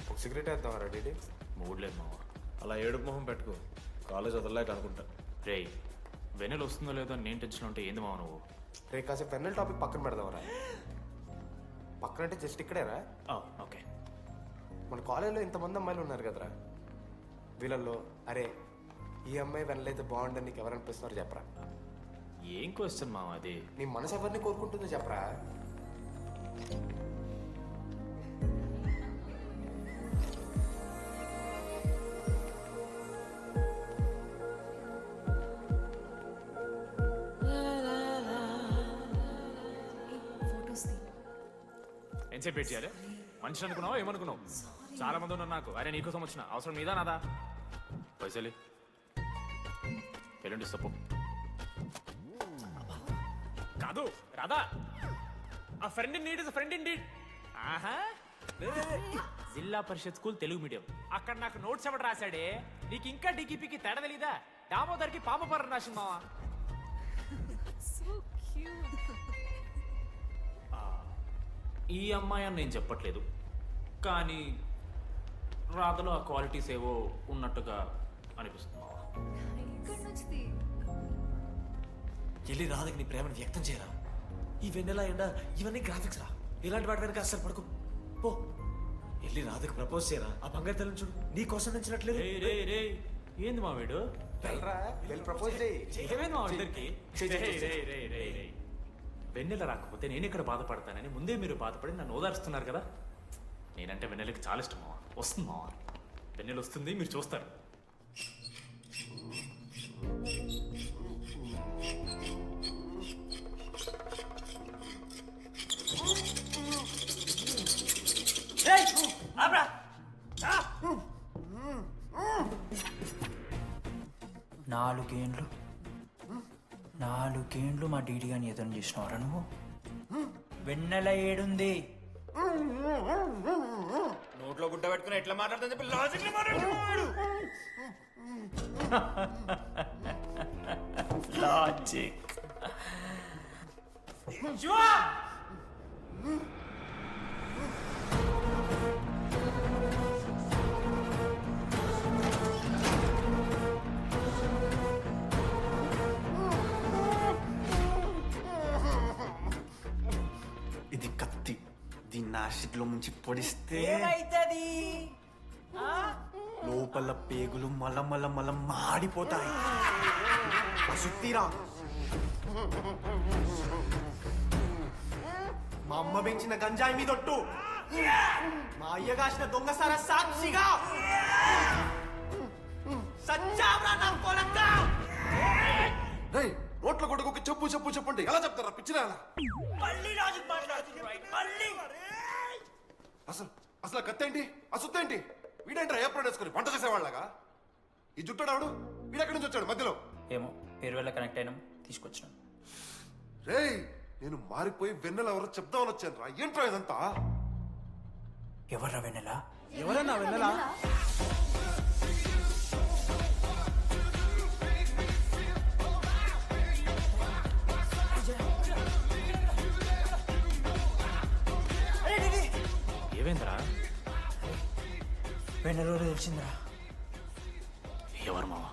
ఒక సిగరెట్ వేద్దాం రా డీడీ. మూడ్ లేదు మామ. అలా ఏడుపు మొహం పెట్టుకో, కాలేజ్ వదలలేక అనుకుంటా. రే వెన్నెల వస్తుందో లేదో అని నేను టెన్షన్ ఉంటే ఏంది మావ నువ్వు? రే కాసేపు వెన్నెల టాపిక్ పక్కన పెడదాం రా. పక్కన అంటే జస్ట్ ఇక్కడేరా. ఓకే. మన కాలేజ్లో ఇంతమంది అమ్మాయిలు ఉన్నారు కదరా, వీళ్ళల్లో అరే ఈ అమ్మాయి వెనలైతే బాగుండని నీకు ఎవరనిపిస్తున్నారు చెప్పరా? ఏం క్వశ్చన్ మామ అది? నీ మనసు ఎవరిని కోరుకుంటుందో చెప్పరా? ఫోటోస్ ఎంతసేపు వెయిట్ చేయాలి? మనిషి అనుకున్నావా ఏమనుకున్నావు? చాలా మంది ఉన్నారు నాకు. అరే నీకోసం వచ్చిన అవసరం మీదా నాదా? పైసలి ఎల్లుండి తప్పు కాదు రాదా. ఆ friend in need is friend in need. ఆహా జిల్లా పరిషత్ స్కూల్ తెలుగు మీడియం. అక్కడ నాకు నోట్స్ ఎవడు రాశాడే? నీకు ఇంకా డీకీపీకి తేడా తెలీదా? దామోదర్కి పామపరం రాసింది మావా. ఈ అమ్మాయి అని నేను చెప్పట్లేదు, కానీ రాతలో ఆ క్వాలిటీస్ ఏవో ఉన్నట్టుగా అనిపిస్తుంది. వెళ్ళి రాధకి నీ ప్రేమను వ్యక్తం చేయరా. ఈ వెన్నెల ఎండ ఇవన్నీ గ్రాఫిక్స్ రా. ఇలాంటి వాటి వెనక అస్సలు పడుకో. పో వెళ్ళి రాధకి ప్రపోజ్ చేయరా. ఆ బంగారు తల్లిని చూడు, నీ కోసం నచ్చినట్లేదు. ఏంది మా వీడు? ఏమేంది మా ఇద్దరికి? వెన్నెల రాకపోతే నేను ఇక్కడ బాధపడతానని ముందే మీరు బాధపడి నన్ను ఓదారుస్తున్నారు కదా. నేనంటే వెన్నెలకి చాలా ఇష్టం మావా. వస్తుంది మావా, వెన్నెల వస్తుంది, మీరు చూస్తారు. నాలుగేండ్లు మా డీడీ గాని ఎదురు చేసినవరా నువ్వు? వెన్నెల ఏడుంది? నోట్లో గుడ్డ పెట్టుకుని ఎట్లా మాట్లాడుతుంది చెప్పి లాజిక్ లాజిక్. ఇది కత్తి, దీన్ని యాసిడ్ లో ముంచి పొడిస్తే ఏమైతుంది? లోపల పేగులు మల మాడిపోతాయి. సుత్తిరా, మా అమ్మ పెంచిన గంజాయి మీదొట్టు, మా అయ్య కాసిన దొంగసార సాక్షిగా సచ్చావ్రా నా కొలక్క. నోట్ల కొడుకు చెప్పు చెప్పు చెప్పండి ఎలా చెప్తారా పిచ్చిరా? మళ్ళీ రాజు మాట్లాడుతుంది. మళ్ళీ అసలు కత్తేంటి, ఆ సుత్తేంటి? వీడేంట్రా ఏప్రిల్ వేసుకుని వంట చేసేవాళ్ళగా? ఈ జుట్టాడు వీడెక్కడి నుంచి వచ్చాడు మధ్యలో? ఏమో పేరు వల్ల కనెక్ట్ అయినాం, తీసుకొచ్చినాం. రేయ్, నేను మారిపోయి వెన్నెల ఎవరో చెప్దామని వచ్చాను రా. ఏంట్రా ఇదంతా? ఎవర్రా వెన్నెల? ఎవరన్నా వెన్నెల? ఏమైందిరా? వెన్నెల తెలిసిందిరా. ఎవరు మావా?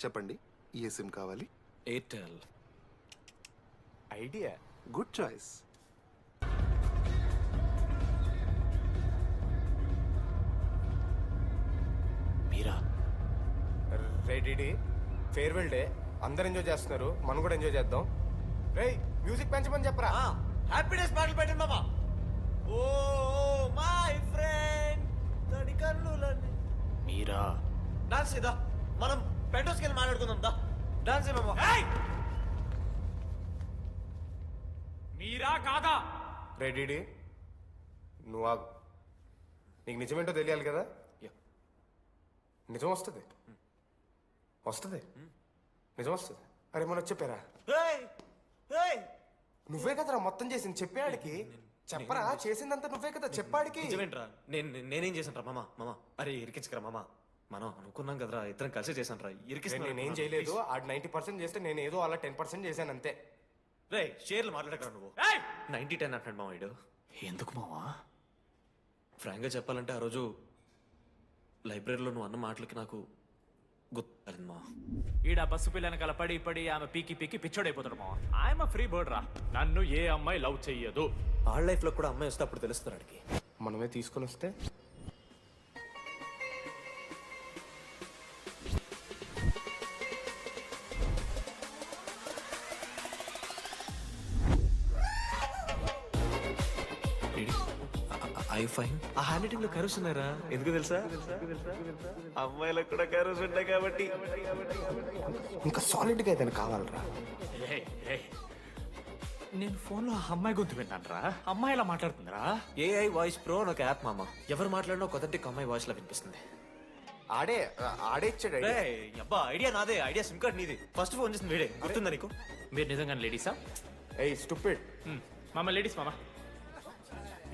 చెప్పండి, ఏ సిమ్ కావాలి? ఎయిర్టెల్. Idea, good choice. మీరా? రేడి ఫేర్వెల్ డే, అందరు ఎంజాయ్ చేస్తున్నారు, మనం కూడా ఎంజాయ్ చేద్దాం. రేయ్, మ్యూజిక్ పెంచమని చెప్పరా. హ్యాపీనెస్ పాటలు పెట్టండి మామా. ఓ మై ఫ్రెండ్ తడి కన్నులన్నీ. మీరా? డాన్స్ చేద్దాం, మనం పెంటోస్కి వెళ్ళి మాట్లాడుకుందాం. దా డాన్స్ మామా. మీరా కాదా? రెడీ, నువ్వు ఆగు. నీకు నిజమేంటో తెలియాలి కదా. నిజం వస్తుంది, నిజం వస్తుంది. అరే మొన్న చెప్పారా నువ్వే కదరా మొత్తం చేసింది చెప్పాడికి చెప్పరా చేసిందంతా నువ్వే కదా చెప్పాడికి నిజమేంట్రా నేనేం చేశాను రా మామ అరే ఇరికించకరా మామ మనం అనుకున్నాం కదరా ఇద్దరం కలిసి చేశాను రా నేనేం చేయలేదు ఆడు 90% చేస్తే నేను ఏదో అలా 10% చేశాను అంతే రే షేర్లు మాట్లాడకరా నువ్వు 90-10 అంటాడు మామ ఇడు ఎందుకు మావా ఫ్రాంక్గా చెప్పాలంటే ఆ రోజు లైబ్రరీలో నువ్వు అన్న మాటలకి నాకు గుర్తు మా ఈడ బస్సు పిల్లని కలపడి పడి ఆమె పీకి పీకి పిచ్చోడైపోతాడు మావా ఆయమ ఫ్రీ బర్డ్ రా నన్ను ఏ అమ్మాయి లవ్ చెయ్యదు ఆళ్ళ లైఫ్ లో కూడా అమ్మాయి వస్తే అప్పుడు తెలుస్తుంది వాడికి మనమే తీసుకొని వస్తే ఐ ఫైన్ ఆ హ్యాండ్ రైటింగ్ లో కరోస్ ఉన్నారా ఎందుకు తెలుసా అమ్మాయిలకు కూడా కరోస్ ఉంటాయి కాబట్టి ఇంకా సాలిడ్ గా ఏదైనా కావాలరా నేను ఫోన్ లో అమ్మాయి గొంతు విన్నాను రా అమ్మాయి ఇలా మాట్లాడుతుందిరా ఏఐ వాయిస్ ప్రో అని ఒక యాప్ మామ ఎవరు మాట్లాడినా ఒక అథెంటిక్ అమ్మాయి వాయిస్ లో వినిపిస్తుంది ఆడే ఇచ్చాడు అబ్బా ఐడియా నాదే ఐడియా సిమ్ కార్డ్ నీది ఫస్ట్ ఫోన్ చేసింది వీడే గుర్తుందా నీకు మీరు నిజంగా లేడీసా స్టూపిడ్ మామ లేడీస్ మామ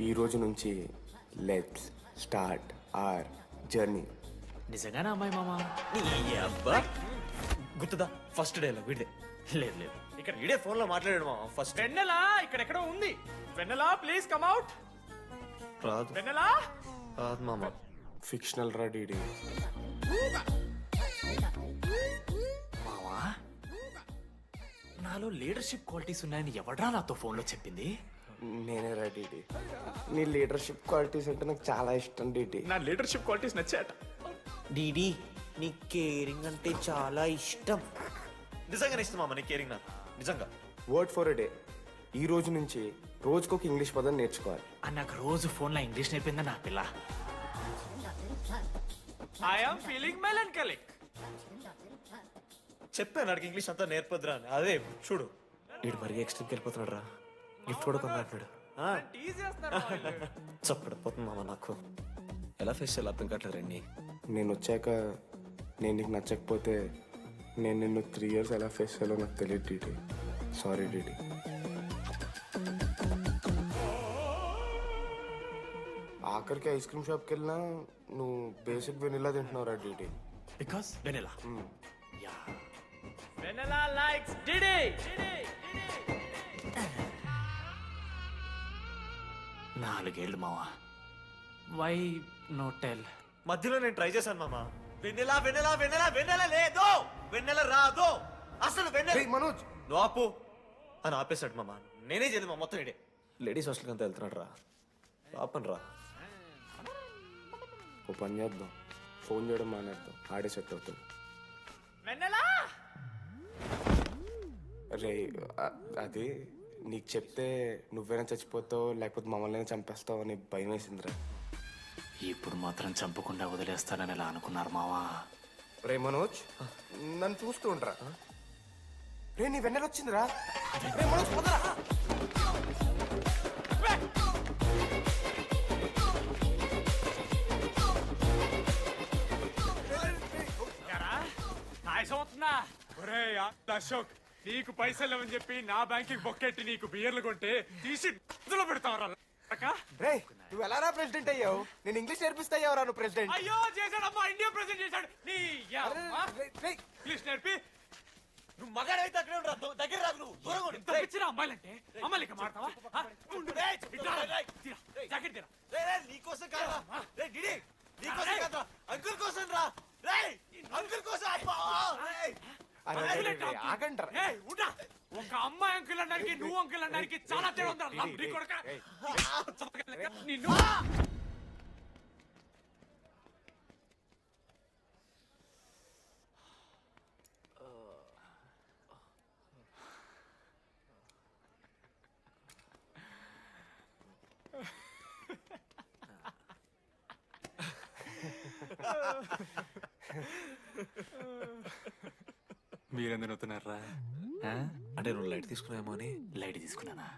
ఈ రోజు నుంచి లెట్స్ స్టార్ట్ అవర్ జర్నీ నిజంగానే అమ్మాయి మామ అబ్బా గుర్తుదా ఫస్ట్ డే వీడిదే లేదు లేదు ఇక్కడ వీడే ఫోన్ లో మాట్లాడాడు మామ ఫస్ట్ వెన్నెలా ఇక్కడెక్కడో ఉంది వెన్నెలా ప్లీజ్ కమ్ అవుట్ రాదు వెన్నెలా రాదు మామ ఫిక్షనల్ రా డీడీ మావా నాలో లీడర్షిప్ క్వాలిటీస్ ఉన్నాయని ఎవడ్రా నాతో ఫోన్లో చెప్పింది నేనే రా డీడీ నీ లీడర్షిప్ క్వాలిటీస్ అంటే నాకు చాలా ఇష్టం డీడీ నా లీడర్షిప్ క్వాలిటీస్ నచ్చాట డీడీ నీ కేరింగ్ అంటే చాలా ఇష్టం నిజంగానే ఇష్టం మామ నీ కేరింగ్ నాకు నిజంగా వర్డ్ ఫర్ ఎ డే ఈ రోజు నుంచి రోజుకొక ఇంగ్లీష్ పదం నేర్చుకోవాలి నాకు రోజు ఫోన్లో ఇంగ్లీష్ నేర్పిందా నా పిల్ల ఐఎమ్ ఫీలింగ్ మెలంకలిక్ చెప్పాను నాకు ఇంగ్లీష్ అంతా నేర్పొద్దురా అని అదే చూడు వీడు మరీ ఎక్స్ట్రీమ్కి వెళ్ళిపోతున్నాడు రా గిఫ్ట్ కూడా కొన్నాడు చప్పడిపోతుంది మామ నాకు ఎలా ఫేస్ చేయాలి అర్థం కావట్లేదు రండి నేను వచ్చాక నేను నీకు నచ్చకపోతే నేను నిన్ను 3 years ఎలా ఫేస్ చేయాలో నాకు తెలియదు డీడీ సారీ డీడీ ఆఖరికి ఐస్ క్రీమ్ షాప్కి వెళ్ళినా నువ్వు బేసిక్ వెనిలా తింటున్నావు రా DD because vanilla vanilla likes DD నాలుగేళ్ళు మావా వై నో టెల్ మధ్యలో నేను ట్రై చేశాను మామ వెన్నెలా వెన్నెలా వెన్నెలా వెన్నెల లేదు వెన్నెల రాదు అసలు వెన్నెల మనోజ్ నువ్వు ఆపు అని ఆపేశాడు మామ నేనే చేయలేదు మా మొత్తం ఇడే లేడీస్ హాస్టల్కి అంతా వెళ్తున్నాడు రా పాపం రా ఓ పని చేద్దాం ఫోన్ చేయడం మానేద్దాం ఆడే సెట్ అవుతుంది రే అది నీకు చెప్తే నువ్వైనా చచ్చిపోతావు లేకపోతే మమ్మల్ని చంపేస్తావు అని భయం వేసిందిరా ఇప్పుడు మాత్రం చంపకుండా వదిలేస్తానని ఎలా అనుకున్నారు మావా రే మనోజ్ నన్ను చూస్తూ ఉంటారా రే నీ వెన్నెల వచ్చిందిరా రే మనోజ్ పోదరా అశోక్ నీకు పైసలు అని చెప్పి నా బ్యాంకింగ్ బొక్కెట్టి నీకు బియర్లు కొంటే తీసి పెడతావరా రే నువ్వు ఎలా రా ప్రెసిడెంట్ అయ్యావు నేను ఇంగ్లీష్ నేర్పిస్తా అయ్యావు నువ్వు ప్రెసిడెంట్ అయ్యో చేశాడమ్మా ఇండియా ప్రెసిడెంట్ చేశాడు ఇంగ్లీష్ నేర్పి నువ్వు మగాడైతే అక్కడే ఉండరా దగ్గర రాదు నువ్వు దూరంగా ఎంత పిచ్చిరా అమ్మాయిలంటే అమ్మాయిలు ఇక మాడతావా జాకెట్ తీరా నీకోసం కాదా నీకోసం కాదా అంకుల్ కోసం రా అంకుల్ కోసం ఆగంటారా ఒక అమ్మాయి అంకుల్ అనడానికి నువ్వు అంకుల్ అనడానికి చాలా తేడా ఉందా నిన్ను మీరెందుకు నవ్వుతున్నారా అంటే నువ్వు లైట్ తీసుకున్నామో అని లైట్ తీసుకున్నానా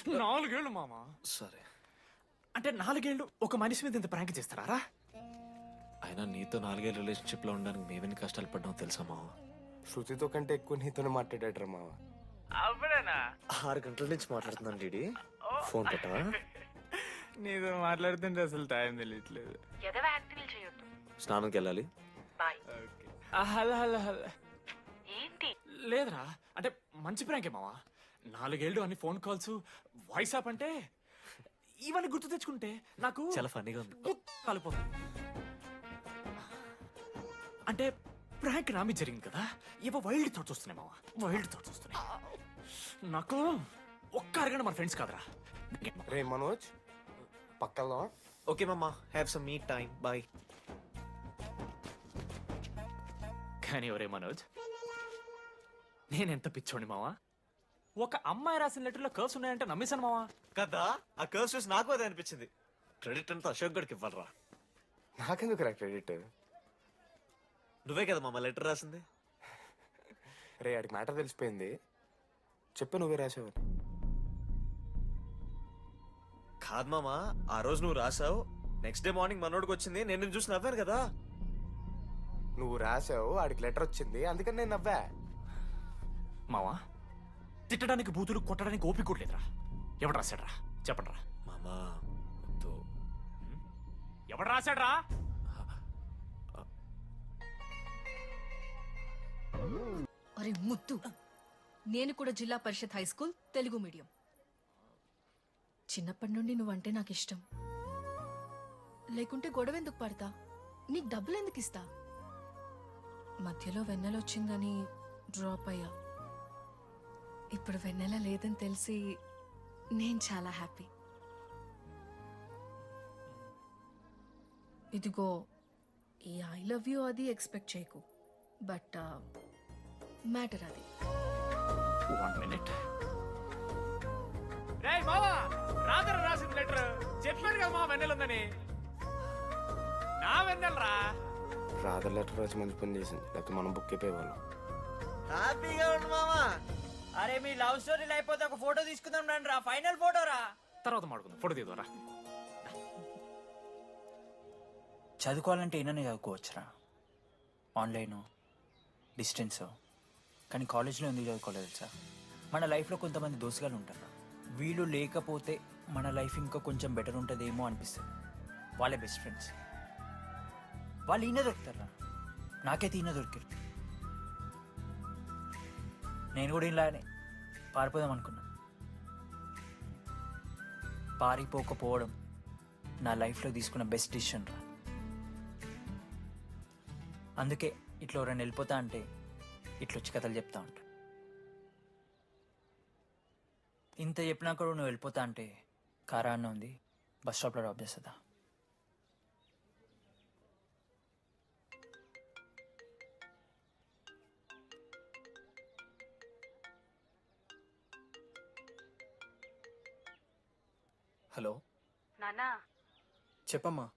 4 ఏళ్ళు మామా సరే అంటే 4 ఏళ్ళు ఒక మనిషి మీద ఇంత ప్రాంక్ చేస్తారా అయినా నీతో 4 ఏళ్ళ రిలేషన్షిప్ లో ఉండడానికి మేమెన్ని కష్టాలు పడ్డామో తెలుసా మామ శృతితో కంటే ఎక్కువ నీతోనే మాట్లాడాడరా మావ. అప్పుడేనా 6 గంటల నుంచి మాట్లాడుతున్నాను డీడీ. ఫోన్ పెట్టవా? నీతో మాట్లాడుతుంటే అసలు టైం తెలియట్లేదు. స్నానంకి వెళ్ళాలి. హలో హలో హలో ఏంటి లేదురా, అంటే మంచి ప్రాంకే మావా. 4 ఏళ్ళు అన్ని ఫోన్ కాల్స్ వాయిస్ యాప్ అంటే ఇవన్నీ గుర్తు తెచ్చుకుంటే నాకు చాలా ఫన్నీగా ఉంది. కాలిపోతుంది. అంటే ప్రాంక్ నా మీద జరిగింది కదా, ఏవో వైల్డ్ థాట్స్ వస్తున్నాయి మావా, వైల్డ్ థాట్స్ వస్తున్నాయి. నాకు ఒక్క అరగంట మన ఫ్రెండ్స్ కాదురా. రే మనోజ్ పక్కలో. ఓకే మామా, have some me time. Bye. కానీ ఒరే మనోజ్, నేనెంత పిచ్చోండి మావా. ఒక అమ్మాయి రాసిన లెటర్లో కర్వ్స్ ఉన్నాయంటే నమ్మేశాను మావా. కదా, ఆ కర్వ్స్ చూసి నాకు అదే అనిపించింది. క్రెడిట్ అంతా అశోక్ గడికి ఇవ్వాలరా. నాకెందుకు రా క్రెడిట్? నువ్వే కదా మామ లెటర్ రాసింది. రే ఆడికి మ్యాటర్ తెలిసిపోయింది. చెప్పు నువ్వే రాసావని. కాదు మామా, ఆ రోజు నువ్వు రాసావు, నెక్స్ట్ డే మార్నింగ్ మనోడికి వచ్చింది, నేను నిన్ను చూసి నవ్వాను కదా. నువ్వు రాసావు, ఆడికి లెటర్ వచ్చింది, అందుకని నేను నవ్వా. మావా తిట్టడానికి బూతులు కొట్టడానికి ఓపిక కూడా లేదురా. ఎవడు రాశాడ్రా చెప్పండిరా. మామా ఎవడు రాశాడ్రా? అరే ముద్దు, నేను కూడా జిల్లా Parishad high school Telugu medium. చిన్నప్పటి నుండి నువ్వంటే నాకు ఇష్టం. లేకుంటే గొడవ ఎందుకు పడతా, నీకు డబ్బులు ఎందుకు ఇస్తా. మధ్యలో వెన్నెల వచ్చిందని డ్రాప్ అయ్యా. ఇప్పుడు వెన్నెల లేదని తెలిసి నేను చాలా హ్యాపీ. ఇదిగో ఈ ఐ లవ్ యూ అది ఎక్స్పెక్ట్ చేయకు, బట్ మ్యాటర్ అది. 1 minute. రేయ్ మావా, రాధర రాసిన లెటర్ చెప్పాడు కదా మా వెన్నెలుందని. నా వెన్నెలరా. రాధర్ లెటర్ వచ్చి మంచి పని చేసింది, లేకపోతే మనం బుక్ అయిపోయేవాళ్ళం. హ్యాపీగా ఉండు మామా. అరే మీ లవ్ స్టోరీలు అయిపోతే ఒక ఫోటో తీసుకుందాం రండి రా, ఫైనల్ ఫోటో రా. తర్వాత మాడుకుందాం, ఫోటో తీద్దాం. చదువుకోవాలంటే ఏమైనా చదువుకోవచ్చురా, ఆన్లైన్ డిస్టెన్స్. కానీ కాలేజ్లో ఎందుకు చదువుకోలేదు తెలుసా? మన లైఫ్లో కొంతమంది దోస్తుగాలు ఉంటారు, వీళ్ళు లేకపోతే మన లైఫ్ ఇంకా కొంచెం బెటర్ ఉంటుందేమో అనిపిస్తుంది. వాళ్ళే బెస్ట్ ఫ్రెండ్స్. వాళ్ళు ఈయన దొరుకుతారా, నాకైతే ఈయన దొరికారు. నేను కూడా ఇలానే పారిపోదాం అనుకున్నా. పారిపోకపోవడం నా లైఫ్లో తీసుకున్న బెస్ట్ డిసిషన్ రా. అందుకే ఇట్లా ఎవరైనా వెళ్ళిపోతా అంటే ఇట్లొచ్చి కథలు చెప్తా ఉంటా. ఇంత చెప్పినా కూడా నువ్వు వెళ్ళిపోతా అంటే కారా అన్న ఉంది, బస్ స్టాప్లో డ్రాప్ చేస్తుందా? హలో నానా, చెప్పమ్మా.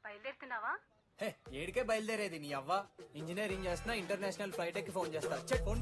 బయలుదేరుతున్నావా? హే, ఏడికే బయలుదేరేది నీ అవ్వ. ఇంజనీరింగ్ చేస్తున్నా, ఇంటర్నేషనల్ ఫ్లైట్ ఎక్కి ఫోన్ చేస్తా. Check phone